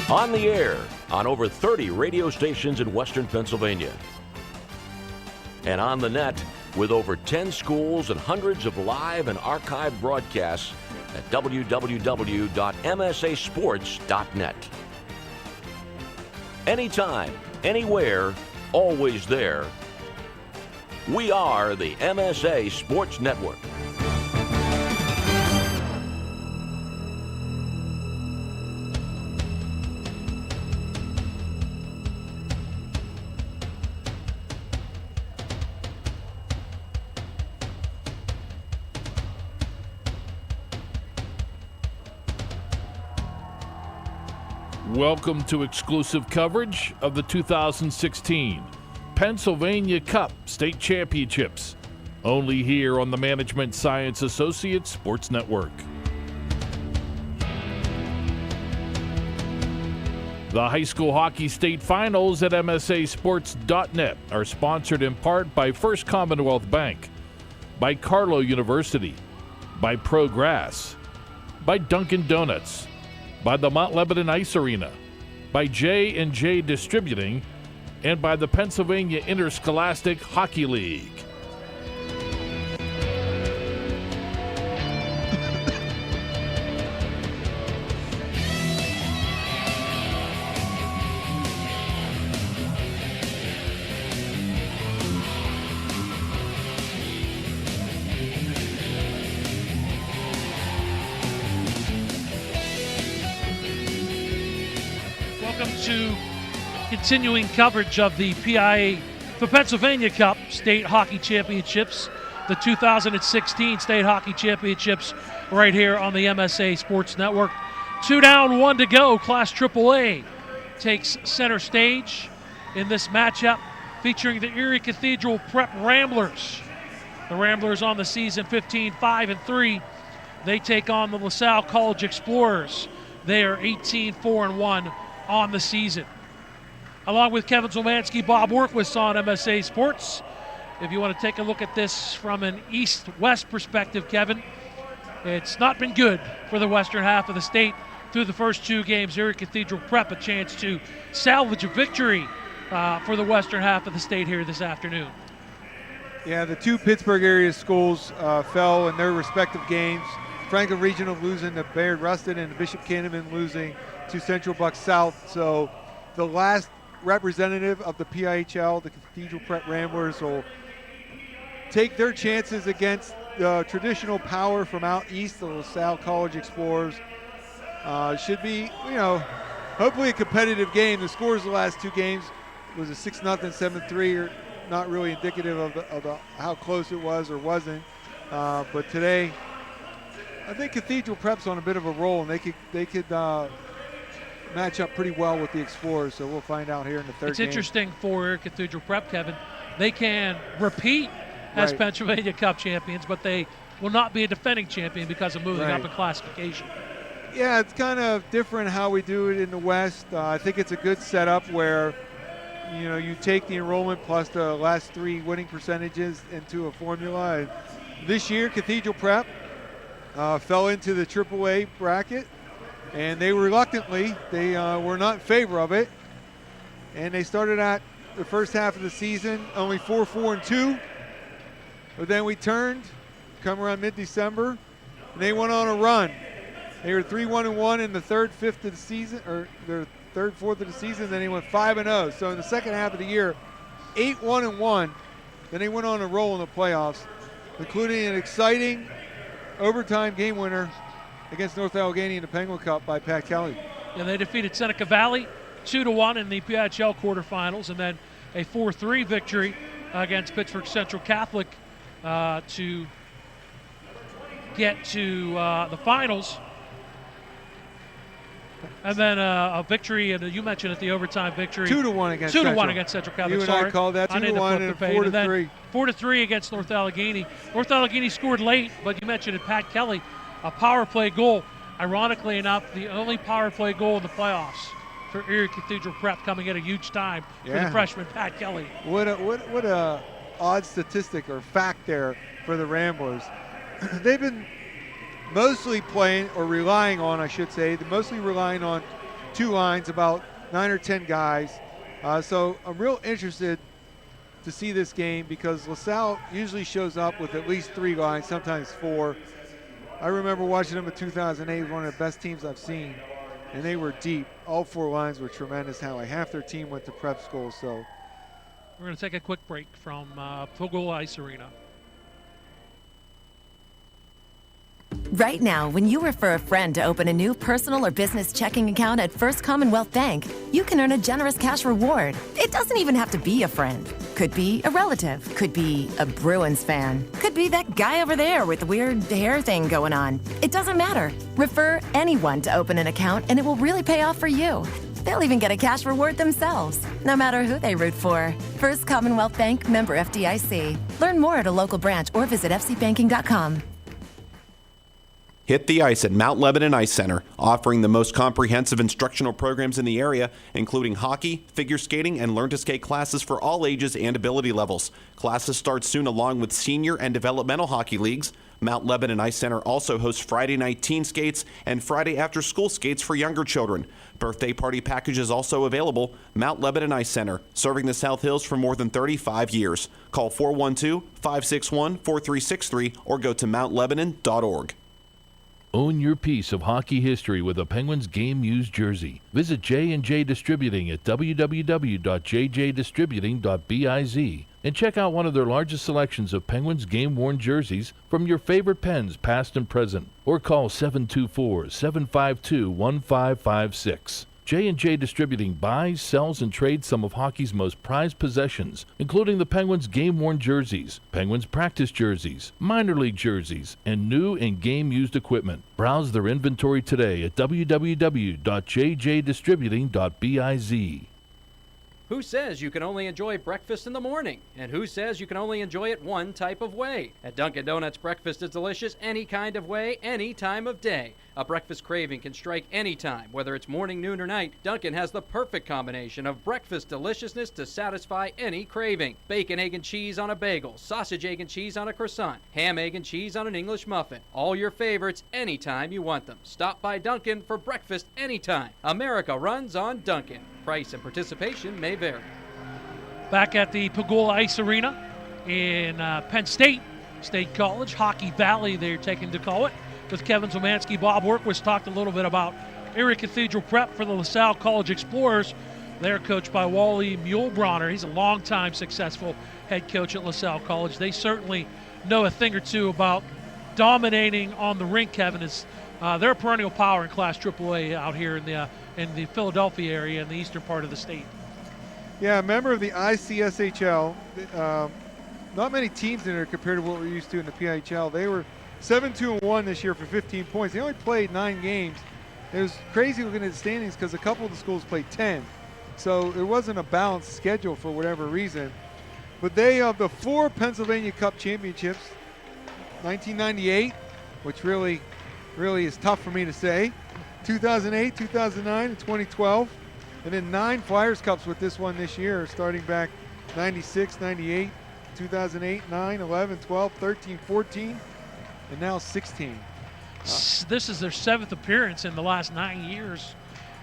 On the air on over 30 radio stations in Western Pennsylvania. And on the net with over 10 schools and hundreds of live and archived broadcasts at www.msasports.net. Anytime, anywhere, always there. We are the MSA Sports Network. Welcome to exclusive coverage of the 2016 Pennsylvania Cup State Championships, only here on the Management Science Associates Sports Network. The high school hockey state finals at MSAsports.net are sponsored in part by First Commonwealth Bank, by Carlow University, by Progress, by Dunkin' Donuts, by the Mount Lebanon Ice Arena, by J&J Distributing, and by the Pennsylvania Interscholastic Hockey League. To continuing coverage of the Pennsylvania Cup State Hockey Championships, the 2016 State Hockey Championships, right here on the MSA Sports Network. 2 down, 1 to go. Class AAA takes center stage in this matchup, featuring the Erie Cathedral Prep Ramblers. The Ramblers on the season 15-5-3. They take on the LaSalle College Explorers. They are 18-4-1 on the season. Along with Kevin Zielmanski, Bob Orkwis on MSA Sports. If you want to take a look at this from an east-west perspective, Kevin, it's not been good for the western half of the state through the first 2 games. Erie Cathedral Prep a chance to salvage a victory for the western half of the state here this afternoon. Yeah, the 2 Pittsburgh area schools fell in their respective games. Franklin Regional losing to Bayard Rustin and Bishop Canterbury losing to Central Bucks South. So the last representative of the PIHL, the Cathedral Prep Ramblers, will take their chances against the traditional power from out east, the LaSalle College Explorers. Should be, hopefully a competitive game. The scores of the last 2 games was a 6-0, 7-3, not really indicative of how close it was or wasn't. But today, I think Cathedral Prep's on a bit of a roll, and they could match up pretty well with the Explorers, so we'll find out here in the third game. It's interesting for Cathedral Prep, Kevin. They can repeat as Pennsylvania Cup champions, but they will not be a defending champion because of moving up in classification. Yeah, it's kind of different how we do it in the West. I think it's a good setup where, you take the enrollment plus the last 3 winning percentages into a formula. And this year, Cathedral Prep fell into the AAA bracket, and they reluctantly, they were not in favor of it. And they started out the first half of the season only 4-4-2. But then we turned, come around mid-December, and they went on a run. They were 3-1-1 in the third, fifth of the season, or their third, fourth of the season. Then they went 5-0. So in the second half of the year, 8-1-1. Then they went on a roll in the playoffs, including an exciting overtime game winner against North Allegheny in the Penguin Cup by Pat Kelly. And they defeated Seneca Valley 2-1 in the PIHL quarterfinals, and then a 4-3 victory against Pittsburgh Central Catholic to get to the finals. And then a victory, and you mentioned it, the overtime victory. 2-1 against Central. 2-1 against Central Catholic. You and I called that 2-1 and 4-3. 4-3 against North Allegheny. North Allegheny scored late, but you mentioned it, Pat Kelly, a power play goal. Ironically enough, the only power play goal in the playoffs for Erie Cathedral Prep, coming at a huge time for the freshman Pat Kelly. What a odd statistic or fact there for the Ramblers. They've been mostly playing, or relying on, I should say, mostly relying on 2 lines, about 9 or 10 guys. So I'm real interested to see this game because LaSalle usually shows up with at least 3 lines, sometimes 4. I remember watching them in 2008, one of the best teams I've seen, and they were deep. All 4 lines were tremendous. Like half their team went to prep school. So we're going to take a quick break from Pegula Ice Arena. Right now, when you refer a friend to open a new personal or business checking account at First Commonwealth Bank, you can earn a generous cash reward. It doesn't even have to be a friend. Could be a relative. Could be a Bruins fan. Could be that guy over there with the weird hair thing going on. It doesn't matter. Refer anyone to open an account and it will really pay off for you. They'll even get a cash reward themselves, no matter who they root for. First Commonwealth Bank, member FDIC. Learn more at a local branch or visit fcbanking.com. Hit the ice at Mount Lebanon Ice Center, offering the most comprehensive instructional programs in the area, including hockey, figure skating, and learn-to-skate classes for all ages and ability levels. Classes start soon along with senior and developmental hockey leagues. Mount Lebanon Ice Center also hosts Friday night teen skates and Friday after-school skates for younger children. Birthday party packages also available. Mount Lebanon Ice Center, serving the South Hills for more than 35 years. Call 412-561-4363 or go to mountlebanon.org. Own your piece of hockey history with a Penguins game-used jersey. Visit J&J Distributing at www.jjdistributing.biz and check out one of their largest selections of Penguins game-worn jerseys from your favorite Pens, past and present. Or call 724-752-1556. J&J Distributing buys, sells, and trades some of hockey's most prized possessions, including the Penguins game-worn jerseys, Penguins practice jerseys, minor league jerseys, and new and game-used equipment. Browse their inventory today at www.jjdistributing.biz. Who says you can only enjoy breakfast in the morning? And who says you can only enjoy it one type of way? At Dunkin' Donuts, breakfast is delicious any kind of way, any time of day. A breakfast craving can strike any time, whether it's morning, noon, or night. Dunkin' has the perfect combination of breakfast deliciousness to satisfy any craving. Bacon, egg, and cheese on a bagel, sausage, egg, and cheese on a croissant, ham, egg, and cheese on an English muffin. All your favorites anytime you want them. Stop by Dunkin' for breakfast anytime. America runs on Dunkin'. Price and participation may vary. Back at the Pegula Ice Arena in Penn State College, Hockey Valley they're taking to call it, with Kevin Zielmanski. Bob Orkwis talked a little bit about Erie Cathedral prep for the LaSalle College Explorers. They're coached by Wally Muehlbronner. He's a longtime successful head coach at LaSalle College. They certainly know a thing or two about dominating on the rink, Kevin. They're a perennial power in Class AAA out here in the Philadelphia area in the eastern part of the state. Yeah, a member of the ICSHL. Not many teams in there compared to what we're used to in the PIHL. They were 7-2-1 this year for 15 points. They only played 9 games. It was crazy looking at the standings because a couple of the schools played 10. So it wasn't a balanced schedule for whatever reason. But they have the 4 Pennsylvania Cup championships, 1998, which really is tough for me to say, 2008, 2009, and 2012, and then 9 Flyers Cups with this one this year, starting back 96, 98, 2008, 9, 11, 12, 13, 14, and now 16. This is their 7th appearance in the last 9 years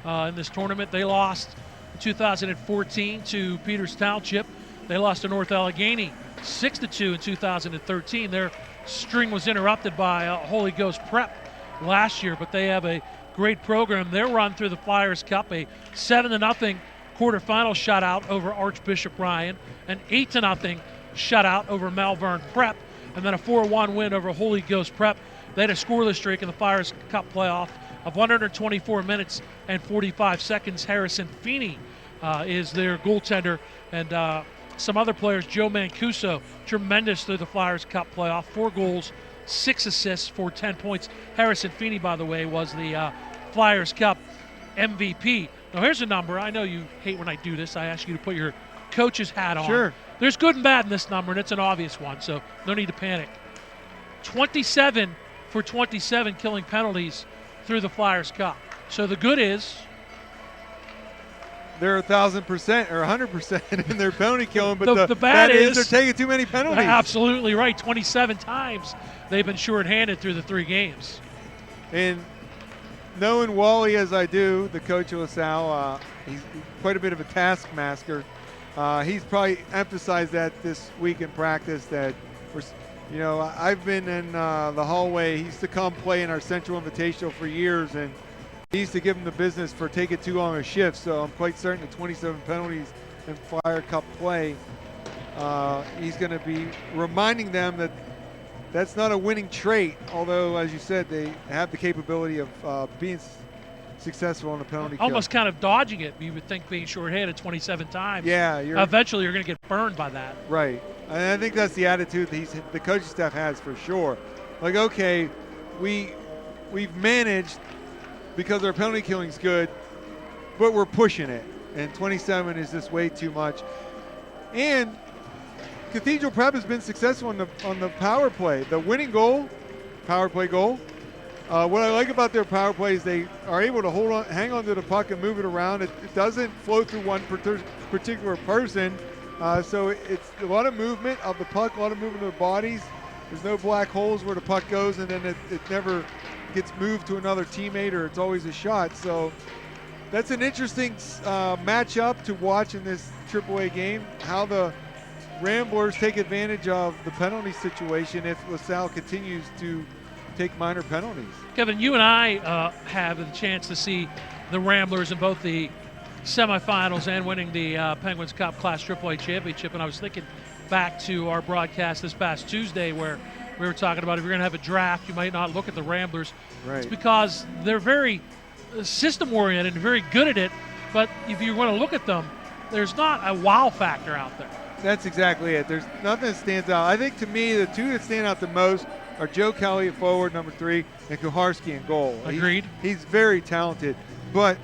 in this tournament. They lost in 2014 to Peters Township. They lost to North Allegheny 6-2 in 2013. Their string was interrupted by Holy Ghost Prep last year, but they have a great program. Their run through the Flyers Cup, a 7-0 quarterfinal shutout over Archbishop Ryan, an 8-0 shutout over Malvern Prep, and then a 4-1 win over Holy Ghost Prep. They had a scoreless streak in the Flyers Cup playoff of 124 minutes and 45 seconds. Harrison Feeney is their goaltender, and some other players. Joe Mancuso, tremendous through the Flyers Cup playoff, 4 goals, 6 assists for 10 points. Harrison Feeney, by the way, was the Flyers Cup MVP. Now, here's a number. I know you hate when I do this. I ask you to put your coach's hat on. Sure. There's good and bad in this number, and it's an obvious one, so no need to panic. 27 for 27 killing penalties through the Flyers Cup. So the good is they're 1,000% or 100% in their penalty killing, but the bad is they're taking too many penalties. Absolutely right. 27 times they've been shorthanded through the 3 games. And knowing Wally as I do, the coach of LaSalle, he's quite a bit of a taskmaster. He's probably emphasized that this week in practice that I've been in the hallway. He used to come play in our Central Invitational for years, and he used to give him the business for taking too long a shift. So I'm quite certain the 27 penalties in Flyer Cup play, he's going to be reminding them that that's not a winning trait, although, as you said, they have the capability of being successful on the penalty kill. Almost kind of dodging it. You would think being short-handed 27 times. Yeah. Eventually you're going to get burned by that. Right. And I think that's the attitude that the coaching staff has for sure. Like, okay, we've managed because our penalty killing's good, but we're pushing it. And 27 is just way too much. And Cathedral Prep has been successful on the power play. The winning goal, power play goal. What I like about their power play is they are able to hang on to the puck and move it around. It doesn't flow through one particular person. So it's a lot of movement of the puck, a lot of movement of the bodies. There's no black holes where the puck goes and then it never gets moved to another teammate, or it's always a shot. So that's an interesting matchup to watch in this AAA game, how the Ramblers take advantage of the penalty situation if LaSalle continues to take minor penalties. Kevin, you and I have the chance to see the Ramblers in both the semifinals and winning the Penguins Cup Class AAA championship. And I was thinking back to our broadcast this past Tuesday where we were talking about if you're going to have a draft, you might not look at the Ramblers. Right. It's because they're very system-oriented and very good at it. But if you want to look at them, there's not a wow factor out there. That's exactly it. There's nothing that stands out. I think to me, the two that stand out the most are Joe Kelly at forward, number 3, and Kuharski in goal. Agreed. He's very talented, but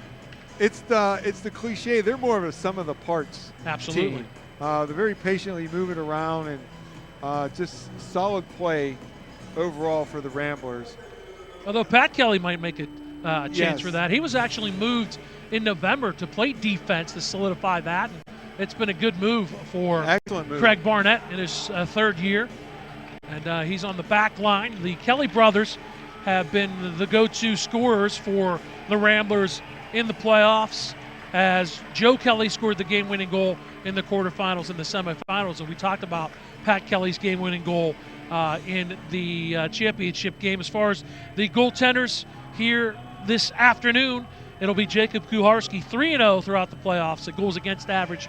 it's the cliche. They're more of a sum of the parts. Absolutely. Team. They're very patiently moving around and just solid play overall for the Ramblers. Although Pat Kelly might make a chance Yes. for that. He was actually moved in November to play defense to solidify that. And it's been a good move for Excellent move. Craig Barnett in his third year. And he's on the back line. The Kelly brothers have been the go-to scorers for the Ramblers in the playoffs, as Joe Kelly scored the game-winning goal in the quarterfinals and the semifinals. And we talked about Pat Kelly's game-winning goal in the championship game. As far as the goaltenders here this afternoon, it'll be Jacob Kuharski, 3-0 throughout the playoffs, a goals against average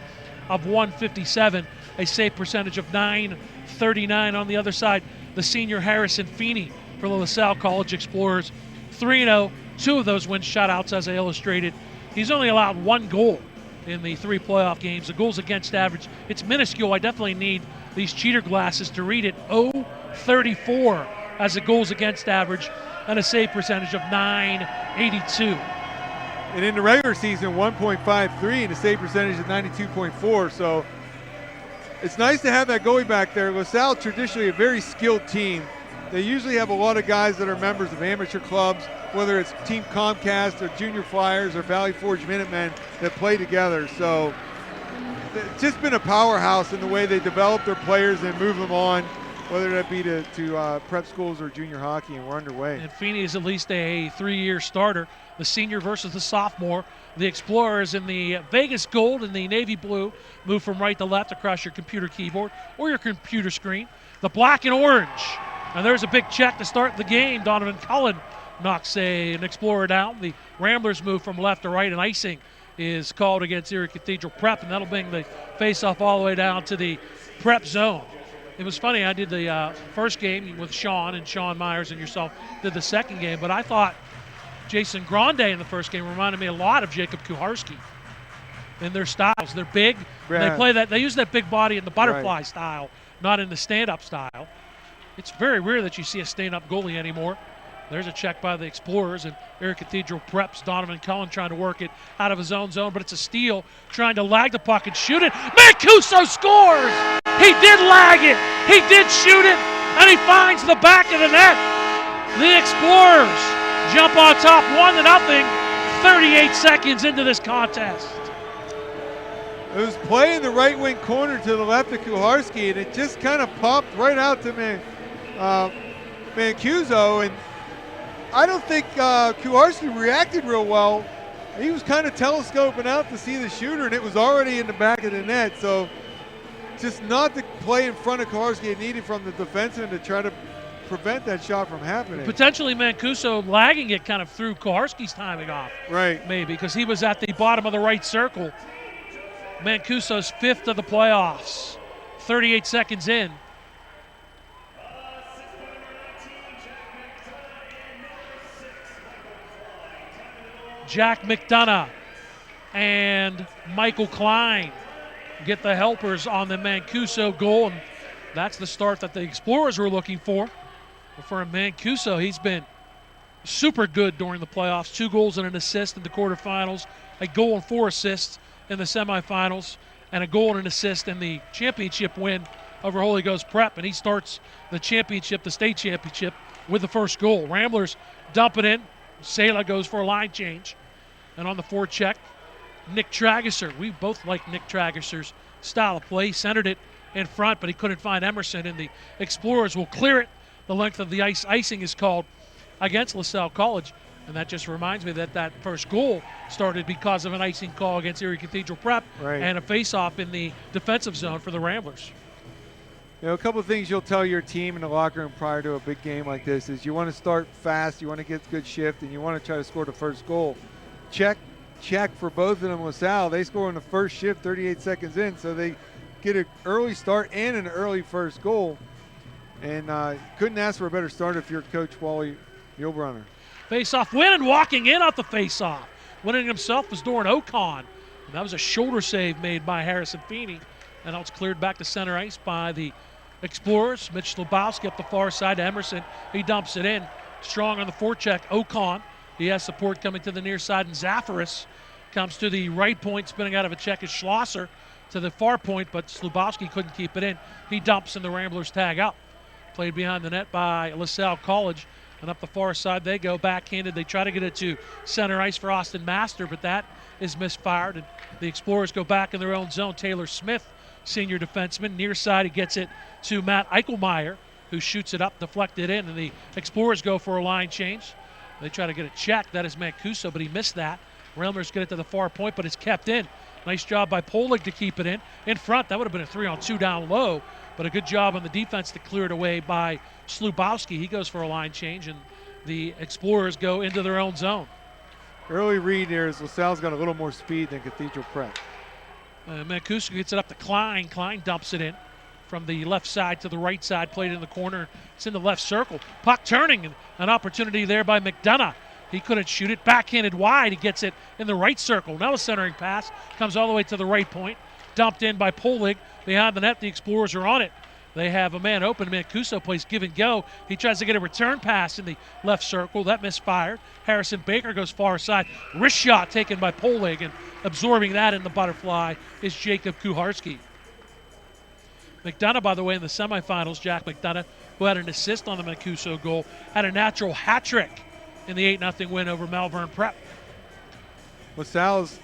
of 157, a save percentage of .939. On the other side, the senior Harrison Feeney for the LaSalle College Explorers, 3-0, 2 of those wins shutouts as I illustrated. He's only allowed 1 goal in the 3 playoff games. The goals against average, it's minuscule. I definitely need these cheater glasses to read it. 0.34 as a goals against average and a save percentage of .982. And in the regular season, 1.53 and a save percentage of 92.4. So it's nice to have that goalie back there. LaSalle, traditionally a very skilled team. They usually have a lot of guys that are members of amateur clubs, whether it's Team Comcast or Junior Flyers or Valley Forge Minutemen that play together. So it's just been a powerhouse in the way they develop their players and move them on, whether that be to prep schools or junior hockey, and we're underway. And Feeney is at least a 3-year starter. The senior versus the sophomore. The Explorers in the Vegas gold and the navy blue move from right to left across your computer keyboard or your computer screen. The black and orange. And there's a big check to start the game. Donovan Cullen knocks an Explorer down. The Ramblers move from left to right, and icing is called against Erie Cathedral Prep, and that'll bring the face-off all the way down to the prep zone. It was funny, I did the first game with Sean, and Sean Myers and yourself did the second game, but I thought Jason Grande in the first game reminded me a lot of Jacob Kuharski in their styles. They're big. Yeah. They play that. They use that big body in the butterfly style, not in the stand-up style. It's very rare that you see a stand-up goalie anymore. There's a check by the Explorers, and Erie Cathedral Preps Donovan Cullen trying to work it out of his own zone, but it's a steal, trying to lag the puck and shoot it. Mancuso scores! He did lag it, he did shoot it, and he finds the back of the net. The Explorers jump on top 1-0, 38 seconds into this contest. It was play in the right wing corner to the left of Kuharski, and it just kind of popped right out to Mancuso, and I don't think Kuharski reacted real well. He was kind of telescoping out to see the shooter, and it was already in the back of the net. So just not the play in front of Kuharski it needed from the defenseman to try to prevent that shot from happening. Potentially Mancuso lagging it kind of threw Kuharski's timing off. Right. Maybe, because he was at the bottom of the right circle. Mancuso's 5th of the playoffs. 38 seconds in. Jack McDonough and Michael Klein get the helpers on the Mancuso goal, and that's the start that the Explorers were looking for. But for Mancuso, he's been super good during the playoffs. 2 goals and an assist in the quarterfinals, a goal and 4 assists in the semifinals, and a goal and an assist in the championship win over Holy Ghost Prep. And he starts the championship, the state championship, with the first goal. Ramblers dump it in. Sela goes for a line change. And on the forecheck, Nick Trageser. We both like Nick Trageser's style of play. He centered it in front, but he couldn't find Emerson, and the Explorers will clear it. The length of the ice. Icing is called against LaSalle College. And that just reminds me that first goal started because of an icing call against Erie Cathedral Prep and a face-off in the defensive zone for the Ramblers. You know, a couple of things you'll tell your team in the locker room prior to a big game like this is you want to start fast, you want to get good shift, and you want to try to score the first goal. Check for both of them. LaSalle, they score in the first shift 38 seconds in, so they get an early start and an early first goal. And couldn't ask for a better start if you're Coach Wally Muehlbrunner. Face-off win, and walking in off the face-off. Winning himself was Doran Ocon. And that was a shoulder save made by Harrison Feeney. And now it's cleared back to center ice by the Explorers. Mitch Slubowski up the far side to Emerson. He dumps it in. Strong on the forecheck, Ocon. He has support coming to the near side, and Zafaris comes to the right point, spinning out of a check is Schlosser to the far point, but Slubowski couldn't keep it in. He dumps, and the Ramblers tag up. Played behind the net by LaSalle College. And up the far side they go, backhanded. They try to get it to center ice for Austin Master, but that is misfired. And the Explorers go back in their own zone. Taylor Smith, senior defenseman. Near side, he gets it to Matt Eichelmeyer, who shoots it up, deflected in. And the Explorers go for a line change. They try to get a check. That is Mancuso, but he missed that. Ramblers get it to the far point, but it's kept in. Nice job by Polig to keep it in. In front, that would have been a 3-on-2 down low, but a good job on the defense to clear it away by Slubowski. He goes for a line change, and the Explorers go into their own zone. Early read here is LaSalle's got a little more speed than Cathedral Prep. Mancuso gets it up to Klein. Klein dumps it in from the left side to the right side, played in the corner. It's in the left circle. Puck turning, and an opportunity there by McDonough. He couldn't shoot it. Backhanded wide. He gets it in the right circle. Now a centering pass. Comes all the way to the right point. Dumped in by Polig. Behind the net, the Explorers are on it. They have a man open. Mancuso plays give and go. He tries to get a return pass in the left circle. That misfired. Harrison Baker goes far side. Wrist shot taken by Polig, and absorbing that in the butterfly is Jacob Kuharski. McDonough, by the way, in the semifinals, Jack McDonough, who had an assist on the Mancuso goal, had a natural hat trick in the 8-0 win over Malvern Prep. LaSalle's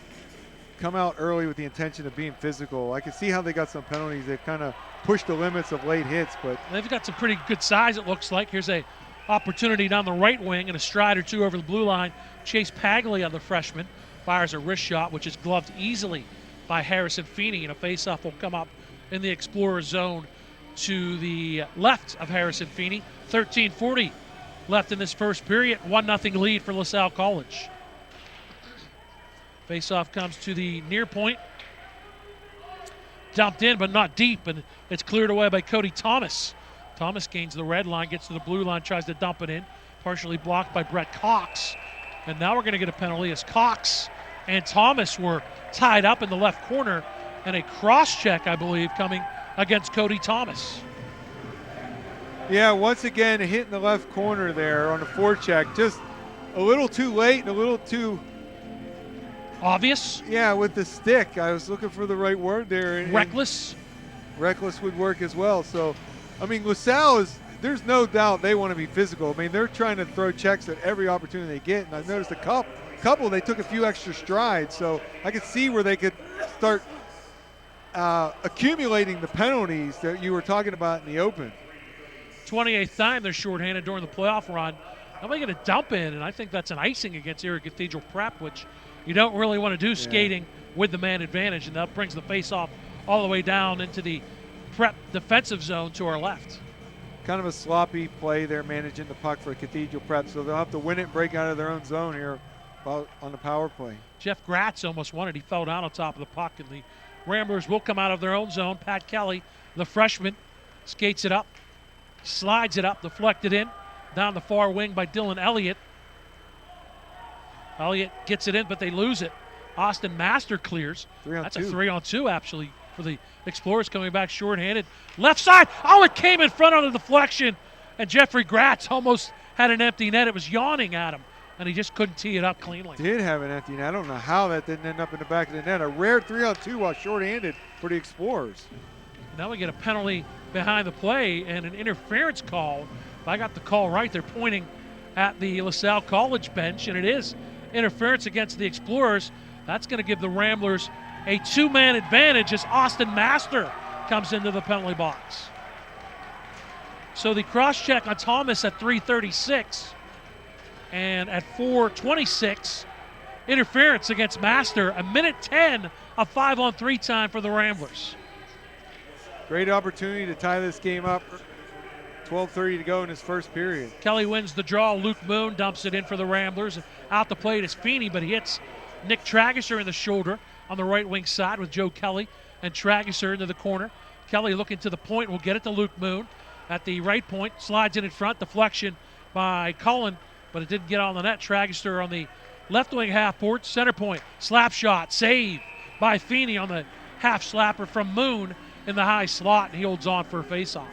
come out early with the intention of being physical. I can see how they got some penalties. They've kind of pushed the limits of late hits, but they've got some pretty good size, it looks like. Here's a opportunity down the right wing and a stride or two over the blue line. Chase Paglia, the freshman, fires a wrist shot, which is gloved easily by Harrison Feeney, and a faceoff will come up in the Explorer zone to the left of Harrison Feeney. 13:40 left in this first period. 1-0 lead for LaSalle College. Faceoff comes to the near point. Dumped in, but not deep, and it's cleared away by Cody Thomas. Thomas gains the red line, gets to the blue line, tries to dump it in. Partially blocked by Brett Cox. And now we're going to get a penalty as Cox and Thomas were tied up in the left corner, and a cross check, I believe, coming against Cody Thomas. Yeah, once again, a hit in the left corner there on the forecheck. Just a little too late and a little too obvious. Yeah, with the stick. I was looking for the right word there. Reckless. Reckless would work as well. So, I mean, LaSalle is, there's no doubt they want to be physical. I mean, they're trying to throw checks at every opportunity they get. And I've noticed a couple, they took a few extra strides. So I could see where they could start accumulating the penalties that you were talking about in the open. 28th time they're shorthanded during the playoff run Now they get a dump in, and I think that's an icing against Erie Cathedral Prep, which you don't really want to do skating with the man advantage, and that brings the face-off all the way down into the Prep defensive zone to our left. Kind of a sloppy play there managing the puck for Cathedral Prep, so they'll have to win it and break out of their own zone here on the power play. Jeff Gratz almost won it. He fell down on top of the puck, and the Ramblers will come out of their own zone. Pat Kelly, the freshman, skates it up, slides it up, deflected in, down the far wing by Dylan Elliott. Elliott gets it in, but they lose it. Austin Master clears. That's a 3-on-2, actually, for the Explorers coming back shorthanded. Left side. Oh, it came in front on a deflection, and Jeffrey Gratz almost had an empty net. It was yawning at him, and he just couldn't tee it up cleanly. Did have an empty net. I don't know how that didn't end up in the back of the net. A rare 3-on-2 while shorthanded for the Explorers. Now we get a penalty behind the play and an interference call. If I got the call right, they're pointing at the LaSalle College bench, and it is interference against the Explorers. That's going to give the Ramblers a 2-man advantage as Austin Master comes into the penalty box. So the cross-check on Thomas at 3:36, and at 4:26, interference against Master. A minute 10 of 5-on-3 time for the Ramblers. Great opportunity to tie this game up. 12:30 to go in his first period. Kelly wins the draw. Luke Moon dumps it in for the Ramblers. Out the plate is Feeney, but he hits Nick Trageser in the shoulder on the right wing side with Joe Kelly and Trageser into the corner. Kelly looking to the point, will get it to Luke Moon at the right point, slides in front, deflection by Cullen, but it didn't get on the net. Trageser on the left wing half board, center point, slap shot, save by Feeney on the half slapper from Moon in the high slot, and he holds on for a faceoff.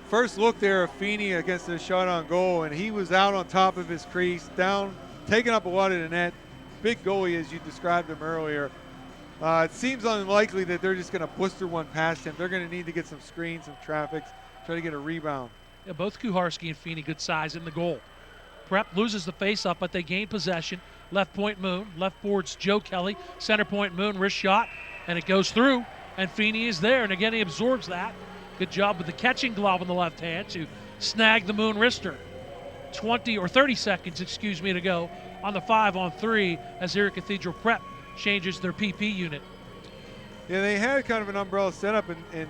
First look there of Feeney against the shot on goal, and he was out on top of his crease, down, taking up a lot of the net. Big goalie, as you described him earlier. It seems unlikely that they're just going to booster one past him. They're going to need to get some screens, some traffics, try to get a rebound. Yeah, both Kuharski and Feeney good size in the goal. Prep loses the faceoff, but they gain possession. Left point Moon, left board's Joe Kelly, center point Moon, wrist shot, and it goes through, and Feeney is there, and again he absorbs that. Good job with the catching glove in the left hand to snag the Moon wrister. 30 seconds to go on the 5-on-3 as Erie Cathedral Prep changes their PP unit. Yeah, they had kind of an umbrella setup, and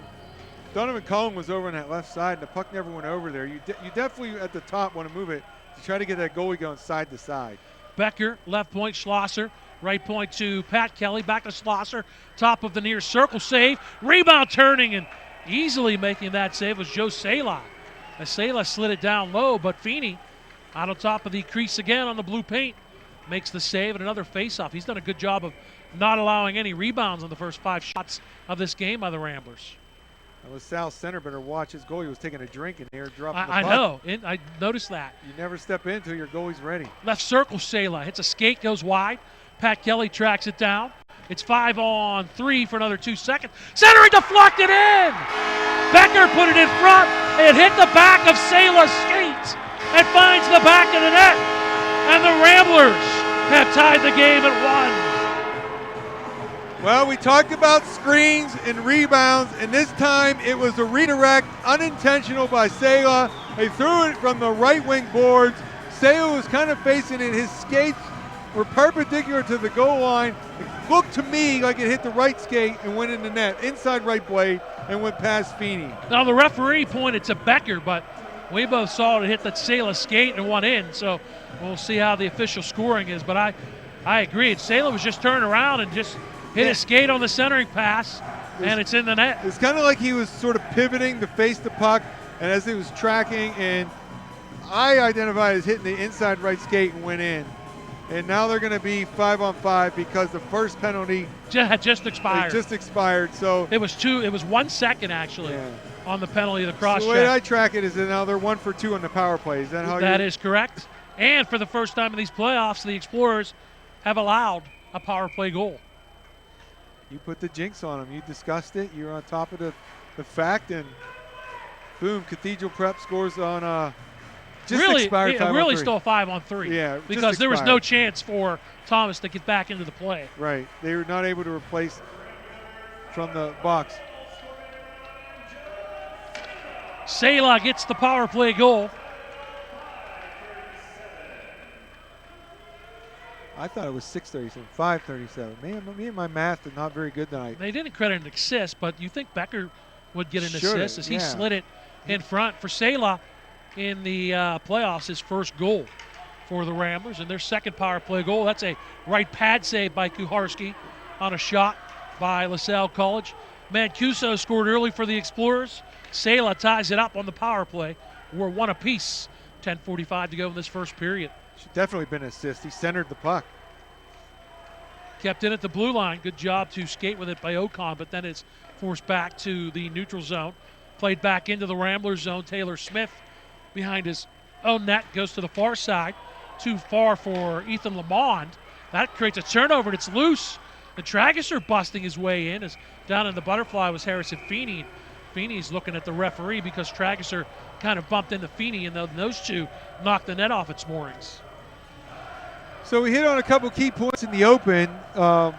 Donovan Cullen was over on that left side, and the puck never went over there. You definitely at the top want to move it to try to get that goalie going side to side. Becker, left point, Schlosser. Right point to Pat Kelly, back to Schlosser. Top of the near circle save. Rebound turning and easily making that save was Joe Sela. As Sela slid it down low, but Feeney out on top of the crease again on the blue paint. Makes the save and another faceoff. He's done a good job of not allowing any rebounds on the first 5 shots of this game by the Ramblers. LaSalle center better watch his goalie. Was taking a drink in there, dropped the puck. I know. I noticed that. You never step in until your goalie's ready. Left circle, Sela hits a skate, goes wide. Pat Kelly tracks it down. It's 5-on-3 for another 2 seconds. Centering, deflected in! Becker put it in front. It hit the back of Sela's skate and finds the back of the net. And the Ramblers have tied the game at 1. Well, we talked about screens and rebounds, and this time it was a redirect, unintentional by Sela. They threw it from the right wing boards. Sela was kind of facing it. His skates were perpendicular to the goal line. It looked to me like it hit the right skate and went in the net, inside right blade, and went past Feeney. Now the referee pointed to Becker, but we both saw it hit that Sela skate and went in, so we'll see how the official scoring is. But I agree. Sela was just turning around and just hit his skate on the centering pass, and it's in the net. It's kind of like he was sort of pivoting to face the puck, and as he was tracking, and I identified as hitting the inside right skate and went in. And now they're going to be 5-on-5 because the first penalty had just expired. So it was 1 second actually on the penalty of the cross check. The way I track it is that now they're 1 for 2 on the power play. Is that how that is correct? And for the first time in these playoffs, the Explorers have allowed a power play goal. You put the jinx on them. You discussed it. You're on top of the fact, and boom, Cathedral Prep scores on expired 5-on-3. Really still 5-on-3. Yeah, because there was no chance for Thomas to get back into the play. Right. They were not able to replace from the box. Sela gets the power play goal. I thought it was 6:37, 5:37. Man, me and my math are not very good tonight. They didn't credit an assist, but you think Becker would get an assist as he slid it in front for Sela in the playoffs, his first goal for the Ramblers, and their second power play goal. That's a right pad save by Kucharski on a shot by LaSalle College. Mancuso scored early for the Explorers. Sela ties it up on the power play. We're one apiece. 10:45 to go in this first period. Should definitely been an assist. He centered the puck. Kept in at the blue line. Good job to skate with it by Ocon, but then it's forced back to the neutral zone. Played back into the Ramblers zone. Taylor Smith behind his own net goes to the far side. Too far for Ethan Lamond. That creates a turnover, and it's loose. The Trageser busting his way in. As down in the butterfly was Harrison Feeney. Feeney's looking at the referee because Trageser kind of bumped into Feeney, and those two knocked the net off its moorings. So we hit on a couple key points in the open. The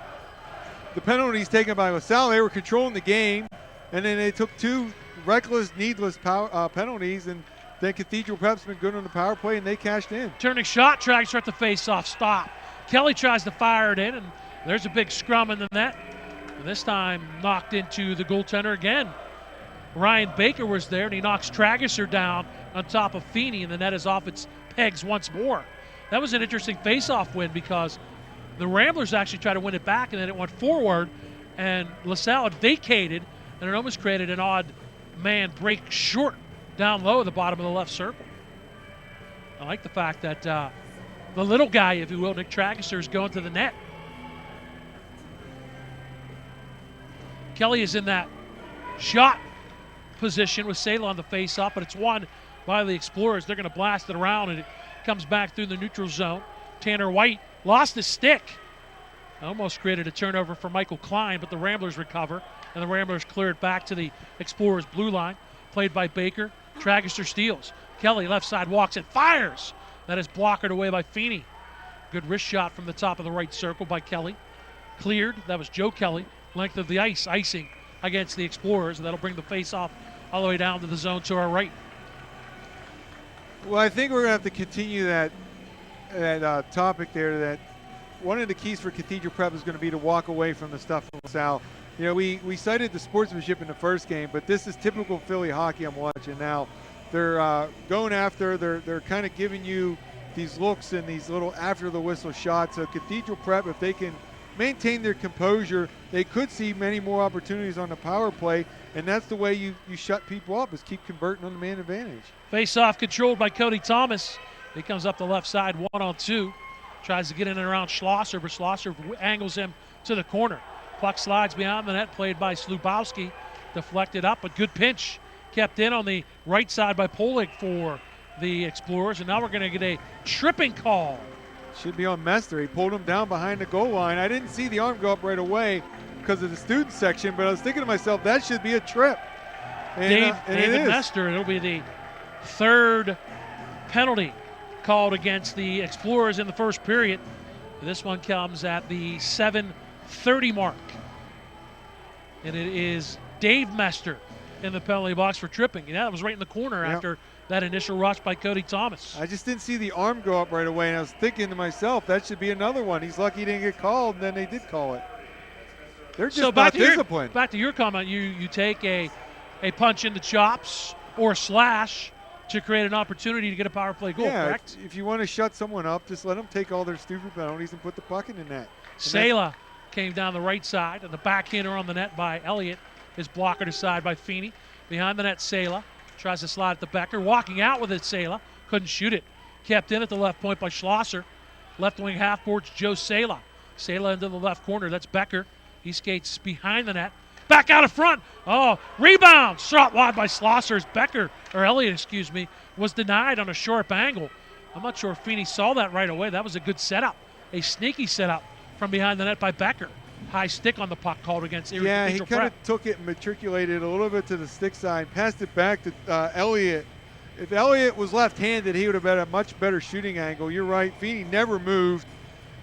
penalties taken by LaSalle, they were controlling the game, and then they took two reckless, needless penalties, and then Cathedral Prep's been good on the power play, and they cashed in. Turning shot, Trageser at the face-off, stop. Kelly tries to fire it in, and there's a big scrum in the net. And this time knocked into the goaltender again. Ryan Baker was there, and he knocks Trageser down on top of Feeney, and the net is off its pegs once more. That was an interesting face-off win because the Ramblers actually tried to win it back, and then it went forward, and LaSalle had vacated, and it almost created an odd man break short down low at the bottom of the left circle. I like the fact that the little guy, if you will, Nick Trageser, is going to the net. Kelly is in that shot position with Sela on the face-off, but it's won by the Explorers. They're going to blast it around, and it comes back through the neutral zone. Tanner White lost his stick. Almost created a turnover for Michael Klein, but the Ramblers recover, and the Ramblers clear it back to the Explorers' blue line. Played by Baker. Trageser steals. Kelly left side walks and fires. That is blockered away by Feeney. Good wrist shot from the top of the right circle by Kelly. Cleared. That was Joe Kelly. Length of the ice, icing against the Explorers, and that'll bring the face-off all the way down to the zone to our right. Well, I think we're going to have to continue that topic there, that one of the keys for Cathedral Prep is going to be to walk away from the stuff from LaSalle. You know, we cited the sportsmanship in the first game, but this is typical Philly hockey I'm watching now. They're going after, they're kind of giving you these looks and these little after-the-whistle shots. So Cathedral Prep, if they can maintain their composure, they could see many more opportunities on the power play, and that's the way you shut people up, is keep converting on the man advantage. Face-off controlled by Cody Thomas. He comes up the left side, 1-on-2. Tries to get in and around Schlosser, but Schlosser angles him to the corner. Puck slides behind the net, played by Slubowski. Deflected up, but good pinch. Kept in on the right side by Polig for the Explorers, and now we're going to get a tripping call. Should be on Mester. He pulled him down behind the goal line. I didn't see the arm go up right away because of the student section, but I was thinking to myself, that should be a trip. And, David Mester, it'll be the third penalty called against the Explorers in the first period. This one comes at the 7:30 mark. And it is Dave Mester in the penalty box for tripping. Yeah, that was right in the corner after that initial rush by Cody Thomas. I just didn't see the arm go up right away, and I was thinking to myself, that should be another one. He's lucky he didn't get called, and then they did call it. They're just not disciplined. Back to your comment, you take a punch in the chops or a slash to create an opportunity to get a power play goal, correct? If you want to shut someone up, just let them take all their stupid penalties and put the puck in the net. Sela came down the right side, and the backhander on the net by Elliott is blocked aside by Feeney. Behind the net, Sela tries to slide at the Becker. Walking out with it, Sela. Couldn't shoot it. Kept in at the left point by Schlosser. Left wing half boards Joe Sela. Sela into the left corner. That's Becker. He skates behind the net. Back out of front. Oh, rebound. Shot wide by Schlosser as Elliott, was denied on a sharp angle. I'm not sure if Feeney saw that right away. That was a good setup. A sneaky setup from behind the net by Becker. High stick on the puck called against Erie Cathedral. Yeah, he kind of took it and matriculated a little bit to the stick side, passed it back to Elliott. If Elliott was left-handed, he would have had a much better shooting angle. You're right. Feeney never moved,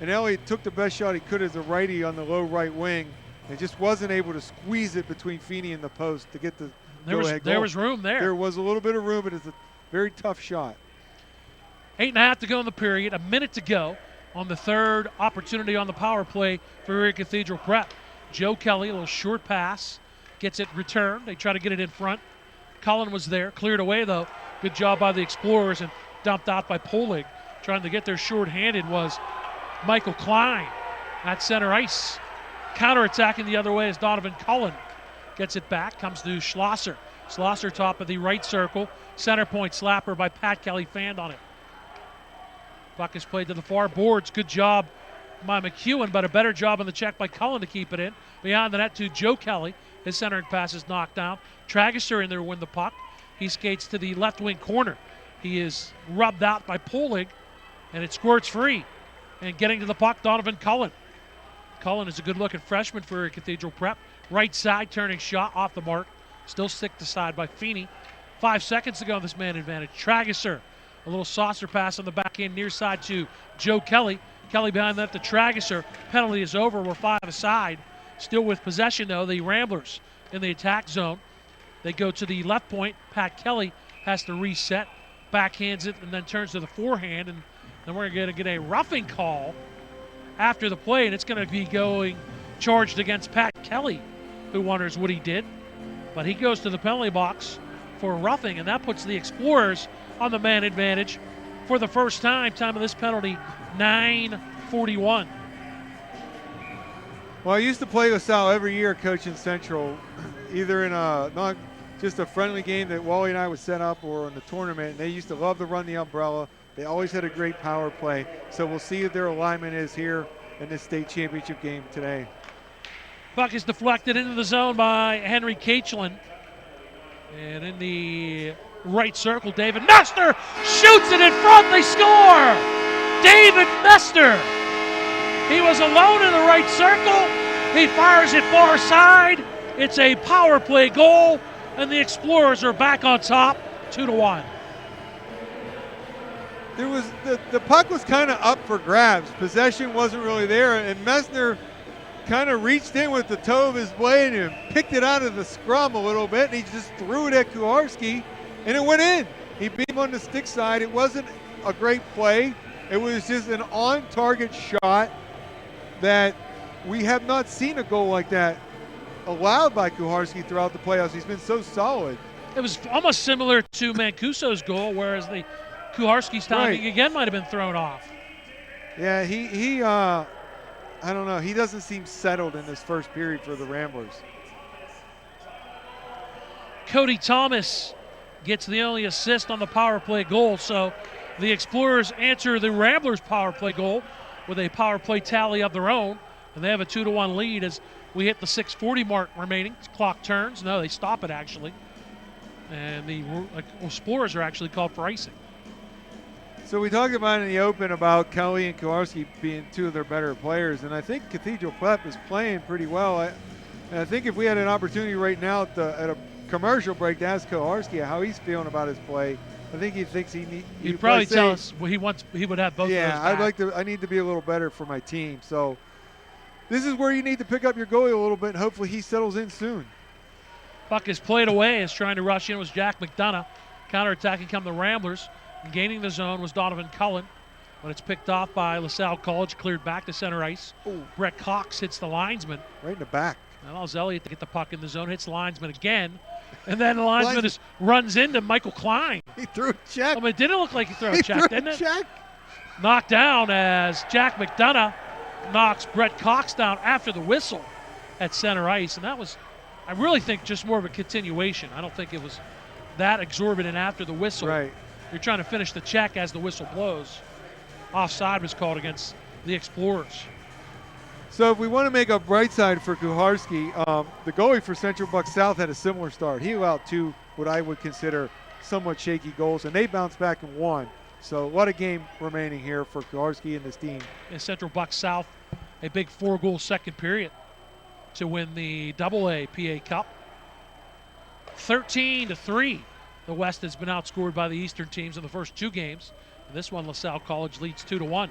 and Elliott took the best shot he could as a righty on the low right wing and just wasn't able to squeeze it between Feeney and the post to get the go-ahead goal. There was room there. There was a little bit of room, but it's a very tough shot. 8.5 to go in the period, a minute to go. on the third opportunity on the power play for Erie Cathedral Prep. Joe Kelly, a little short pass, gets it returned. They try to get it in front. Cullen was there, cleared away though. Good job by the Explorers and dumped out by Polig. Trying to get there short-handed was Michael Klein at center ice. Counterattacking the other way is Donovan Cullen. Gets it back, comes to Schlosser. Schlosser top of the right circle. Center point slapper by Pat Kelly, fanned on it. Puck is played to the far boards. Good job by McEwen, but a better job on the check by Cullen to keep it in. Beyond the net to Joe Kelly. His centering pass is knocked down. Tragister in there to win the puck. He skates to the left wing corner. He is rubbed out by Polig, and it squirts free. And getting to the puck, Donovan Cullen. Cullen is a good-looking freshman for Erie Cathedral Prep. Right side turning shot off the mark. Still stick aside by Feeney. 5 seconds to go on this man advantage. Tragister, a little saucer pass on the backhand near side to Joe Kelly. Kelly behind that to Tragister. Penalty is over. We're 5 aside. Still with possession, though, the Ramblers in the attack zone. They go to the left point. Pat Kelly has to reset, backhands it, and then turns to the forehand. And then we're going to get a roughing call after the play, and it's going to be going charged against Pat Kelly, who wonders what he did. But he goes to the penalty box for roughing, and that puts the Explorers on the man advantage for the first time. Time of this penalty, 9:41. Well, I used to play LaSalle every year coaching Central, either in not just a friendly game that Wally and I would set up or in the tournament. And they used to love to run the umbrella. They always had a great power play. So we'll see if their alignment is here in this state championship game today. Puck is deflected into the zone by Henry Caichlin. And in the right circle, David Mester shoots it in front. They score! David Mester! He was alone in the right circle. He fires it far side. It's a power play goal, and the Explorers are back on top, 2-1. There was the puck was kind of up for grabs. Possession wasn't really there, and Messner kind of reached in with the toe of his blade and picked it out of the scrum a little bit, and he just threw it at Kuharski, and it went in. He beat him on the stick side. It wasn't a great play. It was just an on-target shot that we have not seen a goal like that allowed by Kuharski throughout the playoffs. He's been so solid. It was almost similar to Mancuso's goal, whereas the Kuharski's timing again might have been thrown off. Yeah, he I don't know. He doesn't seem settled in this first period for the Ramblers. Cody Thomas gets the only assist on the power play goal, so the Explorers answer the Ramblers' power play goal with a power play tally of their own, and they have a 2-1 lead as we hit the 6:40 mark remaining. Clock turns. No, they stop it actually, and the Explorers are actually called for icing. So we talked about in the open about Kelly and Kuharski being two of their better players, and I think Cathedral Prep is playing pretty well. And I think if we had an opportunity right now at a commercial break to ask Kuharski how he's feeling about his play, I think he thinks he'd probably tell us what he wants. He would have both of those back. I need to be a little better for my team. So this is where you need to pick up your goalie a little bit, and hopefully he settles in soon. Puck is played away as trying to rush in was Jack McDonough. Counterattacking come the Ramblers. And gaining the zone was Donovan Cullen, but it's picked off by LaSalle College, cleared back to center ice. Ooh. Brett Cox hits the linesman. Right in the back. And allows Elliott to get the puck in the zone, hits the linesman again. And then the linesman runs into Michael Klein. He threw a check. I mean, it didn't look like he threw a check, didn't it? Check. Knocked down as Jack McDonough knocks Brett Cox down after the whistle at center ice. And that was, I really think, just more of a continuation. I don't think it was that exorbitant after the whistle. Right. You're trying to finish the check as the whistle blows. Offside was called against the Explorers. So if we want to make a bright side for Kuharski, the goalie for Central Bucks South had a similar start. He allowed two what I would consider somewhat shaky goals, and they bounced back and won. So a lot of game remaining here for Kuharski and this team. In Central Bucks South, a big 4-goal second period to win the AA PA Cup. 13-3. The West has been outscored by the Eastern teams in the first two games. In this one, LaSalle College leads 2-1.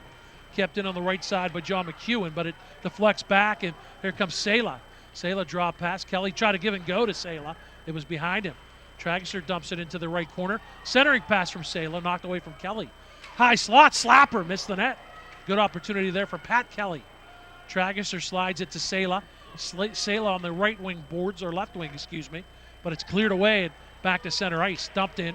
Kept in on the right side by John McEwen, but it deflects back, and here comes Sela. Sela drop pass. Kelly tried to give and go to Sela. It was behind him. Tragister dumps it into the right corner. Centering pass from Sela, knocked away from Kelly. High slot, slapper, missed the net. Good opportunity there for Pat Kelly. Trageser slides it to Sela. Sela on the right wing boards, or left wing, excuse me. But it's cleared away and back to center ice. Dumped in.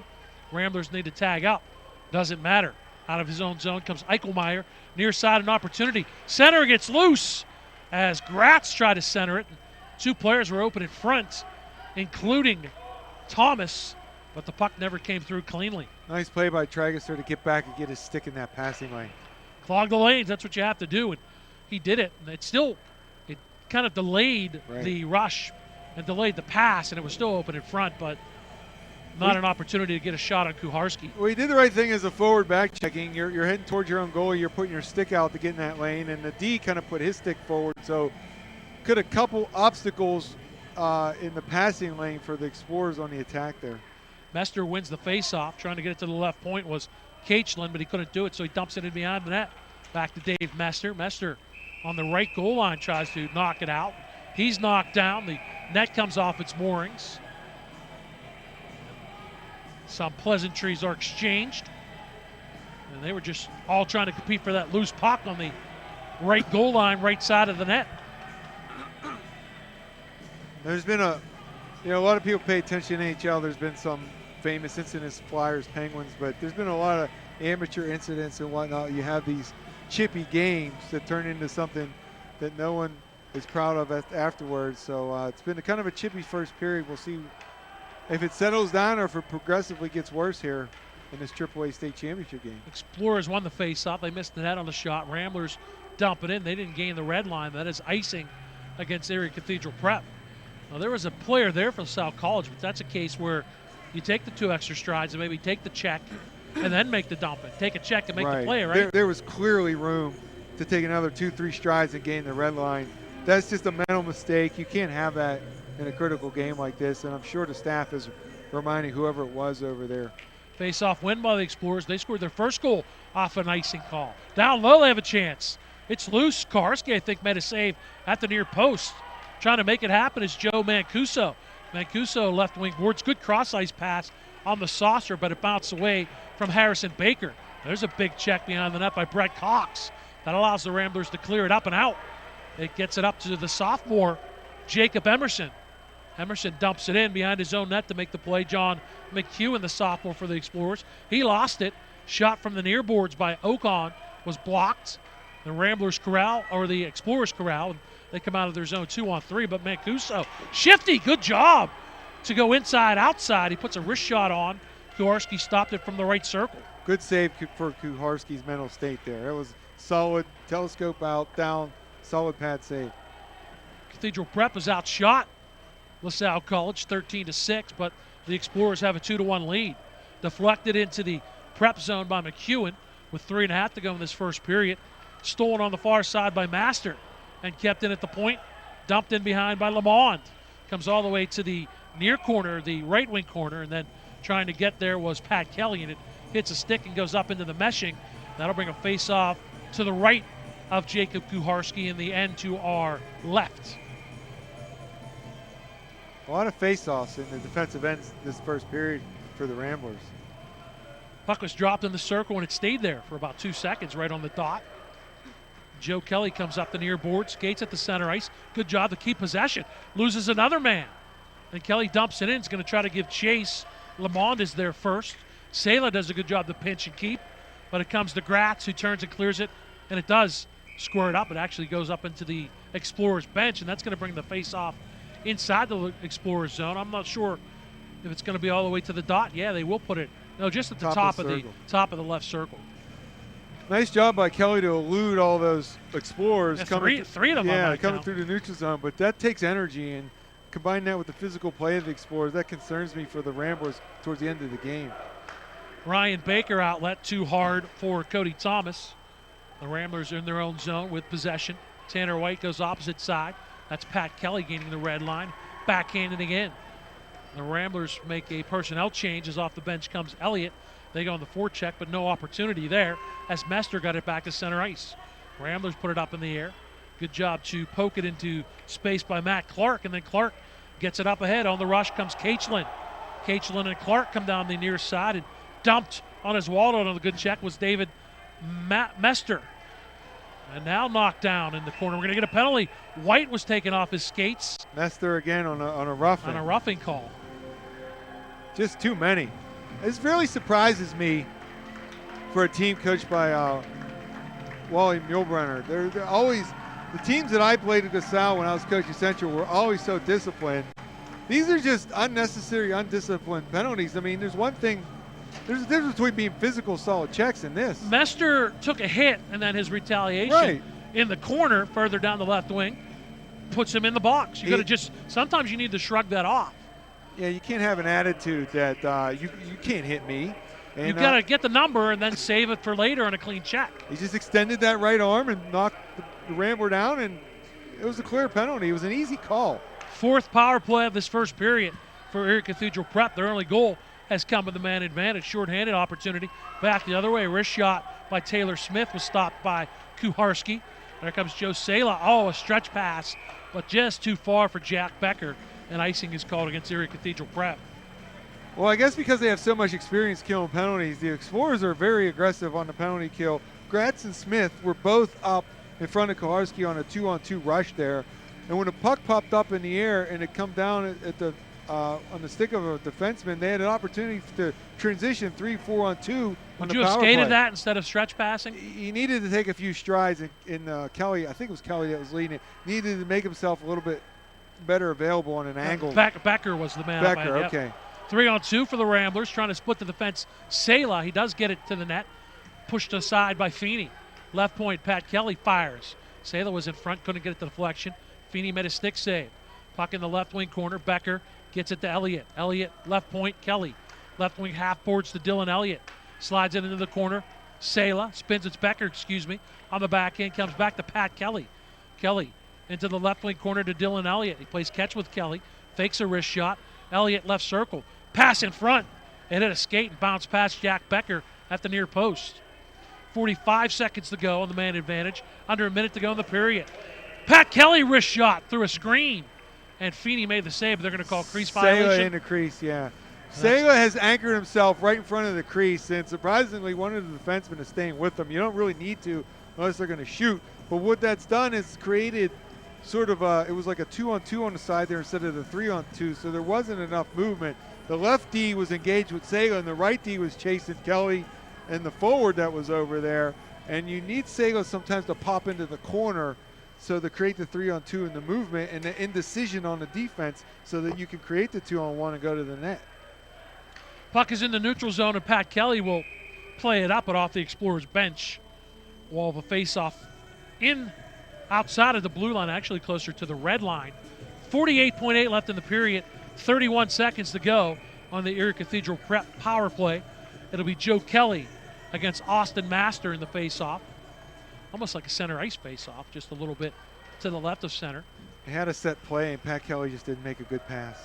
Ramblers need to tag up. Doesn't matter. Out of his own zone comes Eichelmeyer. Near side, an opportunity. Center gets loose as Gratz tried to center it. Two players were open in front, including Thomas, but the puck never came through cleanly. Nice play by Trageser to get back and get his stick in that passing lane. Clog the lanes, that's what you have to do, and he did it. And it kind of delayed the rush and delayed the pass, and it was still open in front, but not an opportunity to get a shot on Kuharski. Well, he did the right thing as a forward back checking. You're heading towards your own goal. You're putting your stick out to get in that lane, and the D kind of put his stick forward. So could a couple obstacles in the passing lane for the Explorers on the attack there. Mester wins the faceoff. Trying to get it to the left point was Kachlin, but he couldn't do it, so he dumps it in behind the net. Back to Dave Mester. Mester on the right goal line tries to knock it out. He's knocked down. The net comes off its moorings. Some pleasantries are exchanged. And they were just all trying to compete for that loose puck on the right goal line, right side of the net. There's been a lot of people pay attention to NHL. There's been some famous incidents, Flyers, Penguins, but there's been a lot of amateur incidents and whatnot. You have these chippy games that turn into something that no one is proud of afterwards. So it's been kind of a chippy first period. We'll see if it settles down or if it progressively gets worse here in this AAA state championship game. Explorers won the faceoff. They missed the net on the shot. Ramblers dump it in. They didn't gain the red line. That is icing against Erie Cathedral Prep. Now, there was a player there for LaSalle College, but that's a case where you take the 2 extra strides and maybe take the check and then make the dump. Take a check and make the play, right? There was clearly room to take another 2-3 strides and gain the red line. That's just a mental mistake. You can't have that in a critical game like this, and I'm sure the staff is reminding whoever it was over there. Face-off win by the Explorers. They scored their first goal off an icing call. Down low, they have a chance. It's loose. Karski, I think, made a save at the near post. Trying to make it happen is Joe Mancuso. Mancuso left wing boards. Good cross-ice pass on the saucer, but it bounced away from Harrison Baker. There's a big check behind the net by Brett Cox. That allows the Ramblers to clear it up and out. It gets it up to the sophomore, Jacob Emerson. Emerson dumps it in behind his own net to make the play. John McHugh, the sophomore for the Explorers. He lost it. Shot from the near boards by Ocon was blocked. The Ramblers corral, or the Explorers corral, and they come out of their zone 2-on-3, but Mancuso, shifty, good job to go inside, outside. He puts a wrist shot on. Kuharski stopped it from the right circle. Good save for Kuharski's mental state there. It was solid, telescope out, down, solid pad save. Cathedral Prep is outshot LaSalle College 13-6, but the Explorers have a 2-1 lead. Deflected into the prep zone by McEwen with 3.5 to go in this first period. Stolen on the far side by Master and kept in at the point. Dumped in behind by Lamond. Comes all the way to the near corner, the right wing corner, and then trying to get there was Pat Kelly, and it hits a stick and goes up into the meshing. That'll bring a face-off to the right of Jacob Kuharski and the end to our left. A lot of face-offs in the defensive ends this first period for the Ramblers. Puck was dropped in the circle, and it stayed there for about 2 seconds right on the dot. Joe Kelly comes up the near board, skates at the center ice. Good job to keep possession. Loses another man. And Kelly dumps it in. He's going to try to give chase. Lamond is there first. Sela does a good job to pinch and keep. But it comes to Gratz, who turns and clears it. And it does square it up. It actually goes up into the Explorers bench, and that's going to bring the face-off inside the Explorers zone. I'm not sure if it's going to be all the way to the dot. Yeah, they will put it. No, just at the top of the left circle. Nice job by Kelly to elude all those Explorers. Yeah, three of them. Yeah, coming through the neutral zone. But that takes energy, and combine that with the physical play of the Explorers, that concerns me for the Ramblers towards the end of the game. Ryan Baker outlet too hard for Cody Thomas. The Ramblers are in their own zone with possession. Tanner White goes opposite side. That's Pat Kelly gaining the red line. Backhanded again. The Ramblers make a personnel change as off the bench comes Elliott. They go on the forecheck, but no opportunity there as Mester got it back to center ice. Ramblers put it up in the air. Good job to poke it into space by Matt Clark, and then Clark gets it up ahead. On the rush comes Kachlin. Kachlin and Clark come down the near side, and dumped on his wall on the good check was David Mester. And now knocked down in the corner. We're going to get a penalty. White was taken off his skates. Mester again on a roughing. On a roughing call. Just too many. This really surprises me for a team coached by Wally Mulebrenner. They're always, the teams that I played at LaSalle when I was coaching Central were always so disciplined. These are just unnecessary, undisciplined penalties. I mean, there's a difference between being physical, solid checks and this. Mester took a hit, and then his retaliation in the corner, further down the left wing, puts him in the box. You got to sometimes you need to shrug that off. Yeah, you can't have an attitude that you can't hit me. And, you've got to get the number and then save it for later on a clean check. He just extended that right arm and knocked the Rambler down, and it was a clear penalty. It was an easy call. Fourth power play of this first period for Erie Cathedral Prep. Their only goal has come with the man advantage. Short-handed opportunity. Back the other way. Wrist shot by Taylor Smith was stopped by Kuharski. There comes Joe Sala. Oh, a stretch pass, but just too far for Jack Becker. And icing is called against Erie Cathedral Prep. Well, I guess because they have so much experience killing penalties, the Explorers are very aggressive on the penalty kill. Gratz and Smith were both up in front of Kuharski on a 2-on-2 rush there. And when the puck popped up in the air and it come down at the on the stick of a defenseman, they had an opportunity to transition 3-4-on-2 on the power play. Would you have skated that instead of stretch passing? He needed to take a few strides, and Kelly, I think it was Kelly that was leading it, needed to make himself a little bit better available on an angle. Becker was the man. Becker, okay. 3-on-2 for the Ramblers, trying to split the defense. Sala, he does get it to the net. Pushed aside by Feeney. Left point, Pat Kelly fires. Sala was in front, couldn't get it to deflection. Feeney made a stick save. Puck in the left wing corner. Becker gets it to Elliott. Elliott, left point, Kelly. Left wing half boards to Dylan Elliott. Slides it into the corner. Sala spins, it's Becker, on the backhand, comes back to Pat Kelly. Kelly into the left wing corner to Dylan Elliott. He plays catch with Kelly. Fakes a wrist shot. Elliott left circle. Pass in front. It hit a skate and bounced past Jack Becker at the near post. 45 seconds to go on the man advantage. Under a minute to go in the period. Pat Kelly wrist shot through a screen. And Feeney made the save, but they're going to call crease violation. Sala in the crease, yeah. Sala has anchored himself right in front of the crease, and surprisingly, one of the defensemen is staying with him. You don't really need to unless they're going to shoot. But what that's done is created sort of it was like a 2-on-2 on the side there instead of the 3-on-2, so there wasn't enough movement. The left D was engaged with Sala, and the right D was chasing Kelly and the forward that was over there. And you need Sala sometimes to pop into the corner so to create the 3-on-2 in the movement and the indecision on the defense so that you can create the 2-on-1 and go to the net. Puck is in the neutral zone, and Pat Kelly will play it up and off the Explorers bench. Wall of a face-off outside of the blue line, actually closer to the red line. 48.8 left in the period, 31 seconds to go on the Erie Cathedral Prep power play. It'll be Joe Kelly against Austin Master in the face-off. Almost like a center ice face-off, just a little bit to the left of center. He had a set play, and Pat Kelly just didn't make a good pass.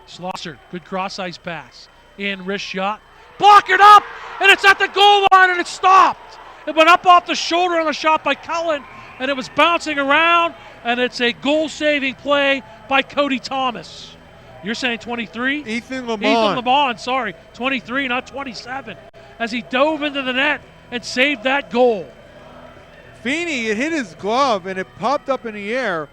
Schlosser, good cross-ice pass. In, wrist shot. Blocked up, and it's at the goal line, and it's stopped. It went up off the shoulder on a shot by Cullen, and it was bouncing around, and it's a goal-saving play by Cody Thomas. You're saying 23? Ethan Lamont, sorry. 23, not 27. As he dove into the net and saved that goal. Feeney, it hit his glove, and it popped up in the air,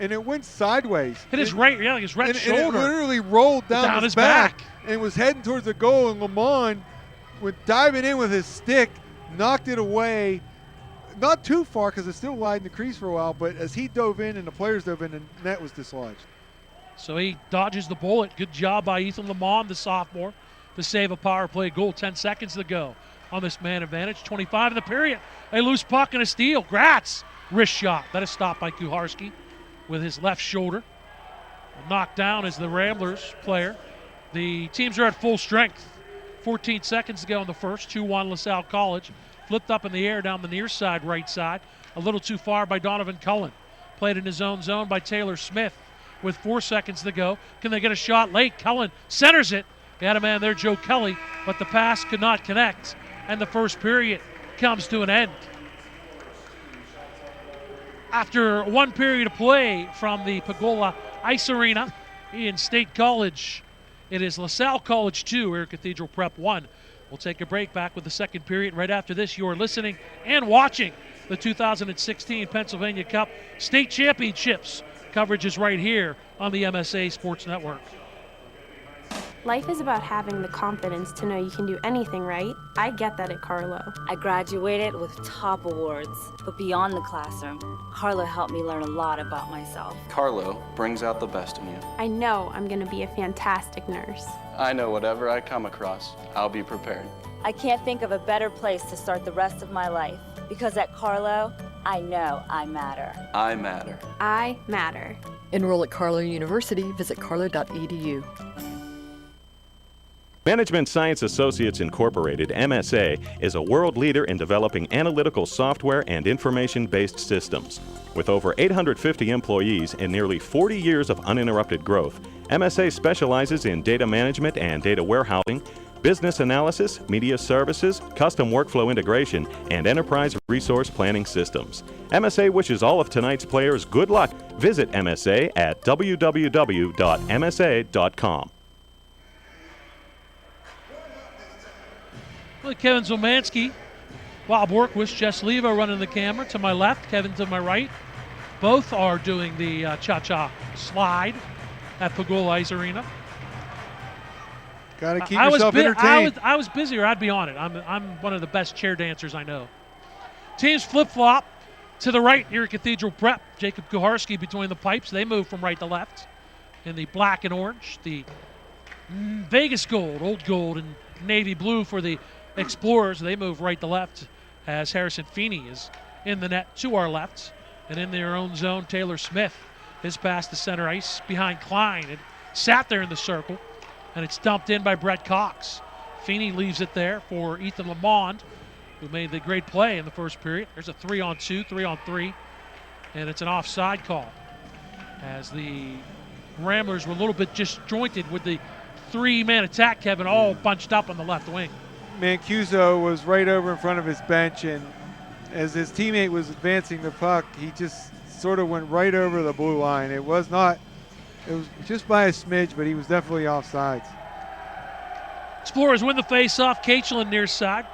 and it went sideways. Hit his right shoulder. And it literally rolled down his back and was heading towards the goal, and Lamont went diving in with his stick, knocked it away. Not too far because it still lied in the crease for a while, but as he dove in and the players dove in, the net was dislodged. So he dodges the bullet. Good job by Ethan Lamont, the sophomore, to save a power play goal. 10 seconds to go on this man advantage. 25 in the period. A loose puck and a steal. Gratz, wrist shot. That is stopped by Kuharski with his left shoulder. Knocked down is the Ramblers player. The teams are at full strength. 14 seconds to go in the first. 2-1 LaSalle College. Flipped up in the air down the near side, right side. A little too far by Donovan Cullen. Played in his own zone by Taylor Smith with 4 seconds to go. Can they get a shot late? Cullen centers it. They had a man there, Joe Kelly, but the pass could not connect. And the first period comes to an end. After one period of play from the Pegula Ice Arena in State College, it is LaSalle College 2, Erie Cathedral Prep 1. We'll take a break. Back with the second period right after this. You're listening and watching the 2016 Pennsylvania Cup State Championships. Coverage is right here on the MSA Sports Network. Life is about having the confidence to know you can do anything, right? I get that at Carlo. I graduated with top awards, but beyond the classroom, Carlo helped me learn a lot about myself. Carlo brings out the best in you. I know I'm going to be a fantastic nurse. I know whatever I come across, I'll be prepared. I can't think of a better place to start the rest of my life, because at Carlo, I know I matter. I matter. I matter. Enroll at Carlo University. Visit carlo.edu. Management Science Associates Incorporated, MSA, is a world leader in developing analytical software and information-based systems. With over 850 employees and nearly 40 years of uninterrupted growth, MSA specializes in data management and data warehousing, business analysis, media services, custom workflow integration, and enterprise resource planning systems. MSA wishes all of tonight's players good luck. Visit MSA at www.msa.com. Kevin Zielmanski, Bob Orkwis, Jess Leva running the camera. To my left, Kevin to my right. Both are doing the cha-cha slide at Pegula Ice Arena. Got to keep yourself entertained. I was busy, or I'd be on it. I'm one of the best chair dancers I know. Teams flip-flop. To the right, Erie Cathedral Prep. Jacob Kuharski between the pipes. They move from right to left in the black and orange. The Vegas gold, old gold, and navy blue for the Explorers. They move right to left as Harrison Feeney is in the net to our left. And in their own zone, Taylor Smith. His pass to center ice behind Klein. It sat there in the circle, and it's dumped in by Brett Cox. Feeney leaves it there for Ethan Lamond, who made the great play in the first period. There's a 3-on-2, 3-on-3, and it's an offside call as the Ramblers were a little bit disjointed with the three-man attack, Kevin, all bunched up on the left wing. Mancuso was right over in front of his bench, and as his teammate was advancing the puck, he just sort of went right over the blue line. It was just by a smidge, but he was definitely offsides. Explorers win the face-off. Cachelin near side.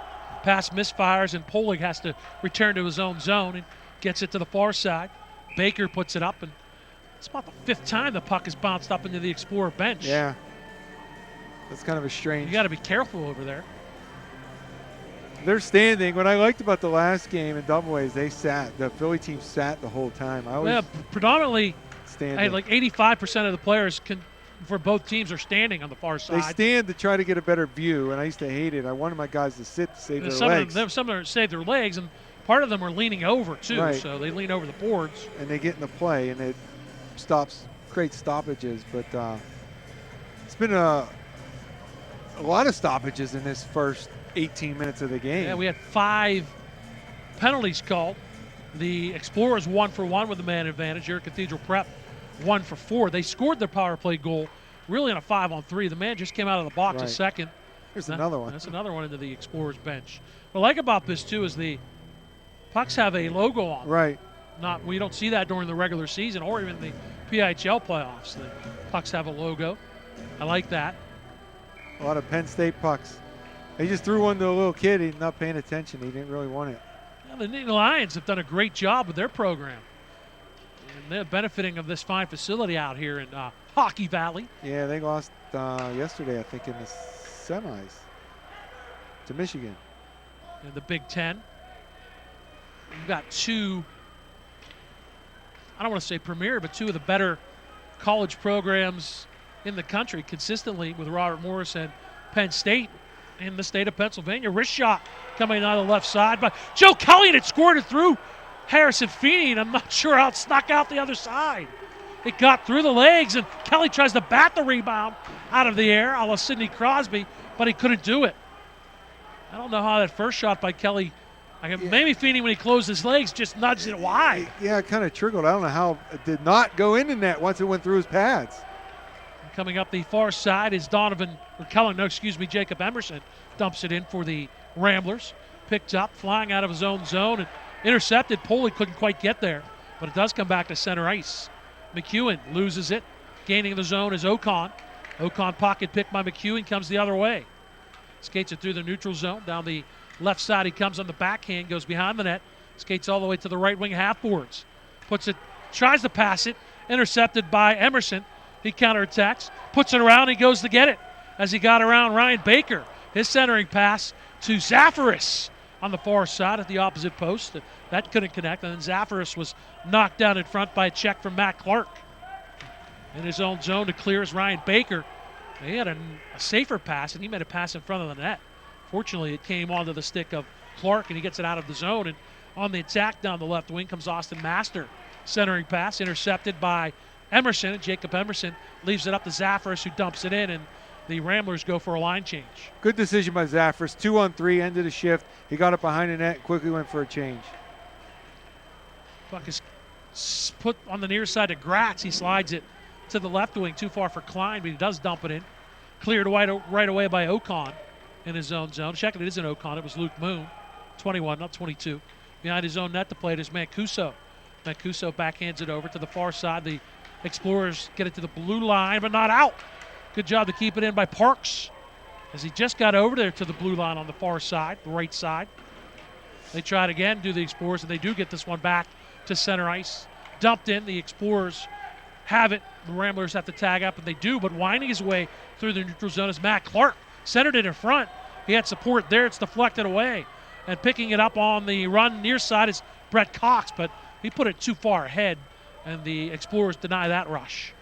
Pass misfires, and Polig has to return to his own zone and gets it to the far side. Baker puts it up, and it's about the fifth time the puck has bounced up into the Explorer bench. Yeah. That's kind of a strange. You got to be careful over there. They're standing. What I liked about the last game in Double A's, they sat. The Philly team sat the whole time. Predominantly standing. Like 85% of the players for both teams are standing on the far side. They stand to try to get a better view, and I used to hate it. I wanted my guys to sit to save their legs. Some of them save their legs, and part of them are leaning over too. Right. So they lean over the boards. And they get in the play, and it creates stoppages. But it's been a lot of stoppages in this first 18 minutes of the game. Yeah, we had 5 penalties called. The Explorers 1 for 1 with the man advantage. Erie Cathedral Prep 1 for 4. They scored their power play goal really on a 5-on-3. The man just came out of the box a second. Here's another one. That's another one into the Explorers bench. What I like about this too is the pucks have a logo on them. Right. We don't see that during the regular season or even the PIHL playoffs. The pucks have a logo. I like that. A lot of Penn State pucks. They just threw one to a little kid. He's not paying attention. He didn't really want it. Well, the Nittany Lions have done a great job with their program. And they're benefiting of this fine facility out here in Hockey Valley. Yeah, they lost yesterday, I think, in the semis to Michigan. In the Big Ten. We've got 2, I don't want to say premier, but 2 of the better college programs in the country consistently with Robert Morris and Penn State in the state of Pennsylvania. Wrist shot coming out of the left side by Joe Kelly, and it scored it through Harrison Feeney, and I'm not sure how it snuck out the other side. It got through the legs, and Kelly tries to bat the rebound out of the air a la Sidney Crosby, but he couldn't do it. I don't know how that first shot by Kelly, maybe Feeney, when he closed his legs, just nudged it wide. Yeah, it kind of trickled. I don't know how it did not go in the net once it went through his pads. Coming up the far side is Jacob Emerson dumps it in for the Ramblers. Picked up, flying out of his own zone, and intercepted. Polig couldn't quite get there, but it does come back to center ice. McEwen loses it. Gaining the zone is Ocon. Ocon pocket pick by McEwen, comes the other way. Skates it through the neutral zone. Down the left side, he comes on the backhand, goes behind the net. Skates all the way to the right wing half boards. Tries to pass it. Intercepted by Emerson. He counterattacks. Puts it around. He goes to get it as he got around Ryan Baker. His centering pass to Zafaris on the far side at the opposite post. That couldn't connect. And then Zafaris was knocked down in front by a check from Matt Clark. In his own zone to clear is Ryan Baker. He had a safer pass, and he made a pass in front of the net. Fortunately, it came onto the stick of Clark, and he gets it out of the zone. And on the attack down the left wing comes Austin Master. Centering pass intercepted by Emerson, and Jacob Emerson leaves it up to Zafaris, who dumps it in, and the Ramblers go for a line change. Good decision by Zafaris. 2-on-3, ended the shift. He got it behind the net, quickly went for a change. Puck is put on the near side to Gratz. He slides it to the left wing, too far for Klein, but he does dump it in. Cleared right away by Ocon in his own zone. Checking it isn't Ocon, it was Luke Moon. 21, not 22. Behind his own net to play it is Mancuso. Mancuso backhands it over to the far side. The Explorers get it to the blue line, but not out. Good job to keep it in by Parks as he just got over there to the blue line on the far side, the right side. They try it again, do the Explorers, and they do get this one back to center ice. Dumped in, the Explorers have it. The Ramblers have to tag up, and they do, but winding his way through the neutral zone is Matt Clark. Centered it in front. He had support there. It's deflected away. And picking it up on the run near side is Brett Cox, but he put it too far ahead, and the Explorers deny that rush.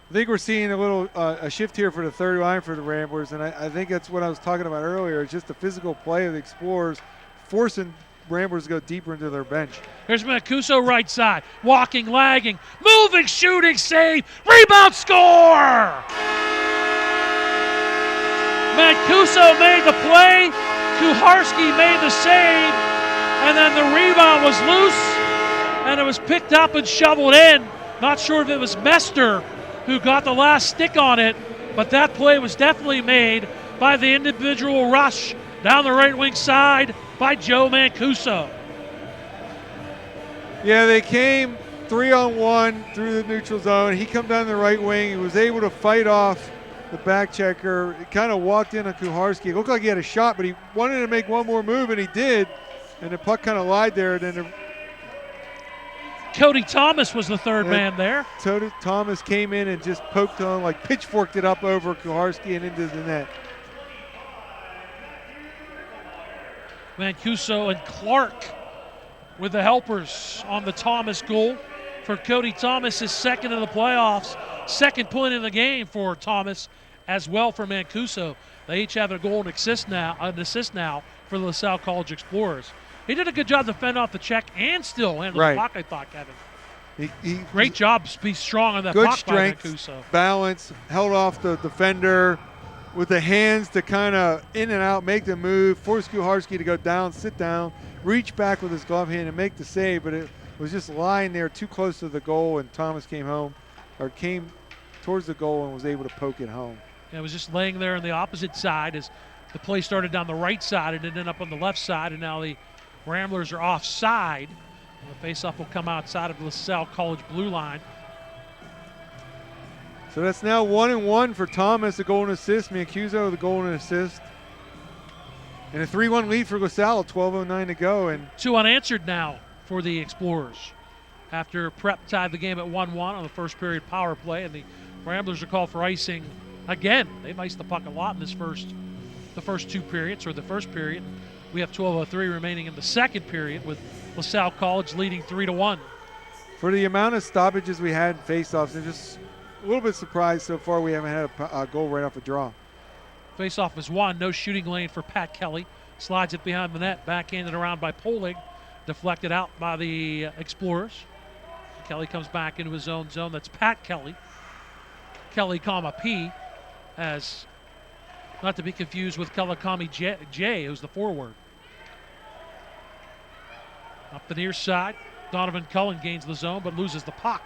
I think we're seeing a little a shift here for the third line for the Ramblers, and I think that's what I was talking about earlier. It's just the physical play of the Explorers forcing Ramblers to go deeper into their bench. Here's Mancuso right side. Walking, lagging, moving, shooting, save, rebound, score! Mancuso made the play. Kucharski made the save, and then the rebound was loose, and it was picked up and shoveled in. Not sure if it was Mester who got the last stick on it, but that play was definitely made by the individual rush down the right wing side by Joe Mancuso. Yeah, they came 3-on-1 through the neutral zone. He come down the right wing. He was able to fight off the back checker. He kind of walked in on Kucharski. It looked like he had a shot, but he wanted to make one more move, and he did. And the puck kind of lied there. And then Cody Thomas was the third man there. Cody Thomas came in and just poked on, like pitchforked it up over Kucharski and into the net. Mancuso and Clark with the helpers on the Thomas goal. For Cody Thomas, his second in the playoffs. Second point in the game for Thomas, as well for Mancuso. They each have a goal and assist now for the LaSalle College Explorers. He did a good job to fend off the check and still handle the puck, I thought, Kevin. Great job, be strong on that good puck strength, by Mancuso. Balance, held off the defender with the hands to kind of in and out, make the move, force Kucharski to go down, sit down, reach back with his glove hand and make the save, but it was just lying there too close to the goal, and Thomas came towards the goal and was able to poke it home. Yeah, it was just laying there on the opposite side as the play started down the right side and ended up on the left side, and now the Ramblers are offside. The faceoff will come outside of the LaSalle College blue line. So that's now 1-1 for Thomas, the goal and assist. Mancuso, the goal and assist. And a 3-1 lead for LaSalle, 12:09 to go. And 2 unanswered now for the Explorers. After Prep tied the game at 1-1 on the first period power play, and the Ramblers are called for icing again. They've iced the puck a lot in the first 2 periods, or the first period. We have 12:03 remaining in the second period with LaSalle College leading 3-1. For the amount of stoppages we had in faceoffs, I'm just a little bit surprised so far we haven't had a goal right off a draw. Faceoff is won. No shooting lane for Pat Kelly. Slides it behind the net. Backhanded around by Poling. Deflected out by the Explorers. Kelly comes back into his own zone. That's Pat Kelly. Kelly, P, as not to be confused with Kawakami J, who's the forward. Up the near side, Donovan Cullen gains the zone but loses the puck.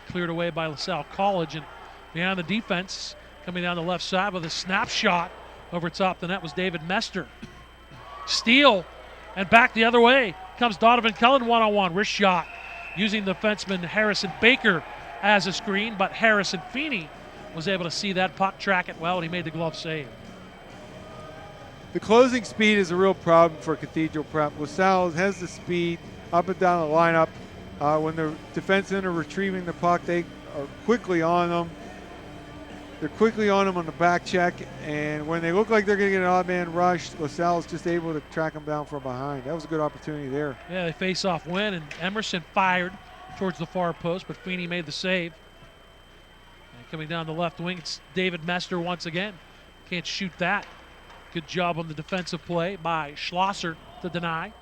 Cleared away by LaSalle College, and behind the defense, coming down the left side with a snapshot over top the net was David Mester. Steal, and back the other way comes Donovan Cullen one-on-one. Wrist shot using the defenseman Harrison Baker as a screen, but Harrison Feeney was able to see that puck, track it well, and he made the glove save. The closing speed is a real problem for Cathedral Prep. LaSalle has the speed up and down the lineup. When the defensemen are retrieving the puck, they are quickly on them. They're quickly on them on the back check, and when they look like they're going to get an odd man rush, LaSalle is just able to track them down from behind. That was a good opportunity there. Yeah, they face off win, and Emerson fired towards the far post, but Feeney made the save. And coming down the left wing, it's David Mester once again. Can't shoot that. Good job on the defensive play by Schlosser to deny.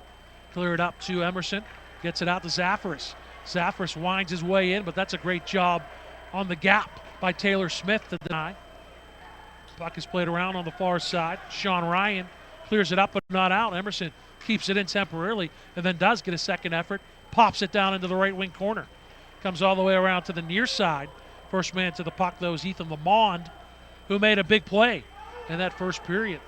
Clear it up to Emerson. Gets it out to Zafaris. Zafaris winds his way in, but that's a great job on the gap by Taylor Smith to deny. Puck is played around on the far side. Sean Ryan clears it up but not out. Emerson keeps it in temporarily and then does get a second effort. Pops it down into the right wing corner. Comes all the way around to the near side. First man to the puck, though, is Ethan Lamond, who made a big play in that first period.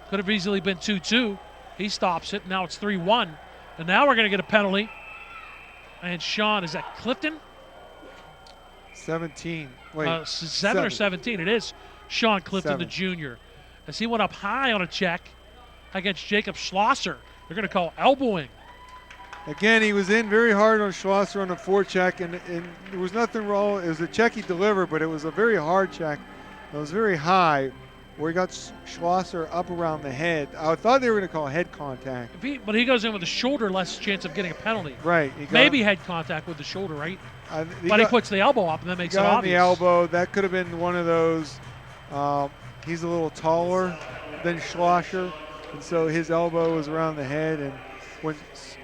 Could have easily been 2-2. He stops it. Now it's 3-1. And now we're going to get a penalty. And Sean, is that Clifton? 17. Wait, 7 or 17. It is Sean Clifton, 7. the junior. As he went up high on a check against Jacob Schlosser. They're going to call elbowing. Again, he was in very hard on Schlosser on the forecheck, and there was nothing wrong. It was a check he delivered, but it was a very hard check. It was very high, where he got Schlosser up around the head. I thought they were going to call head contact. But he goes in with the shoulder, less chance of getting a penalty. Right. Maybe head contact with the shoulder, right? But he puts the elbow up and then makes it obvious. The elbow. That could have been one of those. He's a little taller than Schlosser, and so his elbow was around the head. And when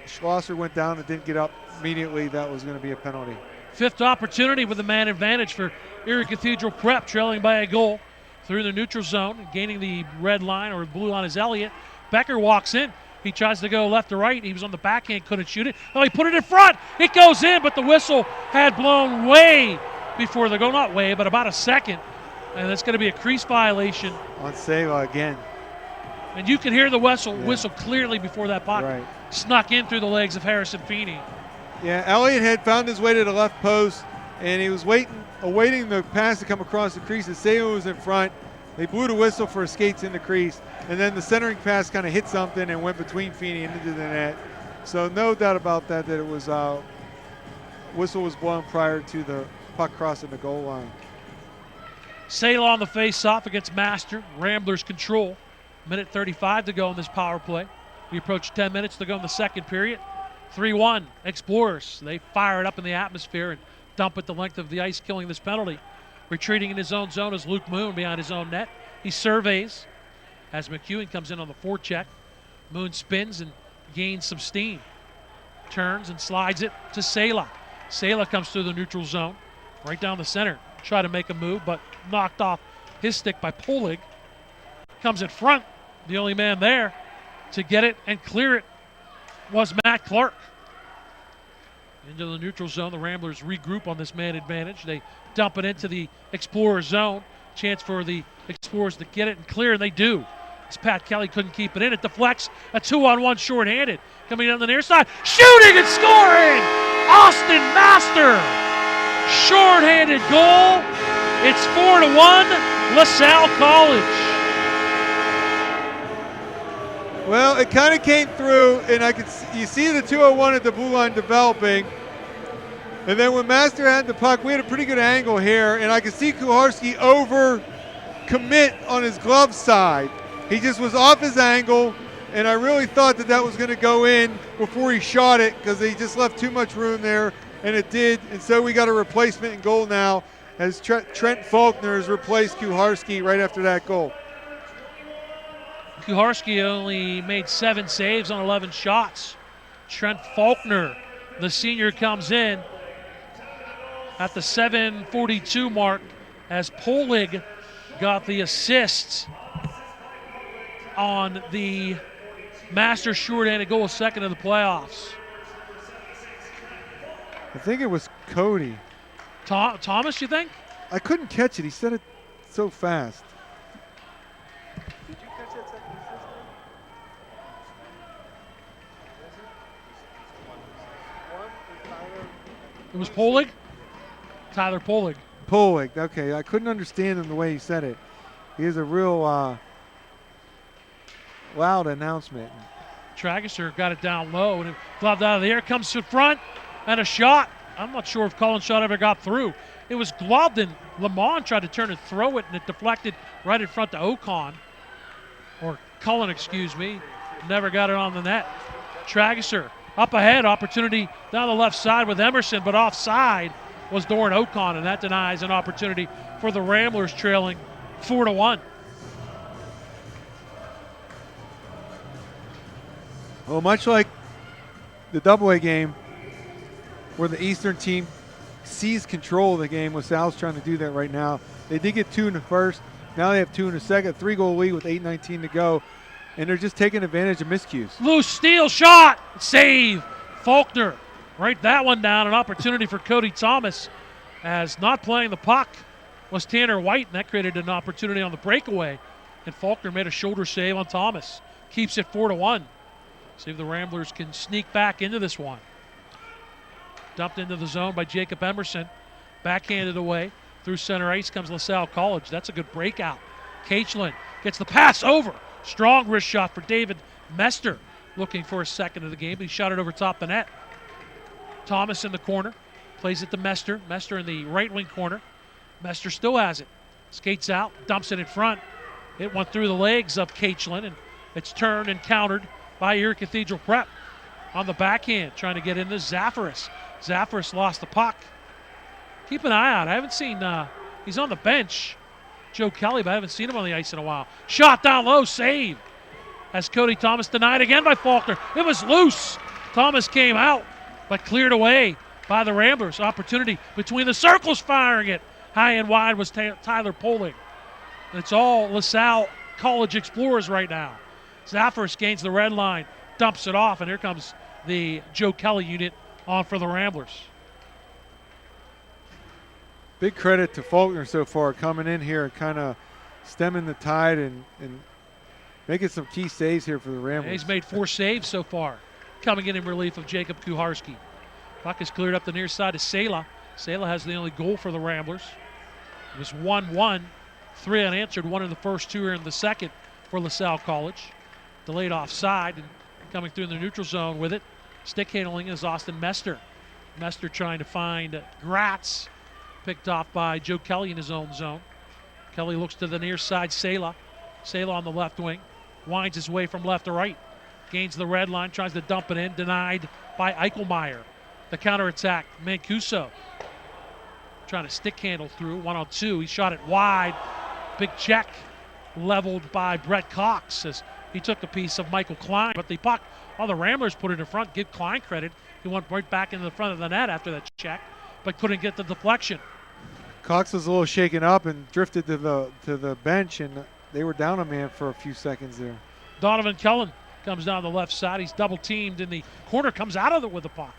Schlosser went down and didn't get up immediately, that was going to be a penalty. Fifth opportunity with the man advantage for Erie Cathedral Prep, trailing by a goal through the neutral zone. Gaining the red line or blue line is Elliott. Becker walks in. He tries to go left to right. He was on the backhand, couldn't shoot it. Oh, he put it in front. It goes in, but the whistle had blown way before the goal. Not way, but about a second. And that's going to be a crease violation. On Sela again. And you can hear the whistle clearly before that puck snuck in through the legs of Harrison Feeney. Yeah, Elliott had found his way to the left post, and he was awaiting the pass to come across the crease. And Sela was in front. They blew the whistle for skates in the crease, and then the centering pass kind of hit something and went between Feeney and into the net. So no doubt about that it was whistle was blown prior to the puck crossing the goal line. Sala on the face-off against Master. Ramblers control. Minute 35 to go in this power play. We approach 10 minutes to go in the second period. 3-1, Explorers. They fire it up in the atmosphere and dump it the length of the ice, killing this penalty. Retreating in his own zone is Luke Moon behind his own net. He surveys as McEwen comes in on the forecheck. Moon spins and gains some steam. Turns and slides it to Sala. Sala comes through the neutral zone, right down the center. Try to make a move, but knocked off his stick by Polig. Comes in front. The only man there to get it and clear it was Matt Clark. Into the neutral zone, the Ramblers regroup on this man advantage. They dump it into the Explorer zone. Chance for the Explorers to get it and clear, and they do. As Pat Kelly couldn't keep it in. It deflects. A 2-on-1 shorthanded. Coming down the near side. Shooting and scoring! Austin Master! Shorthanded goal. It's 4-1, LaSalle College. Well, it kind of came through, and you see the 2-on-1 at the blue line developing. And then when Master had the puck, we had a pretty good angle here, and I could see Kuharski over commit on his glove side. He just was off his angle, and I really thought that was going to go in before he shot it because he just left too much room there, and it did. And so we got a replacement in goal now as Trent Faulkner has replaced Kuharski right after that goal. Kuharski only made 7 saves on 11 shots. Trent Faulkner, the senior, comes in at the 7:42 mark as Polig got the assist on the Master shorthanded goal, second of the playoffs. I think it was Cody. Thomas, you think? I couldn't catch it. He said it so fast. Did you catch that second assist? It was Polig? Tyler Polig. Polig, okay. I couldn't understand him the way he said it. He has a real loud announcement. Trageser got it down low and it gloved out of the air. Comes to front and a shot. I'm not sure if Cullen's shot ever got through. It was gloved and Lamont tried to turn and throw it and it deflected right in front to Ocon. Or Cullen, excuse me. Never got it on the net. Trageser up ahead. Opportunity down the left side with Emerson, but offside was Doran Ocon, and that denies an opportunity for the Ramblers, trailing 4-1. Well, much like the AA game, where the Eastern team seized control of the game, LaSalle's trying to do that right now. They did get 2 in the first. Now they have 2 in the second. 3-goal lead with 8:19 to go, and they're just taking advantage of miscues. Loose steal shot, save. Faulkner, write that one down. An opportunity for Cody Thomas, as not playing the puck was Tanner White, and that created an opportunity on the breakaway. And Faulkner made a shoulder save on Thomas. Keeps it 4-1. See if the Ramblers can sneak back into this one. Dumped into the zone by Jacob Emerson. Backhanded away. Through center ice comes LaSalle College. That's a good breakout. Caitlin gets the pass over. Strong wrist shot for David Mester. Looking for a second of the game. He shot it over top the net. Thomas in the corner. Plays it to Mester. Mester in the right wing corner. Mester still has it. Skates out. Dumps it in front. It went through the legs of Caitlin, and it's turned and countered by Erie Cathedral Prep. On the backhand, trying to get into Zafaris. Zafaris lost the puck. Keep an eye out. I haven't seen, he's on the bench, Joe Kelly, but I haven't seen him on the ice in a while. Shot down low, save. As Cody Thomas denied again by Faulkner. It was loose. Thomas came out, but cleared away by the Ramblers. Opportunity between the circles, firing it. High and wide was Tyler Poling. It's all LaSalle College Explorers right now. Zafaris gains the red line, dumps it off, and here comes the Joe Kelly unit on for the Ramblers. Big credit to Faulkner so far, coming in here and kind of stemming the tide and making some key saves here for the Ramblers. He's made 4 saves so far, coming in relief of Jacob Kuharski. Puck is cleared up the near side of Sela. Sela has the only goal for the Ramblers. It was 1-1, 3 unanswered, 1 in the first, 2 here in the second for LaSalle College. Delayed offside and coming through in the neutral zone with it. Stick handling is Austin Mester. Mester trying to find Gratz. Picked off by Joe Kelly in his own zone. Kelly looks to the near side, Sela. Sela on the left wing. Winds his way from left to right. Gains the red line, tries to dump it in. Denied by Eichelmeyer. The counterattack, Mancuso. Trying to stick handle through, 1-on-2. He shot it wide. Big check leveled by Brett Cox as he took a piece of Michael Klein. But the puck, all the Ramblers put it in front. Give Klein credit. He went right back into the front of the net after that check, but couldn't get the deflection. Cox was a little shaken up and drifted to the bench, and they were down a man for a few seconds there. Donovan Cullen comes down the left side. He's double teamed in the corner, comes out of it with the puck.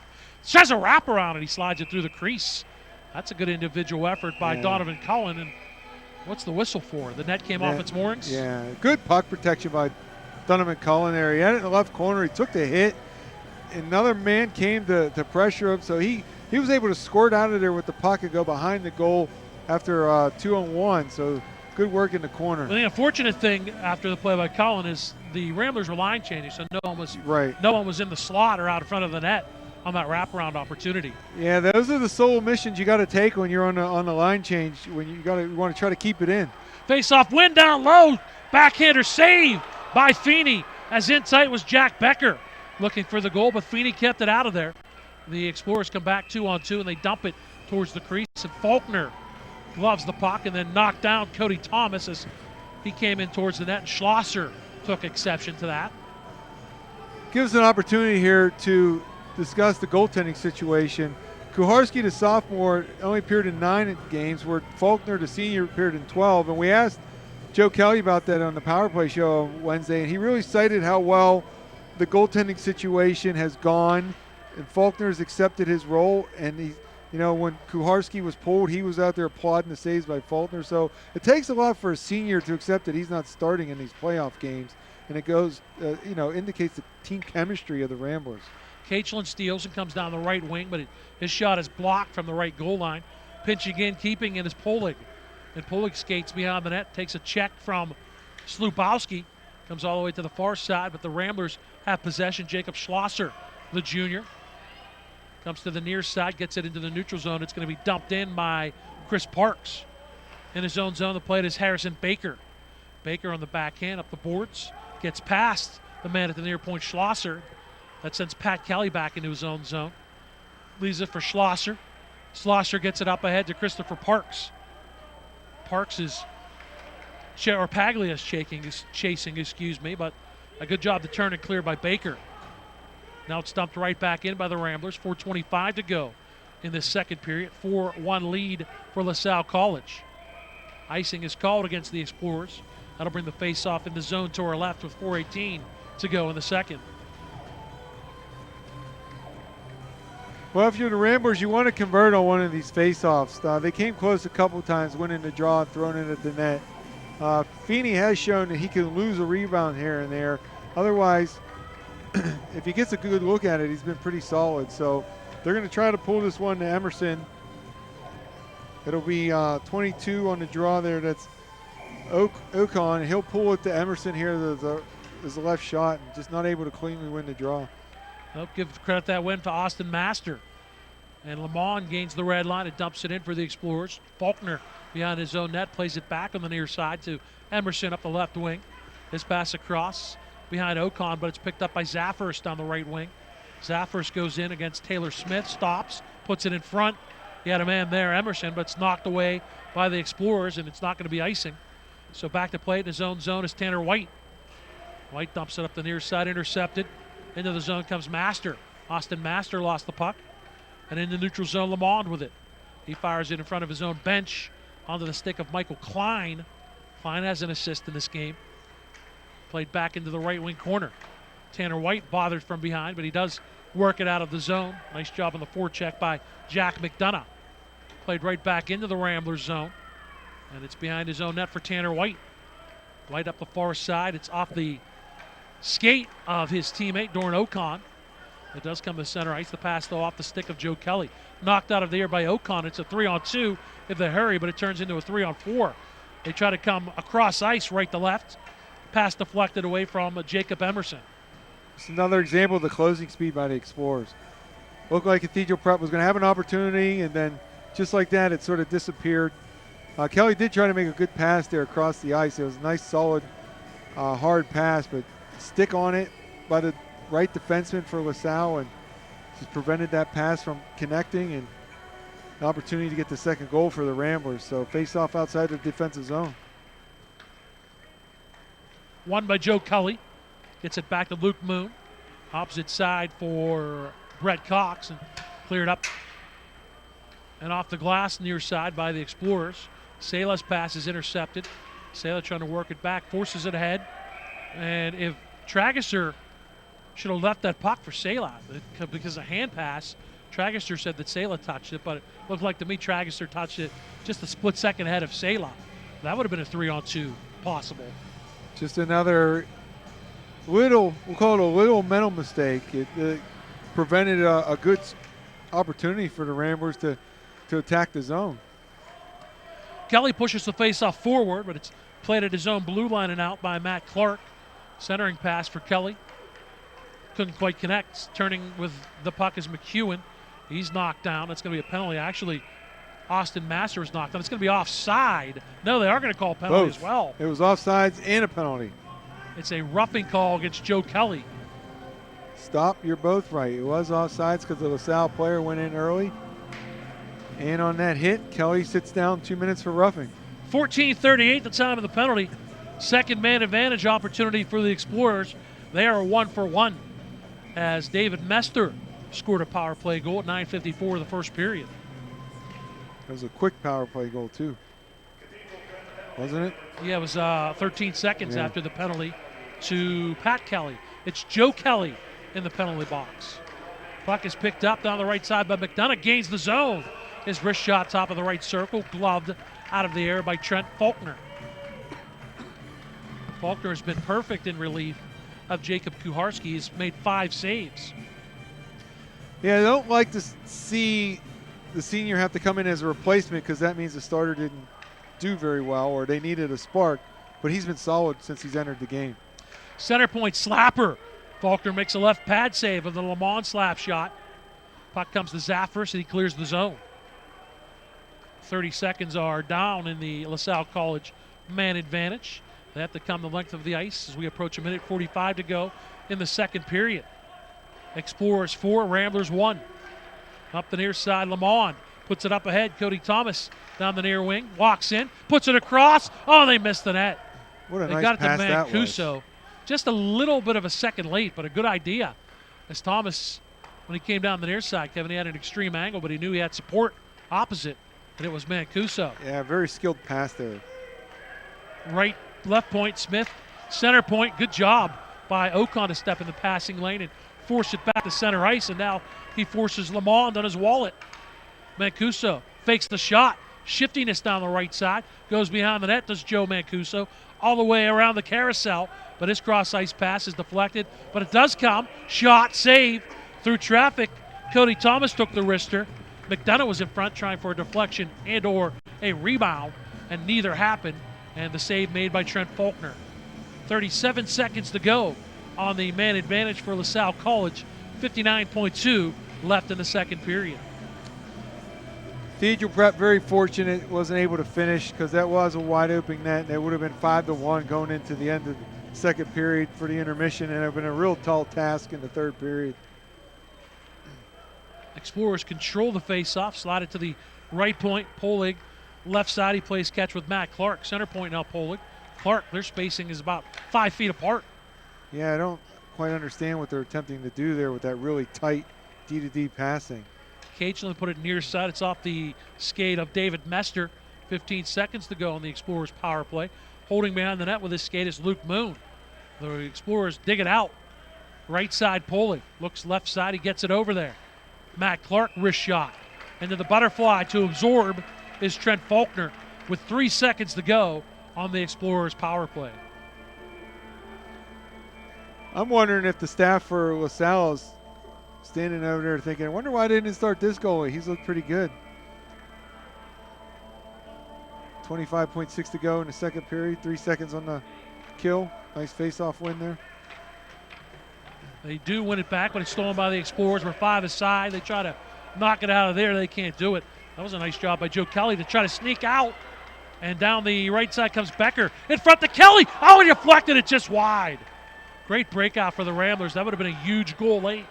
Tries a wraparound and he slides it through the crease. That's a good individual effort by Donovan Cullen. And what's the whistle for? The net came off its moorings? Yeah, good puck protection by Donovan Cullen there. He had it in the left corner. He took the hit. Another man came to pressure him, so he was able to squirt out of there with the puck and go behind the goal after 2-on-1. So good work in the corner. Well, the unfortunate thing after the play by Cullen is the Ramblers were line changing, so no one was in the slot or out in front of the net on that wraparound opportunity. Yeah, those are the sole missions you got to take when you're on the line change. When you want to try to keep it in. Face-off, win down low, backhander save by Feeney. As in tight was Jack Becker, looking for the goal, but Feeney kept it out of there. The Explorers come back 2-on-2 and they dump it towards the crease. And Faulkner gloves the puck and then knocked down Cody Thomas as he came in towards the net. And Schlosser took exception to that. Gives an opportunity here to discuss the goaltending situation. Kuharski, the sophomore, only appeared in 9 games, where Faulkner, the senior, appeared in 12. And we asked Joe Kelly about that on the Power Play show on Wednesday, and he really cited how well the goaltending situation has gone. And Faulkner has accepted his role, and he, when Kuharski was pulled, he was out there applauding the saves by Faulkner. So it takes a lot for a senior to accept that he's not starting in these playoff games, and it goes, indicates the team chemistry of the Ramblers. Caitlin steals and comes down the right wing, but his shot is blocked from the right goal line. Pinch again, keeping in is Polig. And Polig skates behind the net, takes a check from Slupowski, Comes all the way to the far side, but the Ramblers have possession. Jacob Schlosser, the junior, comes to the near side, gets it into the neutral zone. It's going to be dumped in by Chris Parks. In his own zone, the play is Harrison Baker. Baker on the backhand up the boards, gets past the man at the near point, Schlosser. That sends Pat Kelly back into his own zone. Leaves it for Schlosser. Schlosser gets it up ahead to Christopher Parks. Parks is, or Paglia is chasing, but a good job to turn and clear by Baker. Now it's dumped right back in by the Ramblers. 4:25 to go in this second period. 4-1 lead for LaSalle College. Icing is called against the Explorers. That'll bring the face-off in the zone to our left with 4:18 to go in the second. Well, if you're the Ramblers, you want to convert on one of these face-offs. They came close a couple times, winning the draw and throwing it at the net. Feeney has shown that he can lose a rebound here and there. Otherwise, if he gets a good look at it, he's been pretty solid. So they're going to try to pull this one to Emerson. It'll be 22 on the draw there. That's Ocon. He'll pull it to Emerson here. There's a left shot, and just not able to cleanly win the draw. Nope, give credit that win to Austin Master. And Lamont gains the red line. It dumps it in for the Explorers. Faulkner behind his own net, plays it back on the near side to Emerson up the left wing. His pass across behind Ocon, but it's picked up by Zaffers on the right wing. Zaffers goes in against Taylor Smith, stops, puts it in front. He had a man there, Emerson, but it's knocked away by the Explorers, and it's not going to be icing. So back to play in his own zone is Tanner White. White dumps it up the near side, intercepted. Into the zone comes Master. Austin Master lost the puck. And in the neutral zone, Lamond with it. He fires it in front of his own bench onto the stick of Michael Klein. Klein has an assist in this game. Played back into the right wing corner. Tanner White bothered from behind, but he does work it out of the zone. Nice job on the forecheck by Jack McDonough. Played right back into the Ramblers zone. And it's behind his own net for Tanner White. White up the far side. It's off the skate of his teammate, Doran Ocon. It does come to center ice. The pass, though, off the stick of Joe Kelly. Knocked out of the air by Ocon. It's a 3-on-2 if they hurry, but it turns into a 3-on-4. They try to come across ice right to left. Pass deflected away from Jacob Emerson. It's another example of the closing speed by the Explorers. Looked like Cathedral Prep was going to have an opportunity, and then just like that, it sort of disappeared. Kelly did try to make a good pass there across the ice. It was a nice, solid, hard pass, but stick on it by the right defenseman for LaSalle, and just prevented that pass from connecting, and an opportunity to get the second goal for the Ramblers. So face off outside the defensive zone. Won by Joe Kelly. Gets it back to Luke Moon. Opposite side for Brett Cox, and cleared up and off the glass near side by the Explorers. Sala's pass is intercepted. Sala trying to work it back, forces it ahead. And if Trageser should have left that puck for Sala because of hand pass, Trageser said that Sala touched it, but it looked like to me Trageser touched it just a split second ahead of Sala. That would have been a 3-on-2 possible. Just another little, we'll call it a little mental mistake. It prevented a good opportunity for the Ramblers to attack the zone. Kelly pushes the face-off forward, but it's played at his own blue line and out by Matt Clark. Centering pass for Kelly. Couldn't quite connect. Turning with the puck is McEwen. He's knocked down. That's going to be a penalty. Actually, Austin Master was knocked down. It's going to be offside. No, they are going to call a penalty as well. It was offsides and a penalty. It's a roughing call against Joe Kelly. Stop, you're both right. It was offsides because the LaSalle player went in early. And on that hit, Kelly sits down 2 minutes for roughing. 14:38, the time of the penalty. Second man advantage opportunity for the Explorers. They are 1-for-1 as David Mester scored a power play goal at 9:54 of the first period. It was a quick power play goal, too. Wasn't it? Yeah, it was 13 seconds after the penalty to Pat Kelly. It's Joe Kelly in the penalty box. Puck is picked up down the right side by McDonough. Gains the zone. His wrist shot top of the right circle, gloved out of the air by Trent Faulkner. Faulkner has been perfect in relief of Jacob Kuharski. He's made 5 saves. Yeah, I don't like to see the senior have to come in as a replacement because that means the starter didn't do very well or they needed a spark, but he's been solid since he's entered the game. Center point slapper. Faulkner makes a left pad save of the Lamont slap shot. Puck comes to Zaffers and he clears the zone. 30 seconds are down in the LaSalle College man advantage. They have to come the length of the ice as we approach 1:45 to go in the second period. Explorers 4, Ramblers 1. Up the near side, Lamont puts it up ahead. Cody Thomas down the near wing, walks in, puts it across. Oh, they missed the net. What a they nice got it pass to that was. Mancuso. Just a little bit of a second late, but a good idea. As Thomas, when he came down the near side, Kevin, he had an extreme angle, but he knew he had support opposite, and it was Mancuso. Yeah, very skilled pass there. Right, left point, Smith. Center point, good job by Ocon to step in the passing lane and force it back to center ice, and now he forces Lamond on his wallet. Mancuso fakes the shot. Shiftiness down the right side. Goes behind the net, does Joe Mancuso. All the way around the carousel, but his cross-ice pass is deflected. But it does come. Shot, save through traffic. Cody Thomas took the wrister. McDonough was in front trying for a deflection and or a rebound, and neither happened. And the save made by Trent Faulkner. 37 seconds to go on the man advantage for LaSalle College. 59.2 left in the second period. Cathedral Prep very fortunate, wasn't able to finish because that was a wide open net. And it would have been 5-1 going into the end of the second period for the intermission, and it would have been a real tall task in the third period. Explorers control the face-off, slide it to the right point. Polig, left side, he plays catch with Matt Clark. Center point now, Polig. Clark, their spacing is about 5 feet apart. Yeah, I don't quite understand what they're attempting to do there with that really tight D-to-D passing. Cajun put it near side. It's off the skate of David Mester. 15 seconds to go on the Explorers power play. Holding behind the net with his skate is Luke Moon. The Explorers dig it out. Right side, Polig. Looks left side. He gets it over there. Matt Clark, wrist shot. Into the butterfly to absorb is Trent Faulkner with 3 seconds to go on the Explorers power play. I'm wondering if the staff for LaSalle is standing over there thinking, I wonder why I didn't start this goalie. He's looked pretty good. 25.6 to go in the second period. 3 seconds on the kill. Nice face-off win there. They do win it back when it's stolen by the Explorers. We're 5 aside. They try to knock it out of there. They can't do it. That was a nice job by Joe Kelly to try to sneak out. And down the right side comes Becker. In front to Kelly. Oh, he deflected it just wide. Great breakout for the Ramblers. That would have been a huge goal late.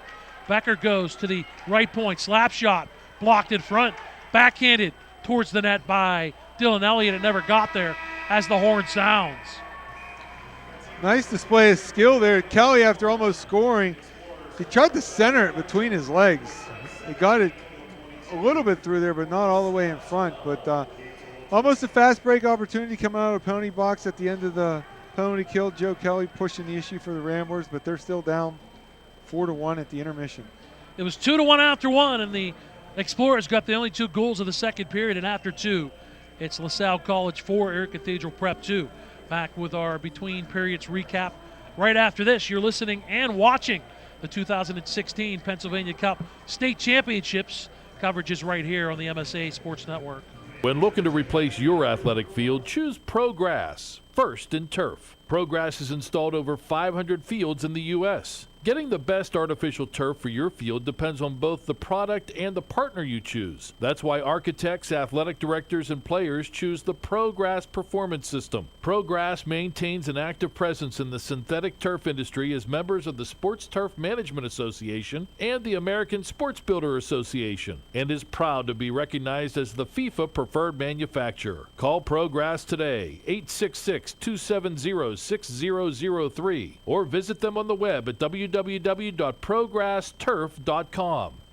Becker goes to the right point. Slap shot. Blocked in front. Backhanded towards the net by Dylan Elliott. It never got there as the horn sounds. Nice display of skill there. Kelly, after almost scoring, he tried to center it between his legs. He got it a little bit through there, but not all the way in front. But almost a fast break opportunity coming out of the penalty box at the end of the penalty kill. Joe Kelly pushing the issue for the Ramblers, but they're still down 4-1 at the intermission. It was 2-1 after one, and the Explorers got the only 2 goals of the second period, and after 2, it's LaSalle College 4, Erie Cathedral Prep 2. Back with our between periods recap. Right after this, you're listening and watching the 2016 Pennsylvania Cup State Championships. Coverage is right here on the MSA Sports Network. When looking to replace your athletic field, choose ProGrass, first in turf. ProGrass has installed over 500 fields in the U.S. Getting the best artificial turf for your field depends on both the product and the partner you choose. That's why architects, athletic directors, and players choose the ProGrass Performance System. ProGrass maintains an active presence in the synthetic turf industry as members of the Sports Turf Management Association and the American Sports Builder Association, and is proud to be recognized as the FIFA preferred manufacturer. Call ProGrass today, 866-270-6003, or visit them on the web at www.progressturf.com.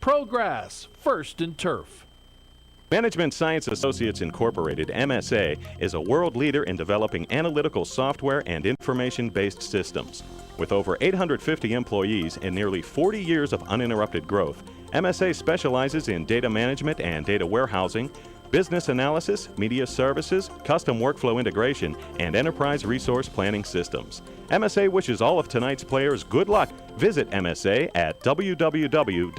ProGrass, first in turf. Management Science Associates Incorporated, MSA, is a world leader in developing analytical software and information-based systems. With over 850 employees and nearly 40 years of uninterrupted growth, MSA specializes in data management and data warehousing, business analysis, media services, custom workflow integration, and enterprise resource planning systems. MSA wishes all of tonight's players good luck. Visit MSA at www.msa.com.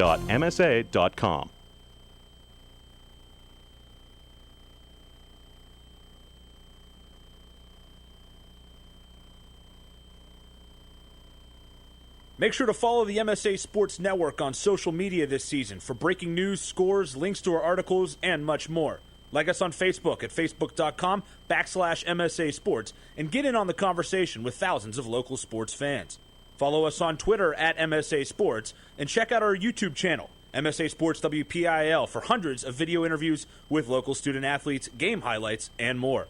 Make sure to follow the MSA Sports Network on social media this season for breaking news, scores, links to our articles, and much more. Like us on Facebook at facebook.com/MSA Sports and get in on the conversation with thousands of local sports fans. Follow us on Twitter at MSA Sports and check out our YouTube channel, MSA Sports WPIHL, for hundreds of video interviews with local student athletes, game highlights, and more.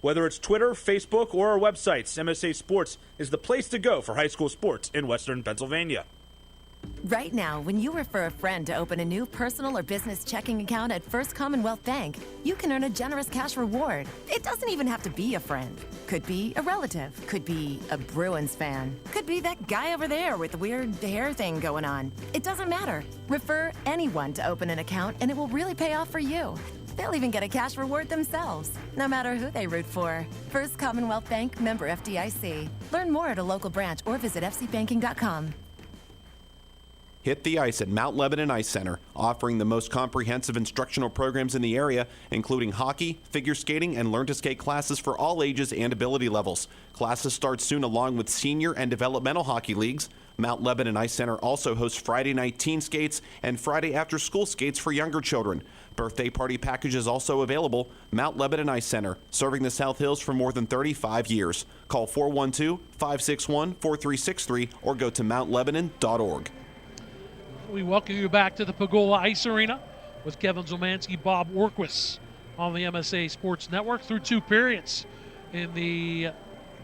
Whether it's Twitter, Facebook, or our websites, MSA Sports is the place to go for high school sports in Western Pennsylvania. Right now, when you refer a friend to open a new personal or business checking account at First Commonwealth Bank, you can earn a generous cash reward. It doesn't even have to be a friend. Could be a relative. Could be a Bruins fan. Could be that guy over there with the weird hair thing going on. It doesn't matter. Refer anyone to open an account, and it will really pay off for you. They'll even get a cash reward themselves, no matter who they root for. First Commonwealth Bank, member FDIC. Learn more at a local branch or visit fcbanking.com. Hit the ice at Mount Lebanon Ice Center, offering the most comprehensive instructional programs in the area, including hockey, figure skating, and learn-to-skate classes for all ages and ability levels. Classes start soon along with senior and developmental hockey leagues. Mount Lebanon Ice Center also hosts Friday night teen skates and Friday after-school skates for younger children. Birthday party packages also available. Mount Lebanon Ice Center, serving the South Hills for more than 35 years. Call 412-561-4363 or go to mountlebanon.org. We welcome you back to the Pegula Ice Arena with Kevin Zielmanski, Bob Orkwis on the MSA Sports Network through two periods in the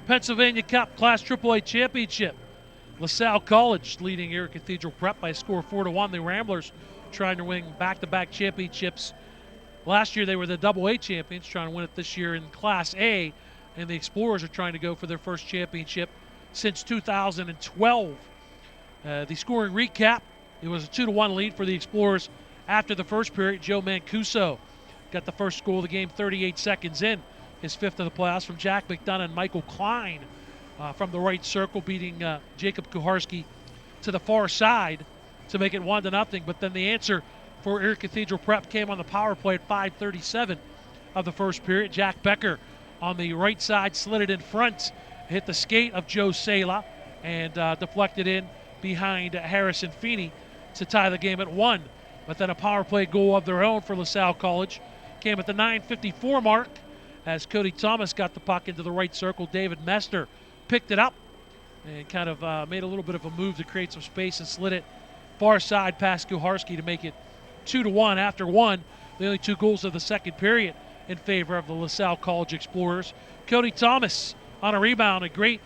Pennsylvania Cup Class AAA Championship. LaSalle College leading Erie Cathedral Prep by a score of 4-1. The Ramblers trying to win back-to-back championships. Last year they were the AA champions, trying to win it this year in Class A, and the Explorers are trying to go for their first championship since 2012. The scoring recap: it was a 2-1 lead for the Explorers after the first period. Joe Mancuso got the first goal of the game 38 seconds in, his fifth of the playoffs, from Jack McDonough and Michael Klein from the right circle, beating Jacob Kuharski to the far side to make it 1-0. But then the answer for Erie Cathedral Prep came on the power play at 5:37 of the first period. Jack Becker on the right side slid it in front, hit the skate of Joe Sala, and deflected in behind Harrison Feeney to tie the game at 1. But then a power play goal of their own for LaSalle College came at the 9:54 mark as Cody Thomas got the puck into the right circle. David Mester picked it up and kind of made a little bit of a move to create some space and slid it far side past Kuharski to make it 2-1 after one. The only two goals of the second period in favor of the LaSalle College Explorers. Cody Thomas on a rebound, a great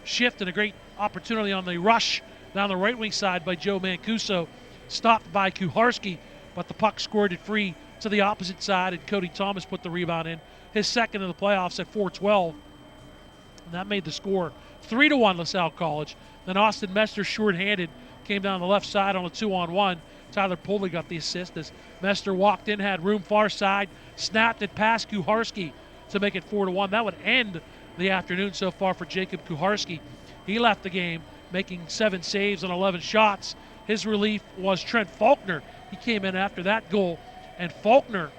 shift and a great opportunity on the rush down the right wing side by Joe Mancuso, stopped by Kuharski, but the puck scored it free to the opposite side, and Cody Thomas put the rebound in, his second in the playoffs at 4:12. And that made the score 3-1 LaSalle College. Then Austin Mester, short-handed, came down the left side on a 2-on-1. Tyler Pulley got the assist as Mester walked in, had room far side, snapped it past Kuharski to make it 4-1. That would end the afternoon so far for Jacob Kuharski. He left the game making 7 saves on 11 shots. His relief was Trent Faulkner. He came in after that goal, and Faulkner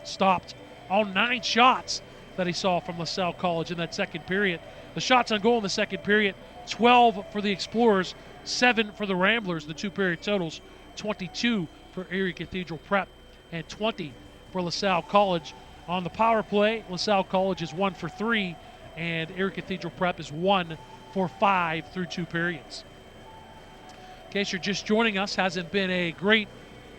stopped all 9 shots that he saw from LaSalle College in that second period. The shots on goal in the second period, 12 for the Explorers, 7 for the Ramblers. The two-period totals, 22 for Erie Cathedral Prep and 20 for LaSalle College. On the power play, LaSalle College is 1 for 3, and Erie Cathedral Prep is 1 for 5 through 2 periods. In case you're just joining us, hasn't been a great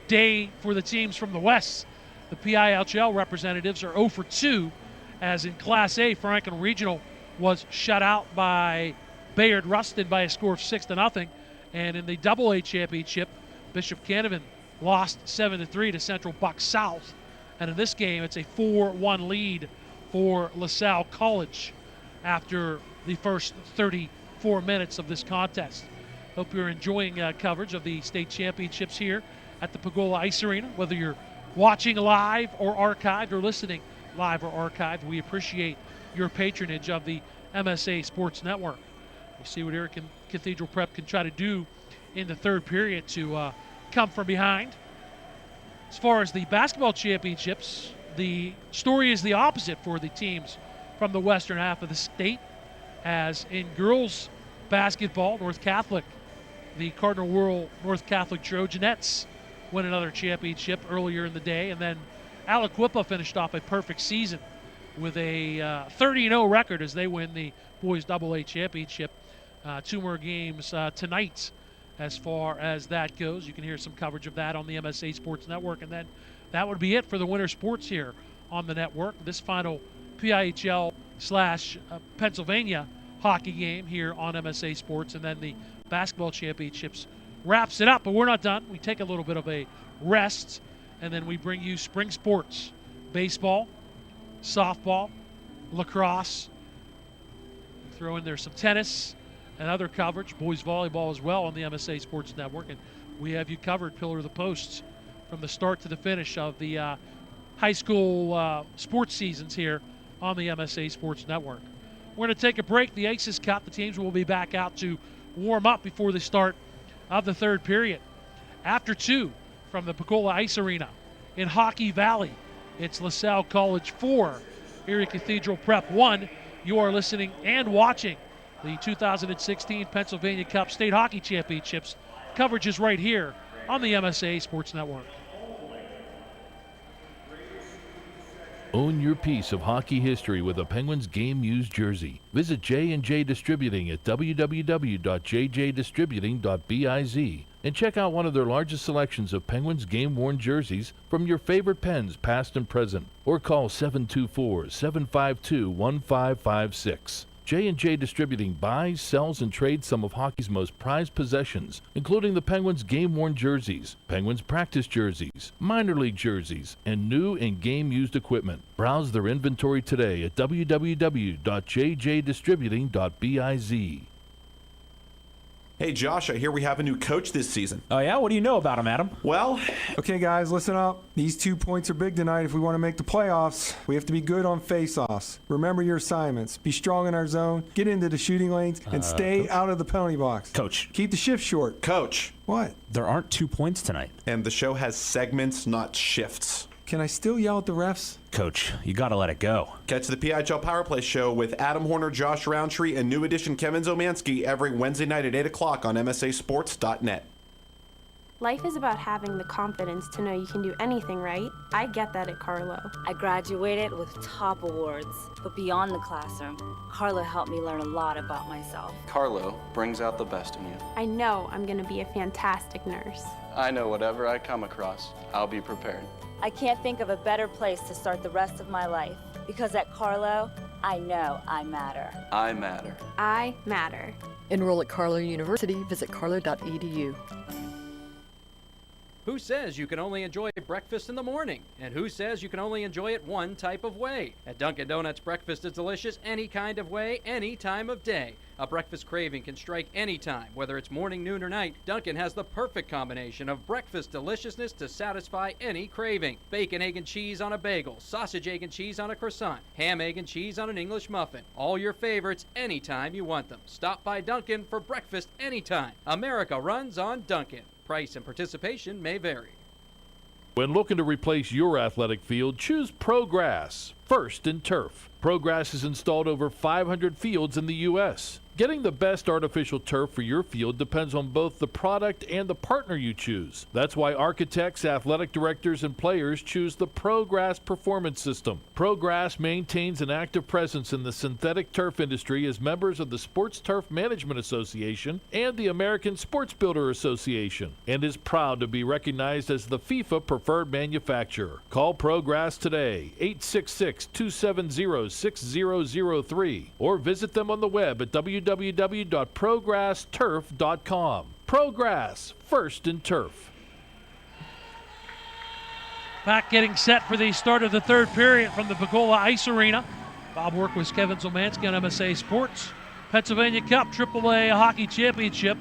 day for the teams from the West. The PIHL representatives are 0 for 2, as in Class A, Franklin Regional was shut out by Bayard Rustin by a score of 6-0. And in the AA championship, Bishop Canevin lost 7-3 to Central Buck South. And in this game, it's a 4-1 lead for LaSalle College after the first 34 minutes of this contest. Hope you're enjoying coverage of the state championships here at the Pegula Ice Arena. Whether you're watching live or archived, or listening live or archived, we appreciate your patronage of the MSA Sports Network. We'll see what Erie Cathedral Prep can try to do in the third period to come from behind. As far as the basketball championships, the story is the opposite for the teams from the western half of the state, as in girls basketball, North Catholic the Cardinal Wuerl North Catholic Trojanettes win another championship earlier in the day. And then Aliquippa finished off a perfect season with a 30-0 record as they win the boys AA championship. 2 more games tonight as far as that goes. You can hear some coverage of that on the MSA Sports Network. And then that would be it for the winter sports here on the network. This final PIHL / Pennsylvania hockey game here on MSA Sports. And then the basketball championships wraps it up. But we're not done. We take a little bit of a rest, and then we bring you spring sports. Baseball, softball, lacrosse. We throw in there some tennis and other coverage. Boys volleyball as well on the MSA Sports Network. And we have you covered pillar to the posts from the start to the finish of the high school sports seasons here on the MSA Sports Network. We're going to take a break. The ice is cut. The teams will be back out to warm up before the start of the third period. After 2 from the Pegula Ice Arena in Hockey Valley, it's LaSalle College 4, Erie Cathedral Prep 1. You are listening and watching the 2016 Pennsylvania Cup State Hockey Championships. Coverage is right here on the MSA Sports Network. Own your piece of hockey history with a Penguins game used jersey. Visit J&J Distributing at www.jjdistributing.biz and check out one of their largest selections of Penguins game-worn jerseys from your favorite Pens, past and present. Or call 724-752-1556. J&J Distributing buys, sells, and trades some of hockey's most prized possessions, including the Penguins game-worn jerseys, Penguins practice jerseys, minor league jerseys, and new and game-used equipment. Browse their inventory today at www.jjdistributing.biz. Hey Josh, I hear we have a new coach this season. Oh yeah? What do you know about him, Adam? Well, okay guys, listen up. These 2 points are big tonight if we want to make the playoffs. We have to be good on face-offs. Remember your assignments. Be strong in our zone, get into the shooting lanes, and stay out of the penalty box. Coach. Keep the shift short. Coach. What? There aren't 2 points tonight. And the show has segments, not shifts. Can I still yell at the refs? Coach, you gotta let it go. Catch the PIHL Power Play Show with Adam Horner, Josh Roundtree, and new edition Kevin Zielmanski every Wednesday night at 8 o'clock on MSASports.net. Life is about having the confidence to know you can do anything right. I get that at Carlo. I graduated with top awards, but beyond the classroom, Carlo helped me learn a lot about myself. Carlo brings out the best in you. I know I'm going to be a fantastic nurse. I know whatever I come across, I'll be prepared. I can't think of a better place to start the rest of my life, because at Carlo, I know I matter. I matter. I matter. Enroll at Carlo University. Visit carlo.edu. Who says you can only enjoy breakfast in the morning? And who says you can only enjoy it one type of way? At Dunkin' Donuts, breakfast is delicious any kind of way, any time of day. A breakfast craving can strike any time, whether it's morning, noon, or night. Dunkin' has the perfect combination of breakfast deliciousness to satisfy any craving. Bacon, egg, and cheese on a bagel, sausage, egg, and cheese on a croissant, ham, egg, and cheese on an English muffin. All your favorites anytime you want them. Stop by Dunkin' for breakfast anytime. America runs on Dunkin'. Price and participation may vary. When looking to replace your athletic field, choose ProGrass, first in turf. ProGrass has installed over 500 fields in the U.S. Getting the best artificial turf for your field depends on both the product and the partner you choose. That's why architects, athletic directors, and players choose the ProGrass Performance System. ProGrass maintains an active presence in the synthetic turf industry as members of the Sports Turf Management Association and the American Sports Builder Association, and is proud to be recognized as the FIFA preferred manufacturer. Call ProGrass today, 866-270-6003, or visit them on the web at www.progressturf.com. ProGrass, first in turf. Back getting set for the start of the third period from the Pegula Ice Arena. Bob Orkwis, Kevin Zielmanski on MSA Sports. Pennsylvania Cup AAA Hockey Championship,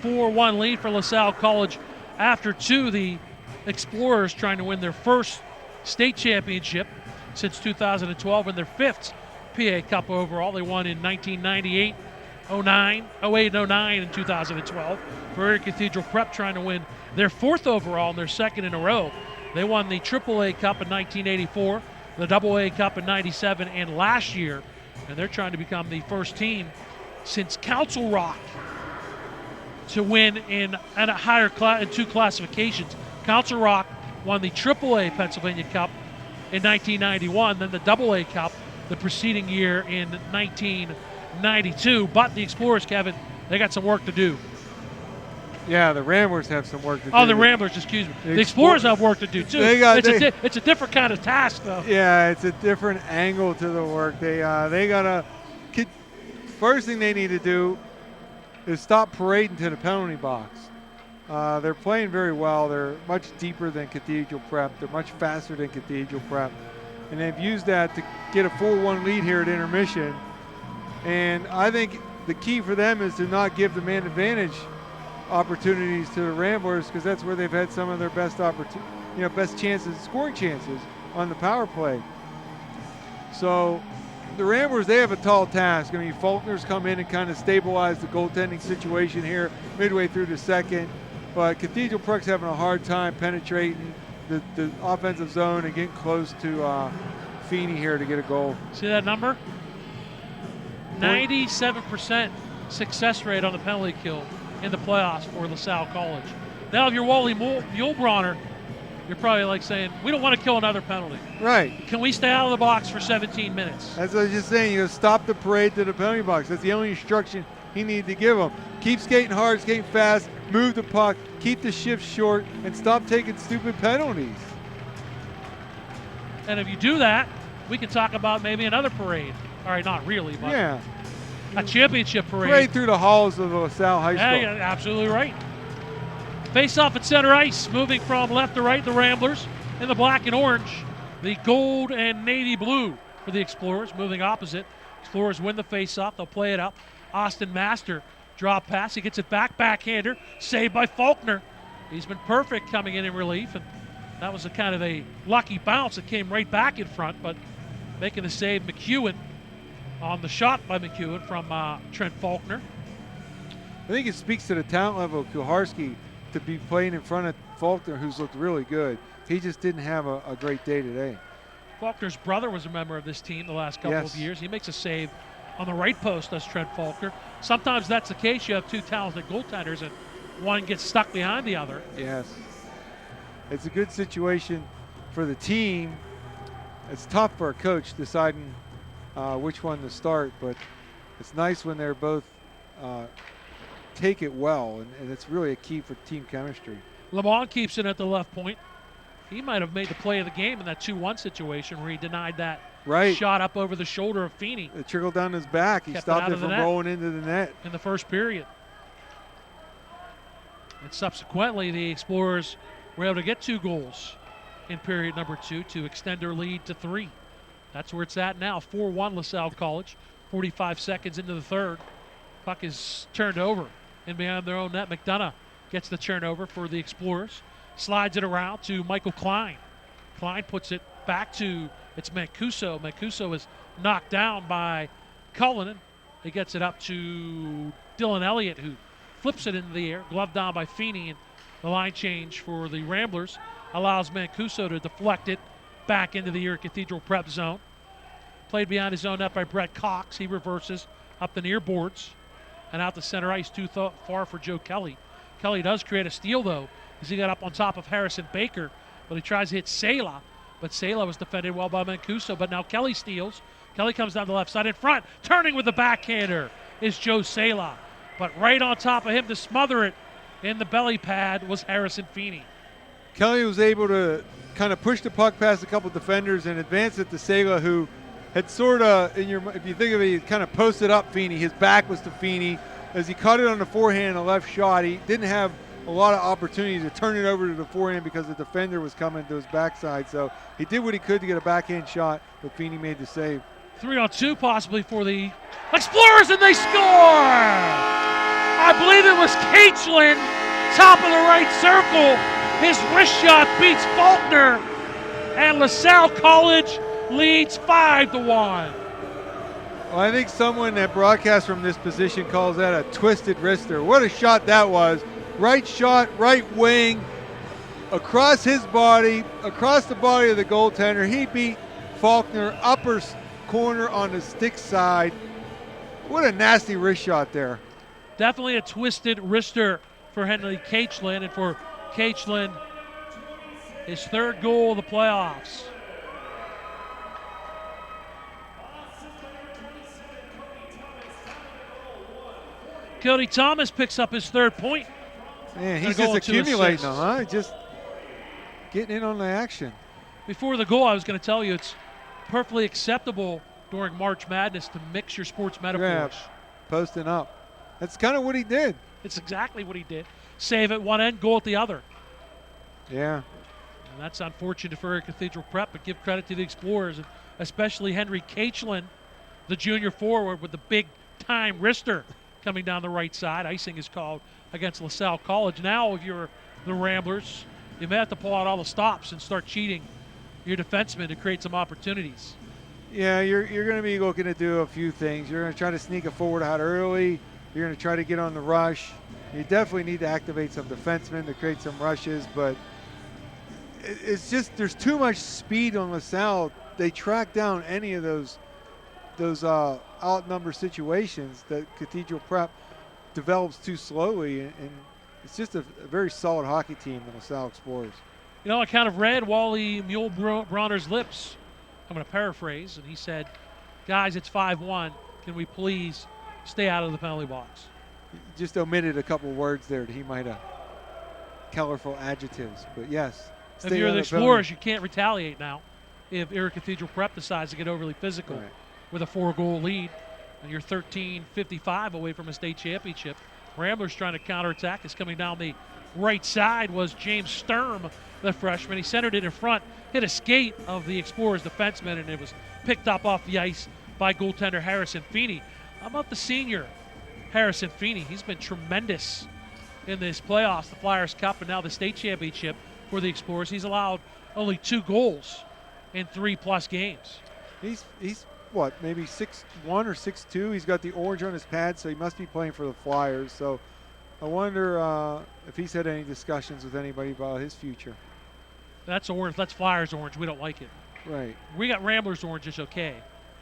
4-1 lead for LaSalle College. After 2, the Explorers trying to win their first state championship since 2012 and their 5th PA Cup overall. They won in 1998, 08, and 09 in 2012. For Erie Cathedral Prep trying to win their 4th overall and their 2nd in a row. They won the AAA Cup in 1984, the AA Cup in 97, and last year. And they're trying to become the first team since Council Rock to win in a higher in 2 classifications. Council Rock won the AAA Pennsylvania Cup in 1991, then the AA Cup the preceding year in 1992. But the Explorers, Kevin, they got some work to do. Yeah, the Ramblers have some work to do. Oh, the Ramblers, excuse me. The Explorers have work to do, too. It's a different kind of task, though. Yeah, it's a different angle to the work. They got to – first thing they need to do is stop parading to the penalty box. They're playing very well. They're much deeper than Cathedral Prep. They're much faster than Cathedral Prep. And they've used that to get a 4-1 lead here at intermission. And I think the key for them is to not give the man advantage opportunities to the Ramblers, because that's where they've had some of their best chances, scoring chances on the power play. So the Ramblers, they have a tall task. I mean, Faulkner's come in and kind of stabilized the goaltending situation here midway through the second. But Cathedral Prep's having a hard time penetrating the offensive zone and getting close to Feeney here to get a goal. See that number? 97% success rate on the penalty kill in the playoffs for LaSalle College. Now, if you're Wally Muehlbronner, you're probably like saying, we don't want to kill another penalty. Right. Can we stay out of the box for 17 minutes? As I was just saying, you stop the parade to the penalty box. That's the only instruction he needed to give them. Keep skating hard, skating fast, move the puck, keep the shift short, and stop taking stupid penalties. And if you do that, we can talk about maybe another parade. All right, not really, but yeah, a championship parade. Parade through the halls of LaSalle High School. Yeah, absolutely right. Face off at center ice, moving from left to right, the Ramblers in the black and orange, the gold and navy blue for the Explorers, moving opposite. Explorers win the face off, they'll play it up. Austin Master, drop pass, he gets it back, backhander, saved by Faulkner. He's been perfect coming in relief, and that was a kind of a lucky bounce that came right back in front, but making the save, McEwen on the shot by McEwen from Trent Faulkner. I think it speaks to the talent level of Kuharski to be playing in front of Faulkner, who's looked really good. He just didn't have a great day today. Faulkner's brother was a member of this team the last couple of years. He makes a save on the right post, does Trent Faulkner. Sometimes that's the case. You have two talented goaltenders and one gets stuck behind the other. Yes. It's a good situation for the team. It's tough for a coach deciding which one to start, but it's nice when they're both take it well, and it's really a key for team chemistry. Lamont keeps it at the left point. He might have made the play of the game in that 2-1 situation where he denied that shot up over the shoulder of Feeney. It trickled down his back. He stopped it from rolling into the net. In the first period. And subsequently, the Explorers were able to get 2 goals in period number 2 to extend their lead to 3. That's where it's at now. 4-1 LaSalle College. 45 seconds into the third. Puck is turned over in behind their own net. McDonough gets the turnover for the Explorers. Slides it around to Michael Klein. Klein puts it back to, it's Mancuso. Mancuso is knocked down by Cullinan. He gets it up to Dylan Elliott, who flips it into the air. Gloved down by Feeney, and the line change for the Ramblers allows Mancuso to deflect it back into the Erie Cathedral prep zone. Played behind his own net by Brett Cox. He reverses up the near boards and out to center ice, too far for Joe Kelly. Kelly does create a steal, though, as he got up on top of Harrison Baker, but he tries to hit Sela, but Sela was defended well by Mancuso. But now Kelly steals. Kelly comes down the left side in front. Turning with the backhander is Joe Sela, but right on top of him to smother it in the belly pad was Harrison Feeney. Kelly was able to kind of push the puck past a couple defenders and advance it to Sela, who had sort of, if you think of it, he kind of posted up Feeney. His back was to Feeney. As he caught it on the forehand, a left shot, he didn't have a lot of opportunities to turn it over to the forehand because the defender was coming to his backside. So he did what he could to get a backhand shot, but Feeney made the save. 3-on-2 possibly for the Explorers, and they score! I believe it was Caitlin, top of the right circle. His wrist shot beats Faulkner, and LaSalle College leads 5-1. Well, I think someone that broadcasts from this position calls that a twisted wrister. What a shot that was. Right shot, right wing, across his body, across the body of the goaltender. He beat Faulkner, upper corner on the stick side. What a nasty wrist shot there. Definitely a twisted wrister for Henry Caitchlin, and for Caitchlin, his third goal of the playoffs. Cody Thomas picks up his third point. Man, he's just accumulating them, huh? Just getting in on the action. Before the goal, I was going to tell you it's perfectly acceptable during March Madness to mix your sports metaphors. Yeah, posting up. That's kind of what he did. It's exactly what he did. Save at one end, goal at the other. Yeah. And that's unfortunate for Erie Cathedral Prep, but give credit to the Explorers, and especially Henry Caitchlin, the junior forward with the big-time wrister coming down the right side. Icing is called against LaSalle College. Now, if you're the Ramblers, you may have to pull out all the stops and start cheating your defensemen to create some opportunities. Yeah, you're going to be looking to do a few things. You're going to try to sneak a forward out early. You're going to try to get on the rush. You definitely need to activate some defensemen to create some rushes, but it's just there's too much speed on LaSalle. They track down any of those outnumbered situations that Cathedral Prep develops too slowly, and it's just a very solid hockey team, the LaSalle Explorers. You know, I kind of read Wally Muehlbronner's lips. I'm going to paraphrase, and he said, guys, it's 5-1. Can we please stay out of the penalty box? Just omitted a couple words there that he might have colorful adjectives, but yes. If you're the Explorers, you can't retaliate now if Erie Cathedral Prep decides to get overly physical with a 4-goal lead, and you're 13-55 away from a state championship. Ramblers trying to counterattack. Is coming down the right side was James Sturm, the freshman. He centered it in front, hit a skate of the Explorers defenseman, and it was picked up off the ice by goaltender Harrison Feeney. How about the senior Harrison Feeney? He's been tremendous in this playoffs, the Flyers Cup, and now the state championship for the Explorers. He's allowed only 2 goals in 3+ games. He's what, maybe 6'1" or 6'2". He's got the orange on his pad, so he must be playing for the Flyers. So I wonder if he's had any discussions with anybody about his future. That's orange. That's Flyers orange. We don't like it. Right. We got Ramblers orange is okay,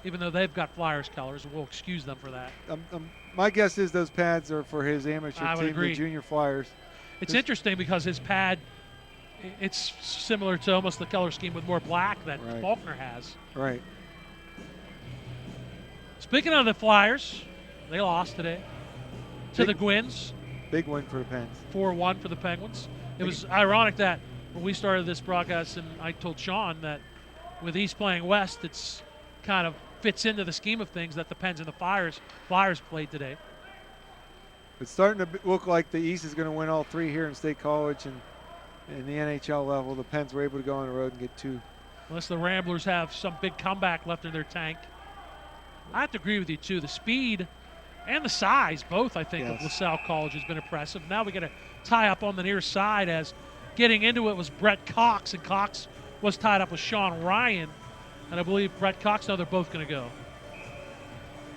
even though they've got Flyers colors, and we'll excuse them for that. My guess is those pads are for his amateur I would team, agree. the Junior Flyers. It's interesting because his pad, it's similar to almost the color scheme with more black that Faulkner has. Right. Speaking of the Flyers, they lost today to the Gwins. Big win for the Pens. 4-1 for the Penguins. It was ironic that when we started this broadcast, and I told Sean that with East playing West, it's kind of fits into the scheme of things that the Pens and the Flyers played today. It's starting to look like the East is going to win all 3 here in State College, and in the NHL level, the Pens were able to go on the road and get 2. Unless the Ramblers have some big comeback left in their tank. I have to agree with you, too. The speed and the size, both, I think, of LaSalle College has been impressive. Now we got to tie up on the near side, as getting into it was Brett Cox, and Cox was tied up with Sean Ryan. And I believe Brett Cox, now they're both going to go.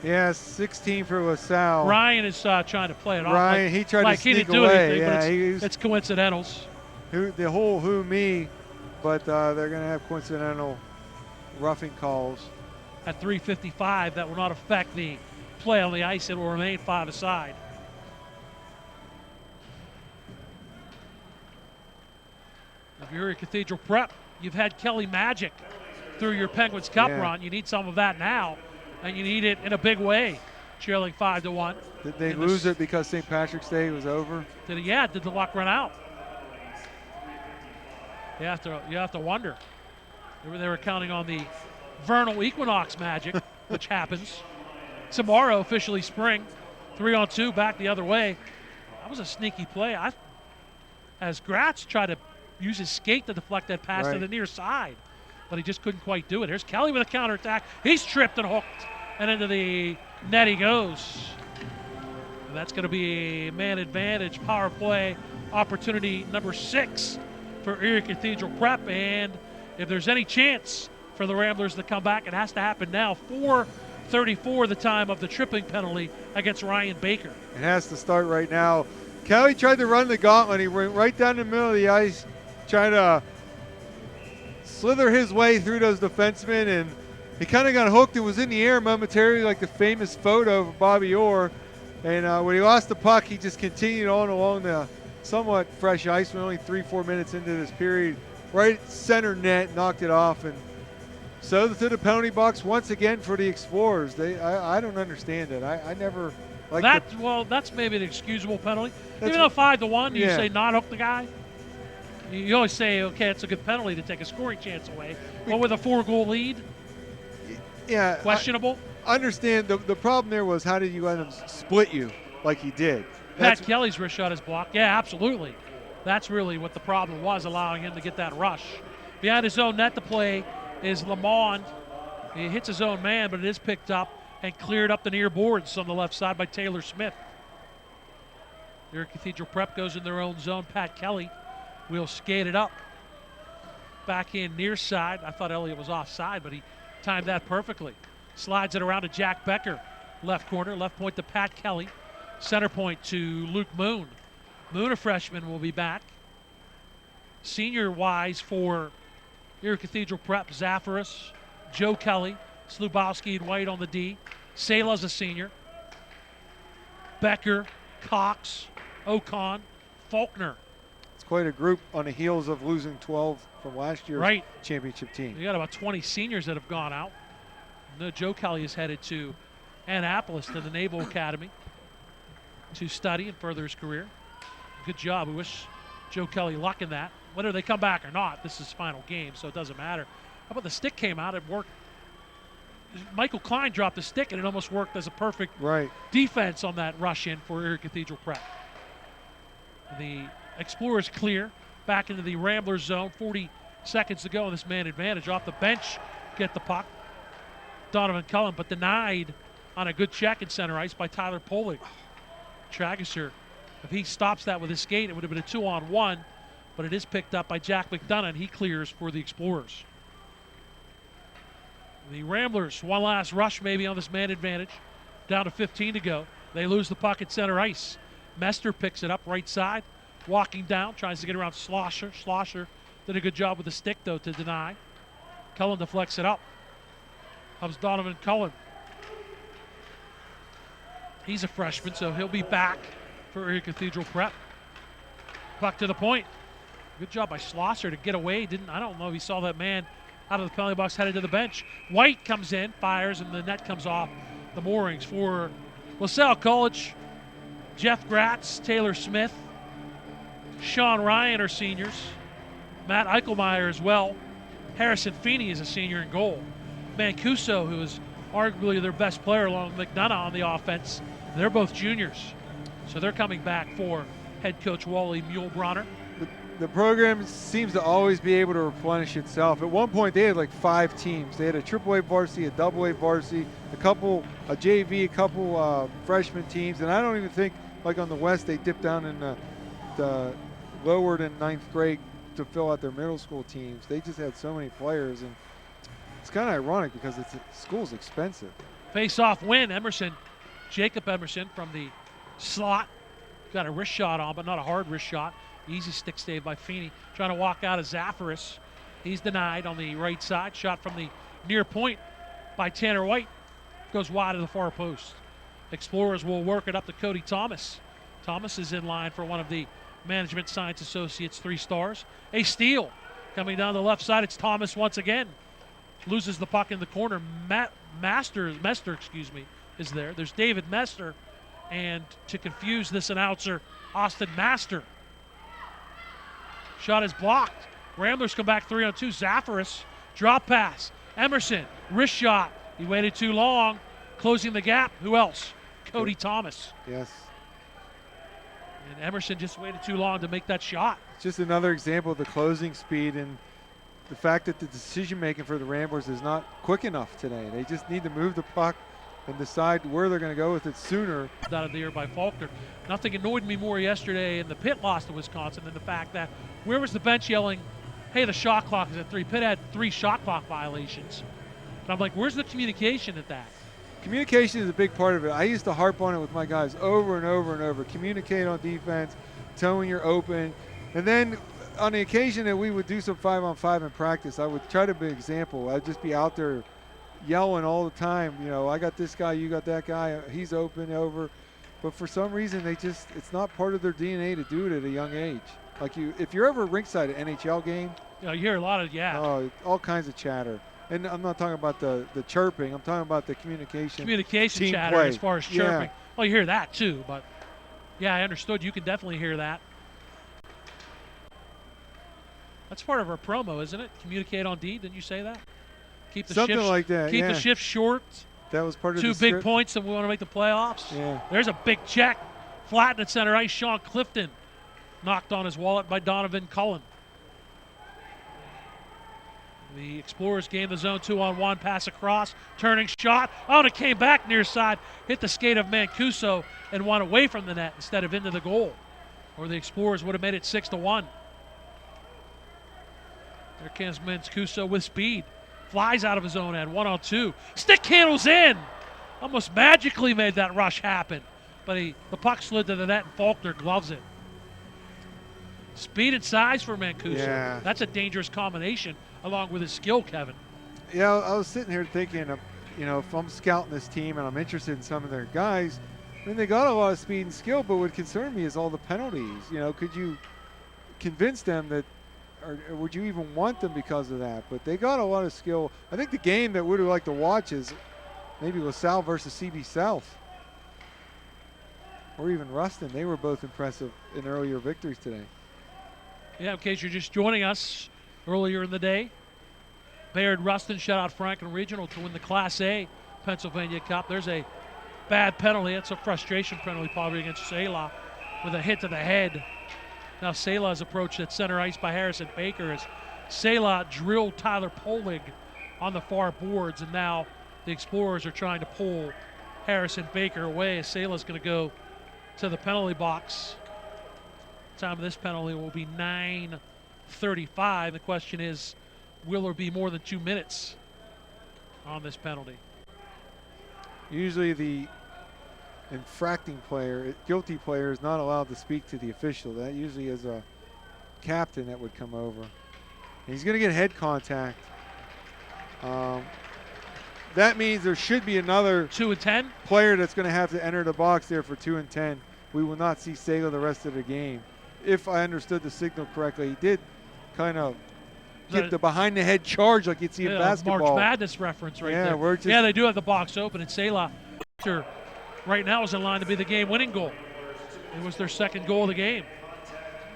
Yeah, 16 for LaSalle. Ryan is trying to play it off. Ryan, he tried to sneak he didn't do away. anything, but it's coincidentals. The whole who me, but they're going to have coincidental roughing calls. At 3:55, that will not affect the play on the ice. It will remain 5-a-side. If you're a Cathedral Prep, you've had Kelly Magic through your Penguins Cup run. You need some of that now, and you need it in a big way, trailing 5-1. Did they lose it because St. Patrick's Day was over? Did the luck run out? You have to wonder. They were counting on the vernal equinox magic, which happens tomorrow. Officially spring, 3-on-2, back the other way. That was a sneaky play. As Gratz tried to use his skate to deflect that pass to the near side, but he just couldn't quite do it. Here's Kelly with a counterattack. He's tripped and hooked, and into the net he goes. And that's going to be a man advantage power play opportunity number 6 for Erie Cathedral Prep. And if there's any chance for the Ramblers to come back, it has to happen now. 4:34 the time of the tripping penalty against Ryan Baker. It has to start right now. Kelly tried to run the gauntlet. He went right down the middle of the ice, trying to slither his way through those defensemen, and he kind of got hooked and was in the air momentarily, like the famous photo of Bobby Orr. And when he lost the puck, he just continued on along the somewhat fresh ice. We're only 3-4 minutes into this period. Right center net, knocked it off. And so to the penalty box once again for the Explorers. I don't understand it. I never liked that. Well, that's maybe an excusable penalty. That's Even though 5-1, you yeah. say not hook the guy. You always say, okay, it's a good penalty to take a scoring chance away. But with a 4-goal lead, yeah, questionable. I understand. The problem there was how did you let him split you like he did? Pat Kelly's wrist shot is blocked. Yeah, absolutely. That's really what the problem was, allowing him to get that rush. Behind his own net to play is Lamond. He hits his own man, but it is picked up and cleared up the near boards on the left side by Taylor Smith. Erie Cathedral Prep goes in their own zone. Pat Kelly will skate it up. Back in near side. I thought Elliott was offside, but he timed that perfectly. Slides it around to Jack Becker. Left corner, left point to Pat Kelly. Center point to Luke Moon. Moon, a freshman, will be back. Senior-wise for Erie Cathedral Prep, Zafaris, Joe Kelly, Slubowski and White on the D. Sala's a senior. Becker, Cox, Ocon, Faulkner. It's quite a group on the heels of losing 12 from last year's championship team. You got about 20 seniors that have gone out. No, Joe Kelly is headed to Annapolis to the Naval Academy to study and further his career. Good job. We wish Joe Kelly luck in that. Whether they come back or not, this is his final game, so it doesn't matter. How about the stick came out? It worked. Michael Klein dropped the stick, and it almost worked as a perfect defense on that rush in for Erie Cathedral Prep. The Explorers clear back into the Ramblers zone. 40 seconds to go in this man advantage. Off the bench, get the puck. Donovan Cullen, but denied on a good check in center ice by Tyler Polig. Trageser, if he stops that with his skate, it would have been a 2-on-1, but it is picked up by Jack McDonough, and he clears for the Explorers. The Ramblers, one last rush maybe on this man advantage. Down to 15 to go. They lose the puck at center ice. Mester picks it up right side. Walking down, tries to get around Schlosser. Schlosser did a good job with the stick, though, to deny. Cullen deflects it up. Comes Donovan Cullen. He's a freshman, so he'll be back for Erie Cathedral Prep. Puck to the point. Good job by Schlosser to get away. I don't know if he saw that man out of the penalty box headed to the bench. White comes in, fires, and the net comes off the moorings for LaSalle College. Jeff Gratz, Taylor Smith, Sean Ryan are seniors. Matt Eichelmeyer as well. Harrison Feeney is a senior in goal. Mancuso, who is arguably their best player along with McDonough on the offense, they're both juniors. So they're coming back for head coach Wally Muehlbronner. The program seems to always be able to replenish itself. At one point, they had like 5 teams. They had a AAA varsity, a AA varsity, a JV, a couple freshman teams, and I don't even think, like on the West, they dipped down in the lower than 9th grade to fill out their middle school teams. They just had so many players, and it's kind of ironic because school's expensive. Face-off win, Emerson, Jacob Emerson from the slot. Got a wrist shot on, but not a hard wrist shot. Easy stick save by Feeney. Trying to walk out of Zafaris. He's denied on the right side. Shot from the near point by Tanner White. Goes wide of the far post. Explorers will work it up to Cody Thomas. Thomas is in line for one of the Management Science Associates 3 stars. A steal coming down the left side. It's Thomas once again. Loses the puck in the corner. Mester, is there. There's David Mester. And to confuse this announcer, Austin Master. Shot is blocked. Ramblers come back 3-on-2. Zafaris, drop pass. Emerson, wrist shot. He waited too long. Closing the gap. Who else? Cody Thomas. Yes. And Emerson just waited too long to make that shot. It's just another example of the closing speed and the fact that the decision-making for the Ramblers is not quick enough today. They just need to move the puck and decide where they're going to go with it sooner. Out of the air by Faulkner. Nothing annoyed me more yesterday in the Pitt loss to Wisconsin than the fact that where was the bench yelling, hey, the shot clock is at 3. Pitt had 3 shot clock violations. And I'm like, where's the communication at that? Communication is a big part of it. I used to harp on it with my guys over and over and over. Communicate on defense, tell when you're open. And then on the occasion that we would do some 5-on-5 in practice, I would try to be an example. I'd just be out there yelling all the time, I got this guy, you got that guy, he's open, over. but for some reason it's not part of their DNA to do it at a young age. Like if you're ever ringside at an NHL game, you hear a lot of all kinds of chatter. And I'm not talking about the chirping. I'm talking about the communication chatter play. As far as chirping. Well, you hear that too, but yeah, I understood. You can definitely hear that. That's part of our promo, isn't it? Communicate on D. Didn't you say that? Keep the something shifts, like that. Keep the shift short. That was part of the script. Big points, and we want to make the playoffs. Yeah. There's a big check. Flattened at center ice. Sean Clifton knocked on his wallet by Donovan Cullen. The Explorers gained the zone 2-on-1, pass across, turning shot. Oh, and it came back near side, hit the skate of Mancuso and went away from the net instead of into the goal. Or the Explorers would have made it 6-1. There comes Mancuso with speed. Flies out of his own end, 1-on-2. Stick handles in. Almost magically made that rush happen. But the puck slid to the net and Faulkner gloves it. Speed and size for Mancuso. Yeah. That's a dangerous combination along with his skill, Kevin. Yeah, I was sitting here thinking, if I'm scouting this team and I'm interested in some of their guys, I mean, they got a lot of speed and skill, but what concerned me is all the penalties. Could you convince them that, or would you even want them because of that? But they got a lot of skill. I think the game that we would like to watch is maybe LaSalle versus CB South. Or even Ruston. They were both impressive in earlier victories today. Yeah, in case you're just joining us earlier in the day, Bayard Ruston shut out Franklin Regional to win the Class A Pennsylvania Cup. There's a bad penalty. It's a frustration penalty probably against Selah with a hit to the head. Now Selah is approached at center ice by Harrison Baker as Selah drilled Tyler Polig on the far boards, and now the Explorers are trying to pull Harrison Baker away. Selah's going to go to the penalty box. Time of this penalty will be 9:35. The question is, will there be more than 2 minutes on this penalty? Usually the infracting player, guilty player, is not allowed to speak to the official. That usually is a captain that would come over. And he's going to get head contact. That means there should be another 2 and 10 player that's going to have to enter the box there for 2 and 10. We will not see Selah the rest of the game. If I understood the signal correctly, he did kind of get the behind-the-head charge like you'd see in basketball. March Madness reference right there. Yeah, they do have the box open, and Selah right now is in line to be the game-winning goal. It was their second goal of the game.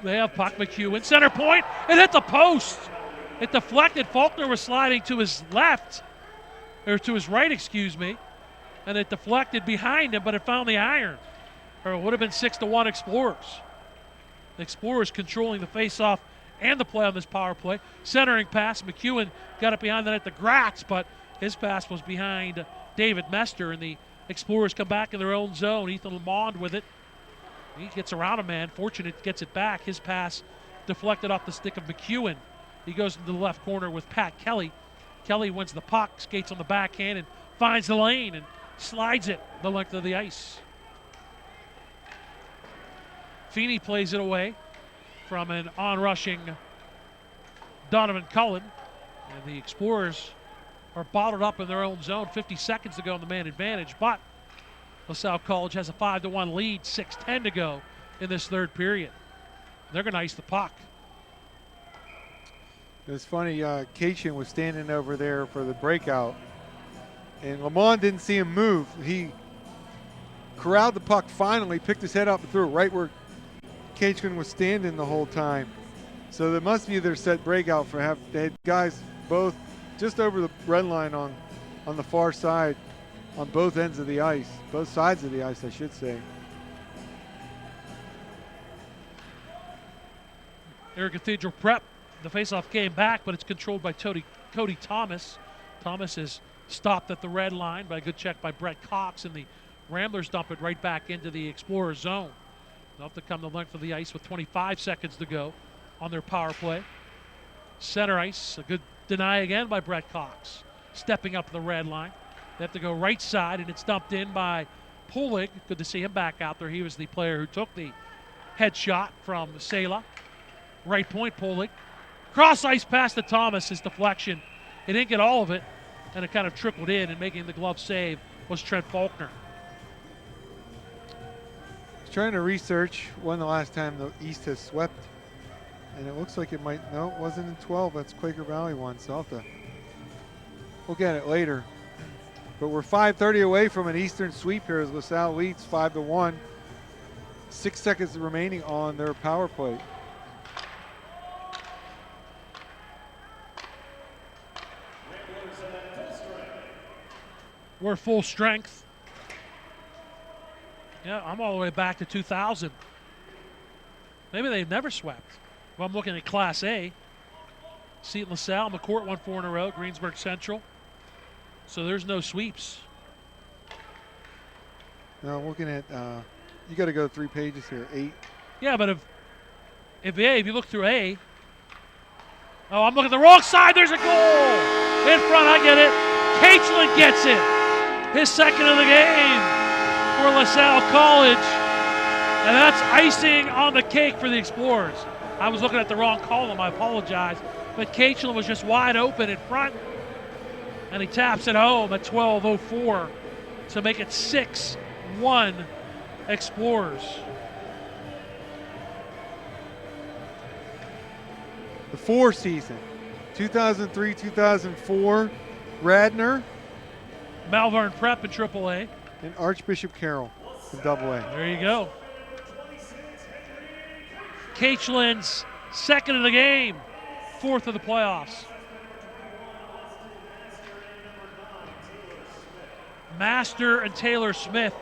They have puck. McHugh in center point. It hit the post. It deflected. Faulkner was sliding to his left, or to his right, excuse me, and it deflected behind him, but it found the iron. Or it would have been 6-1 Explorers. The Explorers controlling the face-off and the play on this power play. Centering pass. McEwen got it behind the net to Gratz, but his pass was behind David Mester, and the Explorers come back in their own zone. Ethan Lamond with it. He gets around a man. Fortunate gets it back. His pass deflected off the stick of McEwen. He goes into the left corner with Pat Kelly. Kelly wins the puck, skates on the backhand, and finds the lane and slides it the length of the ice. Feeney plays it away from an on-rushing Donovan Cullen. And the Explorers are bottled up in their own zone. 50 seconds to go on the man advantage, but LaSalle College has a 5-1 lead, 6:10 to go in this third period. They're going to ice the puck. It's funny, Cation was standing over there for the breakout, and Lamond didn't see him move. He corralled the puck finally, picked his head up and threw it right where Cation was standing the whole time. So there must be their set breakout for they had guys both just over the red line on the far side on both ends of the ice, both sides of the ice, I should say. Erie Cathedral prep. The faceoff came back, but it's controlled by Cody Thomas. Thomas is stopped at the red line by a good check by Brett Cox, and the Ramblers dump it right back into the Explorer zone. They'll have to come the length of the ice with 25 seconds to go on their power play. Center ice, a good deny again by Brett Cox. Stepping up the red line. They have to go right side, and it's dumped in by Polig. Good to see him back out there. He was the player who took the headshot from Selah. Right point, Polig. Cross ice pass to Thomas, his deflection. He didn't get all of it, and it kind of trickled in, and making the glove save was Trent Faulkner. trying to research when the last time the East has swept, and it looks like it might. No, it wasn't in 12. That's Quaker Valley one. So I'll have to look at it later. But we're 5:30 away from an Eastern sweep here as LaSalle leads 5-1. 6 seconds remaining on their power play. We're full strength. Yeah, I'm all the way back to 2000. Maybe they've never swept. Well, I'm looking at Class A. Seton LaSalle, McCourt won 4 in a row, Greensburg Central. So there's no sweeps. Now looking at, you got to go 3 pages here, 8. Yeah, but if you look through A, oh, I'm looking at the wrong side. There's a goal in front. I get it. Caitlin gets it. His second of the game for LaSalle College. And that's icing on the cake for the Explorers. I was looking at the wrong column. I apologize. But Caitlin was just wide open in front. And he taps it home at 12:04 to make it 6-1 Explorers. The 4 season, 2003-2004, Radnor. Malvern Prep in AAA. And Archbishop Carroll in AA. There you go. Caitlin's second of the game, 4th of the playoffs. Master and Taylor Smith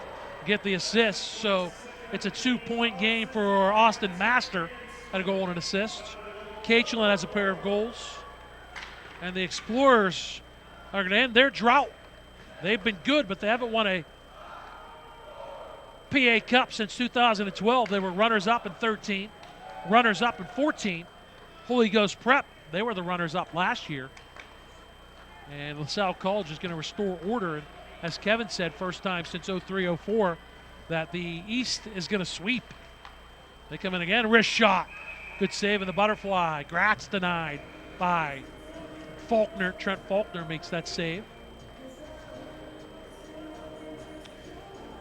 get the assists, so it's a 2-point game for Austin Master, had a goal and an assist. Caitlin has a pair of goals. And the Explorers are going to end their drought. They've been good, but they haven't won a PA Cup since 2012. They were runners-up in 13, runners-up in 14. Holy Ghost Prep, they were the runners-up last year. And LaSalle College is going to restore order. And as Kevin said, first time since 03-04 that the East is going to sweep. They come in again, wrist shot. Good save in the butterfly. Gratz denied by Faulkner. Trent Faulkner makes that save.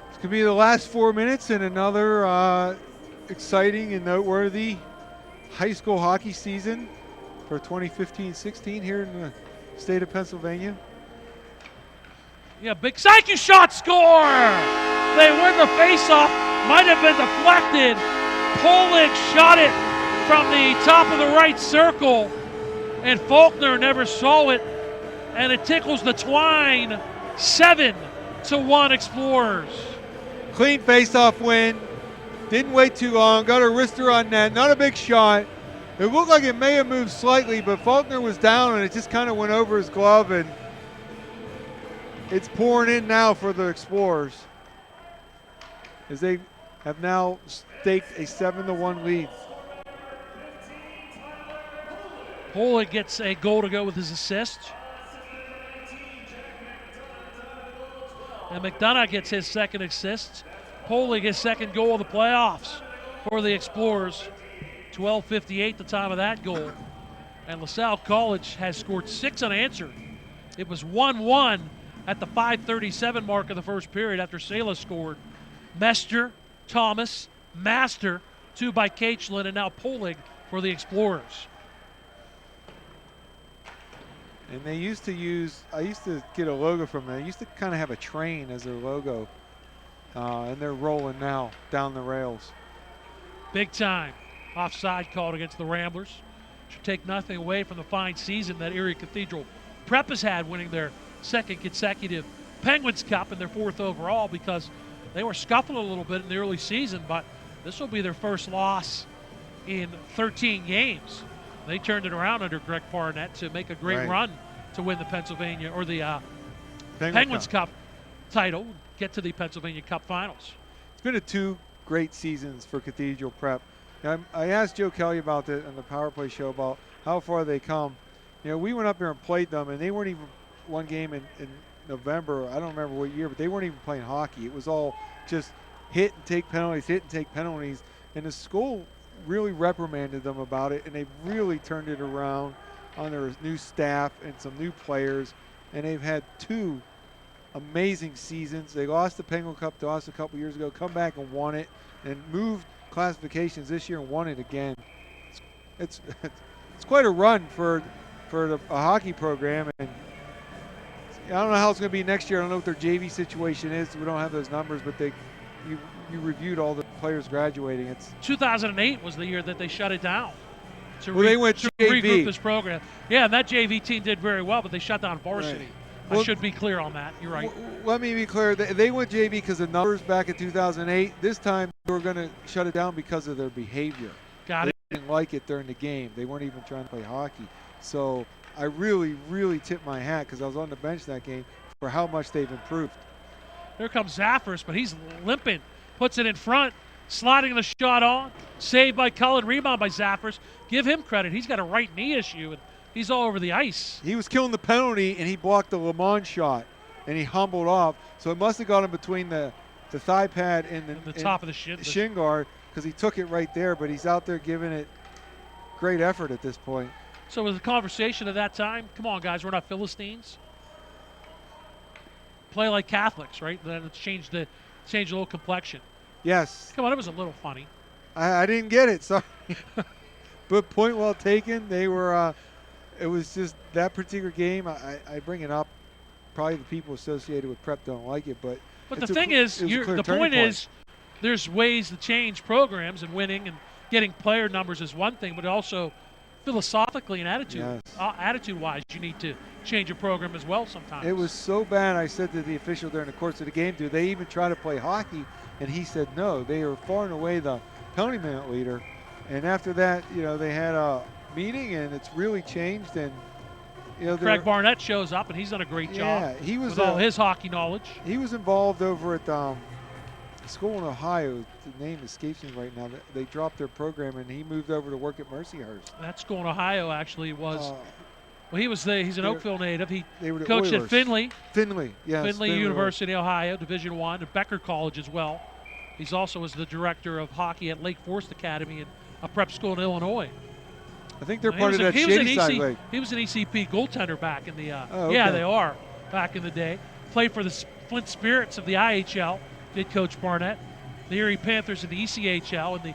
It's going to be the last 4 minutes in another exciting and noteworthy high school hockey season for 2015-16 here in the state of Pennsylvania. Yeah, big Sankey shot, score! They win the faceoff. Might have been deflected. Polig shot it from the top of the right circle, and Faulkner never saw it, and it tickles the twine. 7-1 Explorers. Clean faceoff win. Didn't wait too long. Got a wrister on net. Not a big shot. It looked like it may have moved slightly, but Faulkner was down, and it just kind of went over his glove, and it's pouring in now for the Explorers as they have now staked a 7-1 lead. Polig gets a goal to go with his assist. And McDonough gets his second assist. Polig his second goal of the playoffs for the Explorers. 12:58 the time of that goal. And LaSalle College has scored 6 unanswered. It was 1-1 at the 5:37 mark of the first period after Salas scored. Mester, Thomas, Master, 2 by Caitlin, and now Polig for the Explorers. And they used to use, I used to get a logo from them. They used to kind of have a train as their logo. And they're rolling now down the rails. Big time. Offside called against the Ramblers. Should take nothing away from the fine season that Erie Cathedral Prep has had, winning their second consecutive Penguins Cup and their 4th overall, because they were scuffling a little bit in the early season, but this will be their first loss in 13 games. They turned it around under Greg Barnett to make a great run to win the Pennsylvania or the Penguins Cup title, get to the Pennsylvania Cup Finals. It's been 2 great seasons for Cathedral Prep. Now, I asked Joe Kelly about it on the Power Play show about how far they come. You know, we went up there and played them, and they weren't even one game in November. I don't remember what year, but they weren't even playing hockey. It was all just hit and take penalties, hit and take penalties. And the school really reprimanded them about it, and they've really turned it around on their new staff and some new players. And they've had 2 amazing seasons. They lost the Penguin Cup to us a couple years ago, come back and won it, and moved classifications this year and won it again. It's quite a run for a hockey program, and I don't know how it's going to be next year. I don't know what their JV situation is. We don't have those numbers, but you reviewed all the players graduating. It's 2008 was the year that they shut it down. They went to JV. regroup this program. Yeah, and that JV team did very well, but they shut down varsity. Right. I Well, should be clear on that. You're right. Let me be clear. They went JV because of numbers back in 2008. This time they were going to shut it down because of their behavior. Got it. They didn't like it during the game. They weren't even trying to play hockey. So I really, really tipped my hat because I was on the bench that game for how much they've improved. Here comes Zaffers, but he's limping. Puts it in front, sliding the shot on. Saved by Cullen, rebound by Zaffers. Give him credit. He's got a right knee issue, and he's all over the ice. He was killing the penalty, and he blocked the Le Mans shot, and he humbled off. So it must have got him between the thigh pad and the top of the shin guard, because he took it right there, but he's out there giving it great effort at this point. So with the conversation at that time, come on, guys, we're not Philistines. Play like Catholics, right? Then it's changed a little complexion. Yes. Come on, it was a little funny. I didn't get it, sorry. But point well taken. They were, it was just that particular game. I bring it up. Probably the people associated with prep don't like it, but the thing is, the point is, there's ways to change programs, and winning and getting player numbers is one thing, but also philosophically and attitude-wise, you need to change your program as well sometimes. It was so bad. I said to the official during the course of the game, do they even try to play hockey? And he said no. They are far and away the penalty minute leader. And after that, they had a meeting, and it's really changed. And Craig Barnett shows up, and he's done a great job. He was with all his hockey knowledge. He was involved over at a school in Ohio. The name escapes me right now. They dropped their program, and he moved over to work at Mercyhurst. That school in Ohio actually was. He's an Oakville native. He coached Oilers. at Findlay. Findlay University, Ohio, Division I, and Becker College as well. He's also was the director of hockey at Lake Forest Academy and a prep school in Illinois. I think they're part of that Shady Side League. He was an ECP goaltender back in the. Okay. Yeah, they are back in the day. Played for the Flint Spirits of the IHL. Did Coach Barnett. The Erie Panthers of the ECHL and the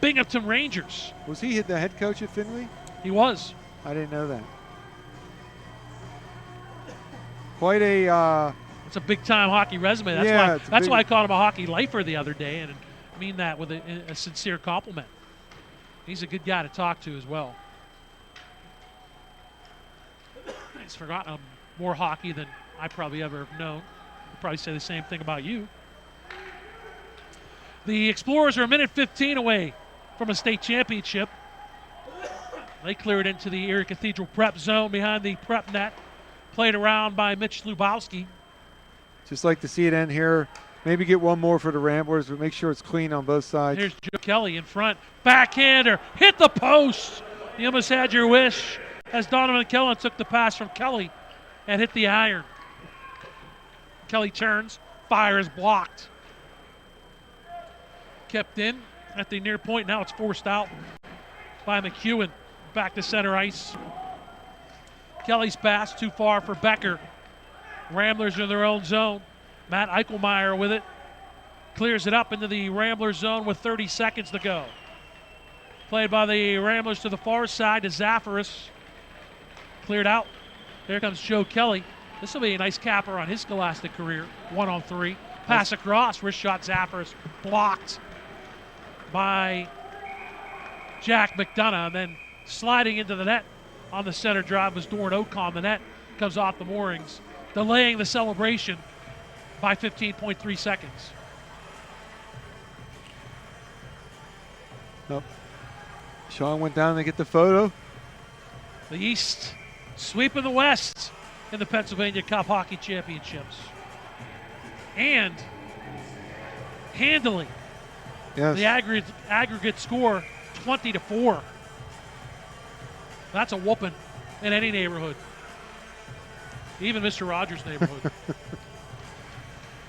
Binghamton Rangers. Was he the head coach at Findlay? He was. I didn't know that. Quite a. It's a big-time hockey resume. That's why I called him a hockey lifer the other day, and I mean that with a sincere compliment. He's a good guy to talk to as well. He's forgotten more hockey than I probably ever have known. I'd probably say the same thing about you. The Explorers are a minute 15 away from a state championship. They cleared into the Erie Cathedral prep zone behind the prep net. Played around by Mitch Lubowski. Just like to see it end here. Maybe get one more for the Ramblers, but make sure it's clean on both sides. Here's Joe Kelly in front. Backhander. Hit the post. You almost had your wish as Donovan Kellen took the pass from Kelly and hit the iron. Kelly turns. Fire is blocked. Kept in at the near point. Now it's forced out by McEwen. Back to center ice. Kelly's pass too far for Becker. Ramblers in their own zone. Matt Eichelmeyer with it. Clears it up into the Ramblers zone with 30 seconds to go. Played by the Ramblers to the far side to Zafarus. Cleared out. There comes Joe Kelly. This will be a nice capper on his scholastic career. 1-on-3. Pass across. Wrist shot Zafarus. Blocked by Jack McDonough. And then sliding into the net on the center drive was Doran Ocon. The net comes off the moorings, delaying the celebration by 15.3 seconds. Nope. Sean went down to get the photo. The East sweeping the West in the Pennsylvania Cup Hockey Championships. And handily. Yes. The aggregate score 20-4. That's a whooping in any neighborhood. Even Mr. Rogers' neighborhood.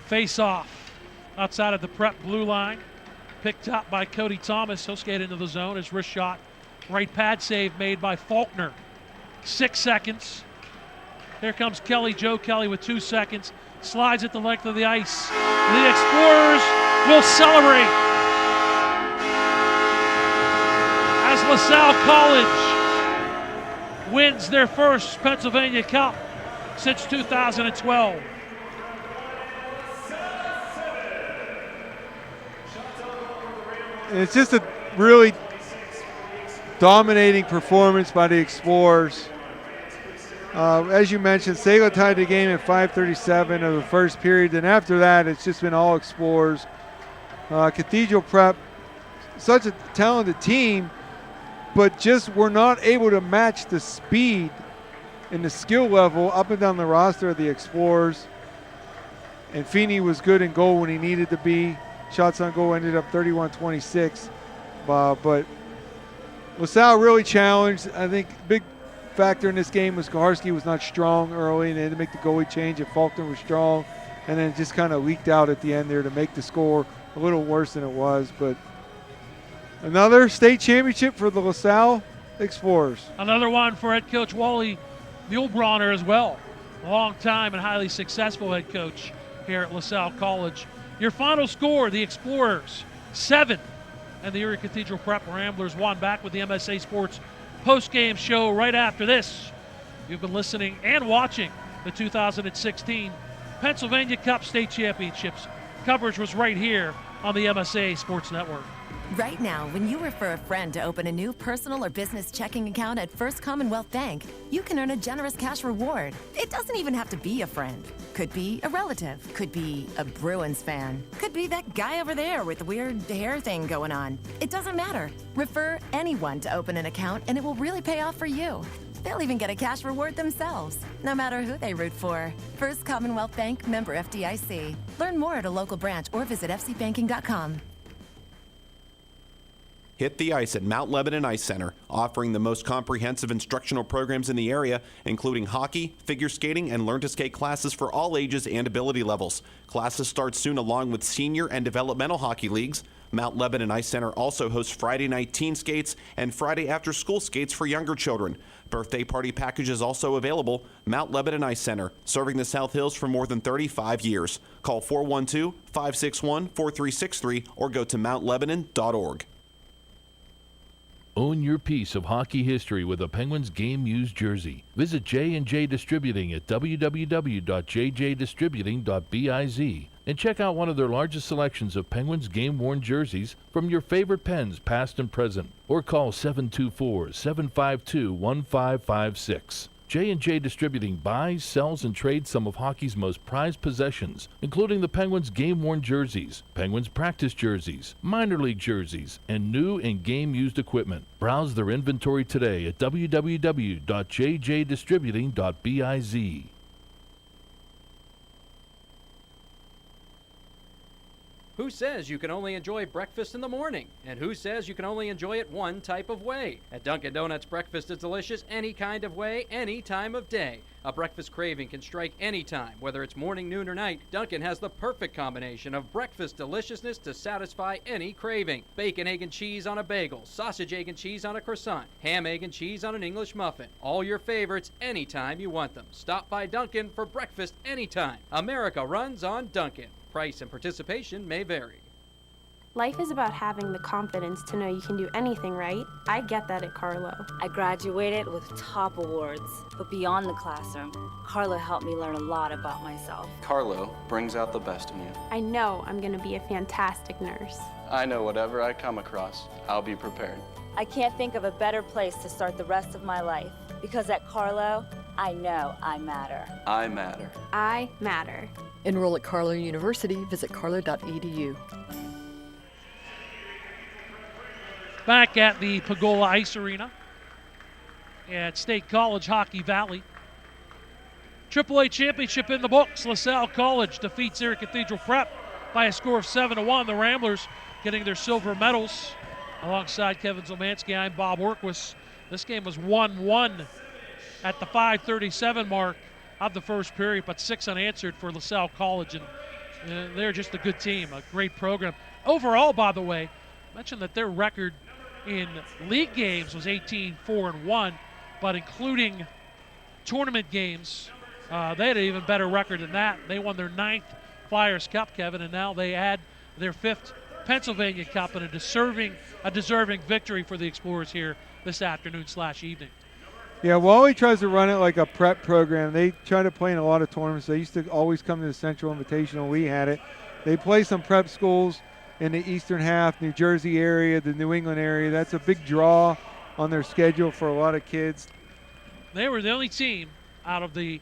Face off outside of the prep blue line. Picked up by Cody Thomas. He'll skate into the zone. His wrist shot. Right pad save made by Faulkner. 6 seconds. Here comes Kelly, Joe Kelly with 2 seconds. Slides it the length of the ice. The Explorers will celebrate as LaSalle College wins their first Pennsylvania Cup since 2012. It's just a really dominating performance by the Explorers. As you mentioned, Saga tied the game at 5:37 of the first period, and after that, it's just been all Explorers. Cathedral Prep, such a talented team, but just were not able to match the speed and the skill level up and down the roster of the Explorers. And Feeney was good in goal when he needed to be. Shots on goal ended up 31-26. But LaSalle really challenged. I think big factor in this game was Koharski was not strong early, and they had to make the goalie change, and Faulkner was strong. And then it just kind of leaked out at the end there to make the score a little worse than it was. But another state championship for the LaSalle Explorers. Another one for head coach Wally Muehlbronner as well. A long time and highly successful head coach here at LaSalle College. Your final score, the Explorers 7 and the Erie Cathedral Prep Ramblers 1. Back with the MSA Sports post-game show right after this. You've been listening and watching the 2016 Pennsylvania Cup State Championships. Coverage was right here on the MSA Sports Network. Right now, when you refer a friend to open a new personal or business checking account at First Commonwealth Bank, you can earn a generous cash reward. It doesn't even have to be a friend. Could be a relative. Could be a Bruins fan. Could be that guy over there with the weird hair thing going on. It doesn't matter. Refer anyone to open an account and it will really pay off for you. They'll even get a cash reward themselves, no matter who they root for. First Commonwealth Bank, member FDIC. Learn more at a local branch or visit fcbanking.com. Hit the ice at Mount Lebanon Ice Center, offering the most comprehensive instructional programs in the area, including hockey, figure skating, and learn-to-skate classes for all ages and ability levels. Classes start soon along with senior and developmental hockey leagues. Mount Lebanon Ice Center also hosts Friday night teen skates and Friday after-school skates for younger children. Birthday party packages also available. Mount Lebanon Ice Center, serving the South Hills for more than 35 years. Call 412-561-4363 or go to mountlebanon.org. Own your piece of hockey history with a Penguins game used jersey. Visit J&J Distributing at www.jjdistributing.biz and check out one of their largest selections of Penguins game-worn jerseys from your favorite Pens, past and present. Or call 724-752-1556. J&J Distributing buys, sells, and trades some of hockey's most prized possessions, including the Penguins game-worn jerseys, Penguins practice jerseys, minor league jerseys, and new and game-used equipment. Browse their inventory today at www.jjdistributing.biz. Who says you can only enjoy breakfast in the morning? And who says you can only enjoy it one type of way? At Dunkin' Donuts, breakfast is delicious any kind of way, any time of day. A breakfast craving can strike any time, whether it's morning, noon, or night. Dunkin' has the perfect combination of breakfast deliciousness to satisfy any craving. Bacon, egg, and cheese on a bagel, sausage, egg, and cheese on a croissant, ham, egg, and cheese on an English muffin. All your favorites anytime you want them. Stop by Dunkin' for breakfast anytime. America runs on Dunkin'. Price and participation may vary. Life is about having the confidence to know you can do anything right. I get that at Carlo. I graduated with top awards, but beyond the classroom, Carlo helped me learn a lot about myself. Carlo brings out the best in you. I know I'm going to be a fantastic nurse. I know whatever I come across, I'll be prepared. I can't think of a better place to start the rest of my life, because at Carlo, I know I matter. I matter. I matter. Enroll at Carlo University. Visit carlo.edu. Back at the Pegula Ice Arena at State College Hockey Valley. AAA championship in the books. LaSalle College defeats Erie Cathedral Prep by a score of 7-1. The Ramblers getting their silver medals. Alongside Kevin Zielmanski, I'm Bob Orkwis. This game was 1-1 at the 5:37 mark of the first period, but 6 unanswered for LaSalle College, and they're just a good team, a great program. Overall, by the way, I mentioned that their record in league games was 18-4-1, but including tournament games, They had an even better record than that. They won their 9th Flyers Cup, Kevin, and now they add their 5th Pennsylvania Cup and a deserving victory for the Explorers here this afternoon/evening. Yeah, Wally tries to run it like a prep program. They try to play in a lot of tournaments. They used to always come to the Central Invitational. We had it. They play some prep schools in the eastern half, New Jersey area, the New England area. That's a big draw on their schedule for a lot of kids. They were the only team out of the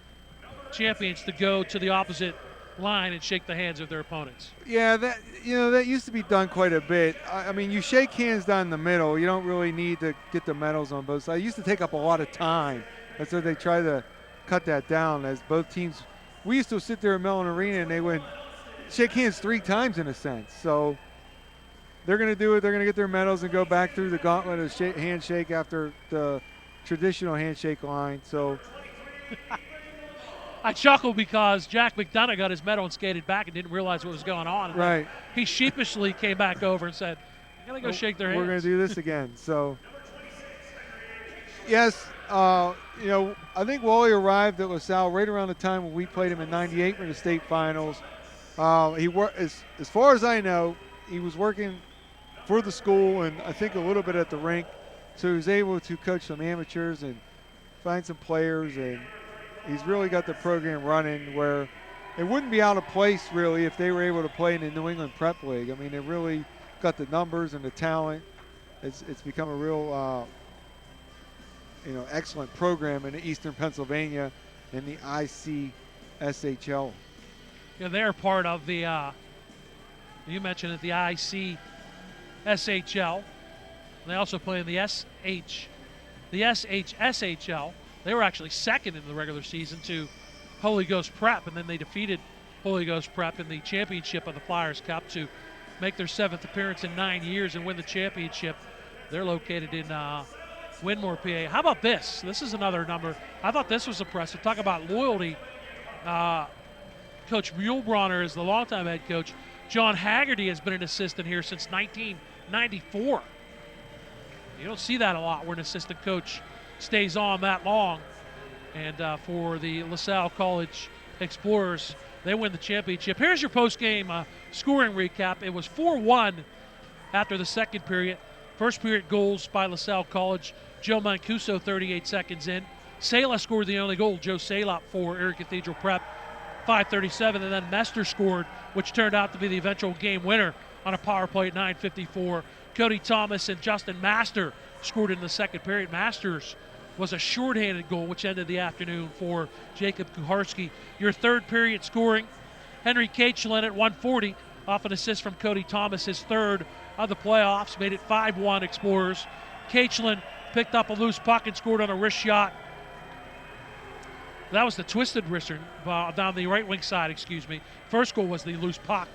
champions to go to the opposite line and shake the hands of their opponents. Yeah, that used to be done quite a bit. I mean, you shake hands down the middle. You don't really need to get the medals on both sides. It used to take up a lot of time. And so they try to cut that down as both teams. We used to sit there in Mellon Arena and they would shake hands 3 times in a sense. So they're going to do it. They're going to get their medals and go back through the gauntlet of handshake after the traditional handshake line. So I chuckle because Jack McDonough got his medal and skated back and didn't realize what was going on. And right. He sheepishly came back over and said, "I gotta go shake their hands." We're going to do this again. So, yes, I think Wally arrived at LaSalle right around the time when we played him in '98 for the state finals. As far as I know, he was working for the school and I think a little bit at the rink. So he was able to coach some amateurs and find some players, and he's really got the program running where it wouldn't be out of place really if they were able to play in the New England Prep League. I mean, they really got the numbers and the talent. It's become a real excellent program in Eastern Pennsylvania in the ICSHL. Yeah, they're part of the you mentioned it, the ICSHL. They also play in the SHSHL. They were actually second in the regular season to Holy Ghost Prep, and then they defeated Holy Ghost Prep in the championship of the Flyers Cup to make their 7th appearance in 9 years and win the championship. They're located in Winmore, PA. How about this? This is another number. I thought this was impressive. Talk about loyalty. Coach Muehlbronner is the longtime head coach. John Haggerty has been an assistant here since 1994. You don't see that a lot where an assistant coach stays on that long. And for the LaSalle College Explorers, they win the championship. Here's your post-game scoring recap. It was 4-1 after the second period. First period goals by LaSalle College. Joe Mancuso 38 seconds in. Sela scored the only goal. Joe Sela for Erie Cathedral Prep. 5:37, and then Mester scored, which turned out to be the eventual game winner on a power play at 9:54. Cody Thomas and Justin Master scored in the second period. Masters was a shorthanded goal, which ended the afternoon for Jacob Kuharski. Your third period scoring, Henry Kachlin at 140 off an assist from Cody Thomas, his third of the playoffs, made it 5-1 Explorers. Kachlin picked up a loose puck and scored on a wrist shot. That was the twisted wrister down the right wing side, First goal was the loose puck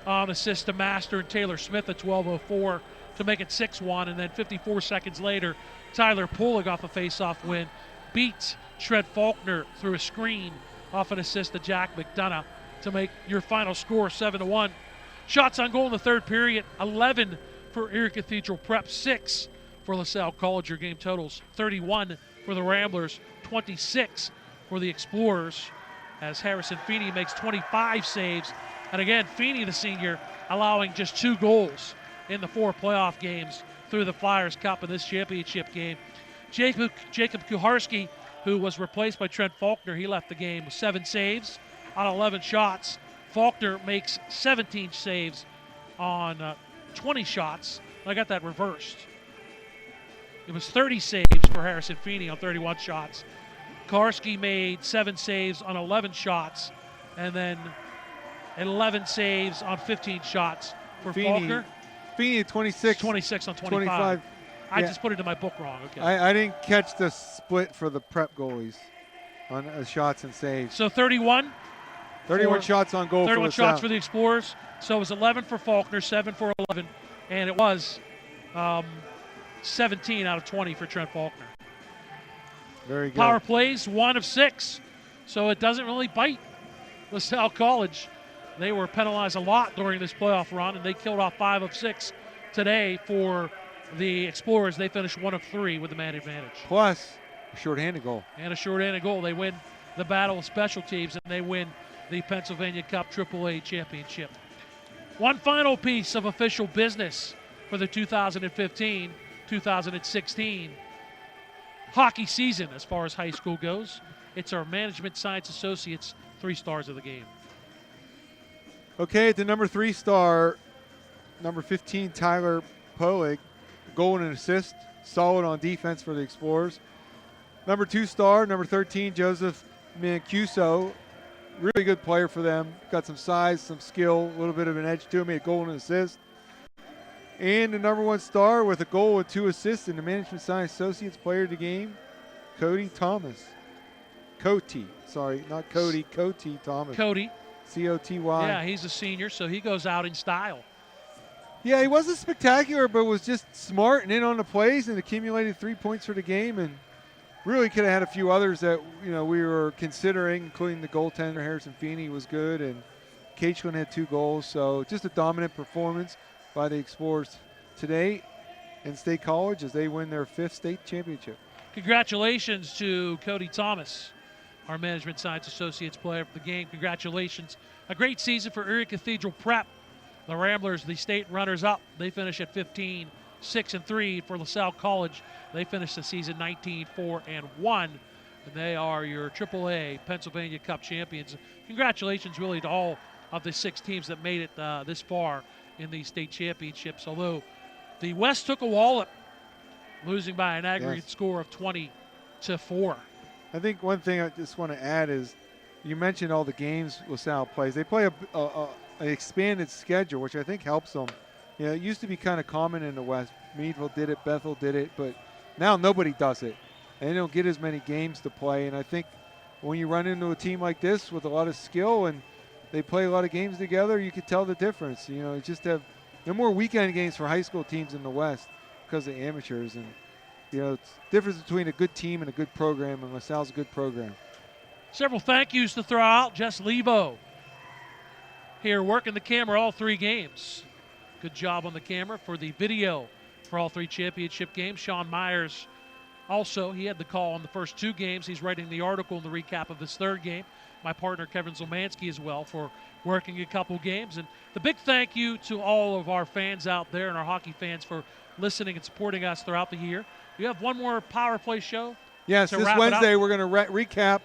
on assist to Master and Taylor Smith at 12:04 to make it 6-1. And then 54 seconds later, Tyler Pulig off a face-off win beat Trent Faulkner through a screen off an assist to Jack McDonough to make your final score 7-1. Shots on goal in the third period, 11 for Erie Cathedral Prep, 6 for LaSalle College. Your game totals 31 for the Ramblers, 26 for the Explorers, as Harrison Feeney makes 25 saves. And again, Feeney, the senior, allowing just 2 goals in the 4 playoff games through the Flyers Cup in this championship game. Jacob Kuharski, who was replaced by Trent Faulkner, he left the game with 7 saves on 11 shots. Faulkner makes 17 saves on 20 shots. I got that reversed. It was 30 saves for Harrison Feeney on 31 shots. Kuharski made 7 saves on 11 shots, and then 11 saves on 15 shots for Faulkner. Feeney 26. 26 on 25. I just put it in my book wrong. Okay. I didn't catch the split for the prep goalies on shots and saves. So 31. 31 shots on goal. 31 for shots for the Explorers. So it was 11 for Faulkner, 7 for 11, and it was 17 out of 20 for Trent Faulkner. Very good. Power plays, 1 of 6. So it doesn't really bite LaSalle College. They were penalized a lot during this playoff run, and they killed off 5 of 6 today for the Explorers. They finished 1 of 3 with the man advantage. Plus a shorthanded goal. And a shorthanded goal. They win the battle of special teams, and they win the Pennsylvania Cup AAA championship. One final piece of official business for the 2015-2016 hockey season as far as high school goes. It's our Management Science Associates 3 stars of the game. Okay, the number 3 star, number 15, Tyler Polig, goal and an assist, solid on defense for the Explorers. Number 2 star, number 13, Joseph Mancuso, really good player for them. Got some size, some skill, a little bit of an edge to him, a goal and an assist. And the number 1 star with a goal and 2 assists in the Management Science Associates player of the game, Cody Thomas. Coty Thomas. Cody. C-O-T-Y. Yeah, he's a senior, so he goes out in style. Yeah, he wasn't spectacular, but was just smart and in on the plays and accumulated 3 points for the game, and really could have had a few others that we were considering, including the goaltender Harrison Feeney was good, and Cageland had 2 goals. So just a dominant performance by the Explorers today in State College as they win their 5th state championship. Congratulations to Cody Thomas, our Management Science Associates player of the game. Congratulations. A great season for Erie Cathedral Prep. The Ramblers, the state runners-up, they finish at 15-6-3. For LaSalle College, they finish the season 19-4-1. And they are your AAA Pennsylvania Cup champions. Congratulations, really, to all of the 6 teams that made it this far in these state championships. Although the West took a wallop, losing by an aggregate score of 20-4. I think one thing I just want to add is you mentioned all the games LaSalle plays. They play an expanded schedule, which I think helps them. It used to be kind of common in the West. Meadville did it, Bethel did it, but now nobody does it. And they don't get as many games to play. And I think when you run into a team like this with a lot of skill and they play a lot of games together, you can tell the difference. You just have no more weekend games for high school teams in the West because of amateurs. And, it's the difference between a good team and a good program, and LaSalle's a good program. Several thank yous to throw out. Jess Levo here working the camera all 3 games. Good job on the camera for the video for all 3 championship games. Sean Myers also, he had the call on the first 2 games. He's writing the article in the recap of this 3rd game. My partner Kevin Zielmanski as well for working a couple games. And the big thank you to all of our fans out there and our hockey fans for listening and supporting us throughout the year. You have one more Power Play show? Yes, this Wednesday we're going to recap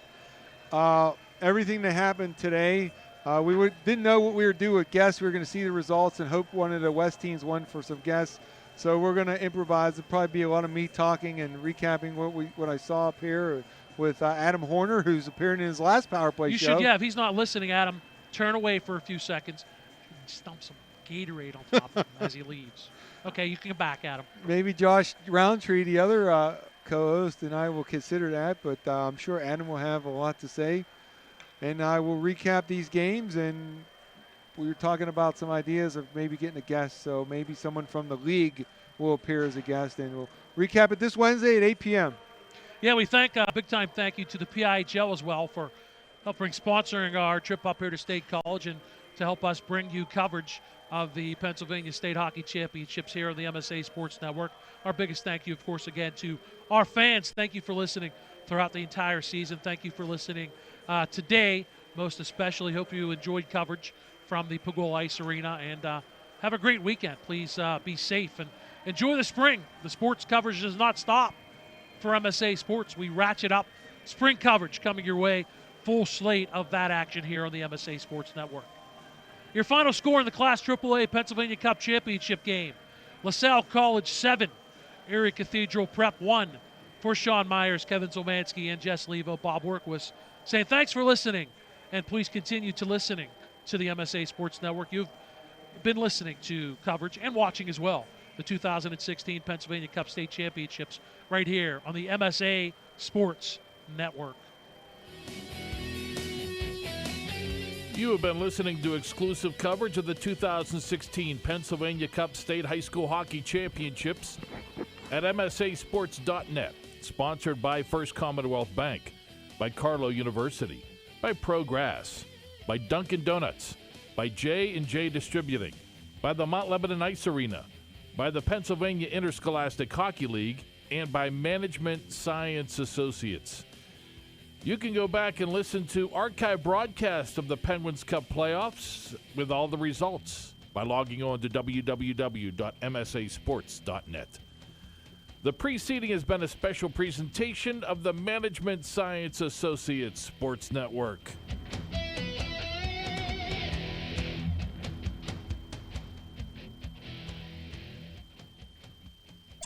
everything that happened today. We didn't know what we were doing with guests. We were going to see the results and hope one of the West teams won for some guests. So we're going to improvise. There'll probably be a lot of me talking and recapping what I saw up here with Adam Horner, who's appearing in his last Power Play show. If he's not listening, Adam, turn away for a few seconds. Stump some Gatorade on top of him as he leaves. Okay, you can come back, Adam. Maybe Josh Roundtree, the other co-host, and I will consider that, but I'm sure Adam will have a lot to say. And I will recap these games, and we were talking about some ideas of maybe getting a guest, so maybe someone from the league will appear as a guest, and we'll recap it this Wednesday at 8 p.m. Yeah, we thank big-time thank you to the PIHL as well for helping sponsoring our trip up here to State College and to help us bring you coverage of the Pennsylvania State Hockey Championships here on the MSA Sports Network. Our biggest thank you, of course, again to our fans. Thank you for listening throughout the entire season. Thank you for listening today, most especially. Hope you enjoyed coverage from the Pegula Ice Arena, and have a great weekend. Please be safe and enjoy the spring. The sports coverage does not stop for MSA Sports. We ratchet up spring coverage coming your way. Full slate of that action here on the MSA Sports Network. Your final score in the Class AAA Pennsylvania Cup Championship game. LaSalle College 7, Erie Cathedral Prep 1. For Sean Myers, Kevin Zielmanski, and Jess Levo, Bob Orkwis, saying thanks for listening, and please continue to listening to the MSA Sports Network. You've been listening to coverage and watching as well the 2016 Pennsylvania Cup State Championships right here on the MSA Sports Network. You have been listening to exclusive coverage of the 2016 Pennsylvania Cup State High School Hockey Championships at MSASports.net, sponsored by First Commonwealth Bank, by Carlow University, by ProGrass, by Dunkin' Donuts, by J&J Distributing, by the Mount Lebanon Ice Arena, by the Pennsylvania Interscholastic Hockey League, and by Management Science Associates. You can go back and listen to archive broadcasts of the Penguins Cup playoffs with all the results by logging on to www.msasports.net. The preceding has been a special presentation of the Management Science Associates Sports Network.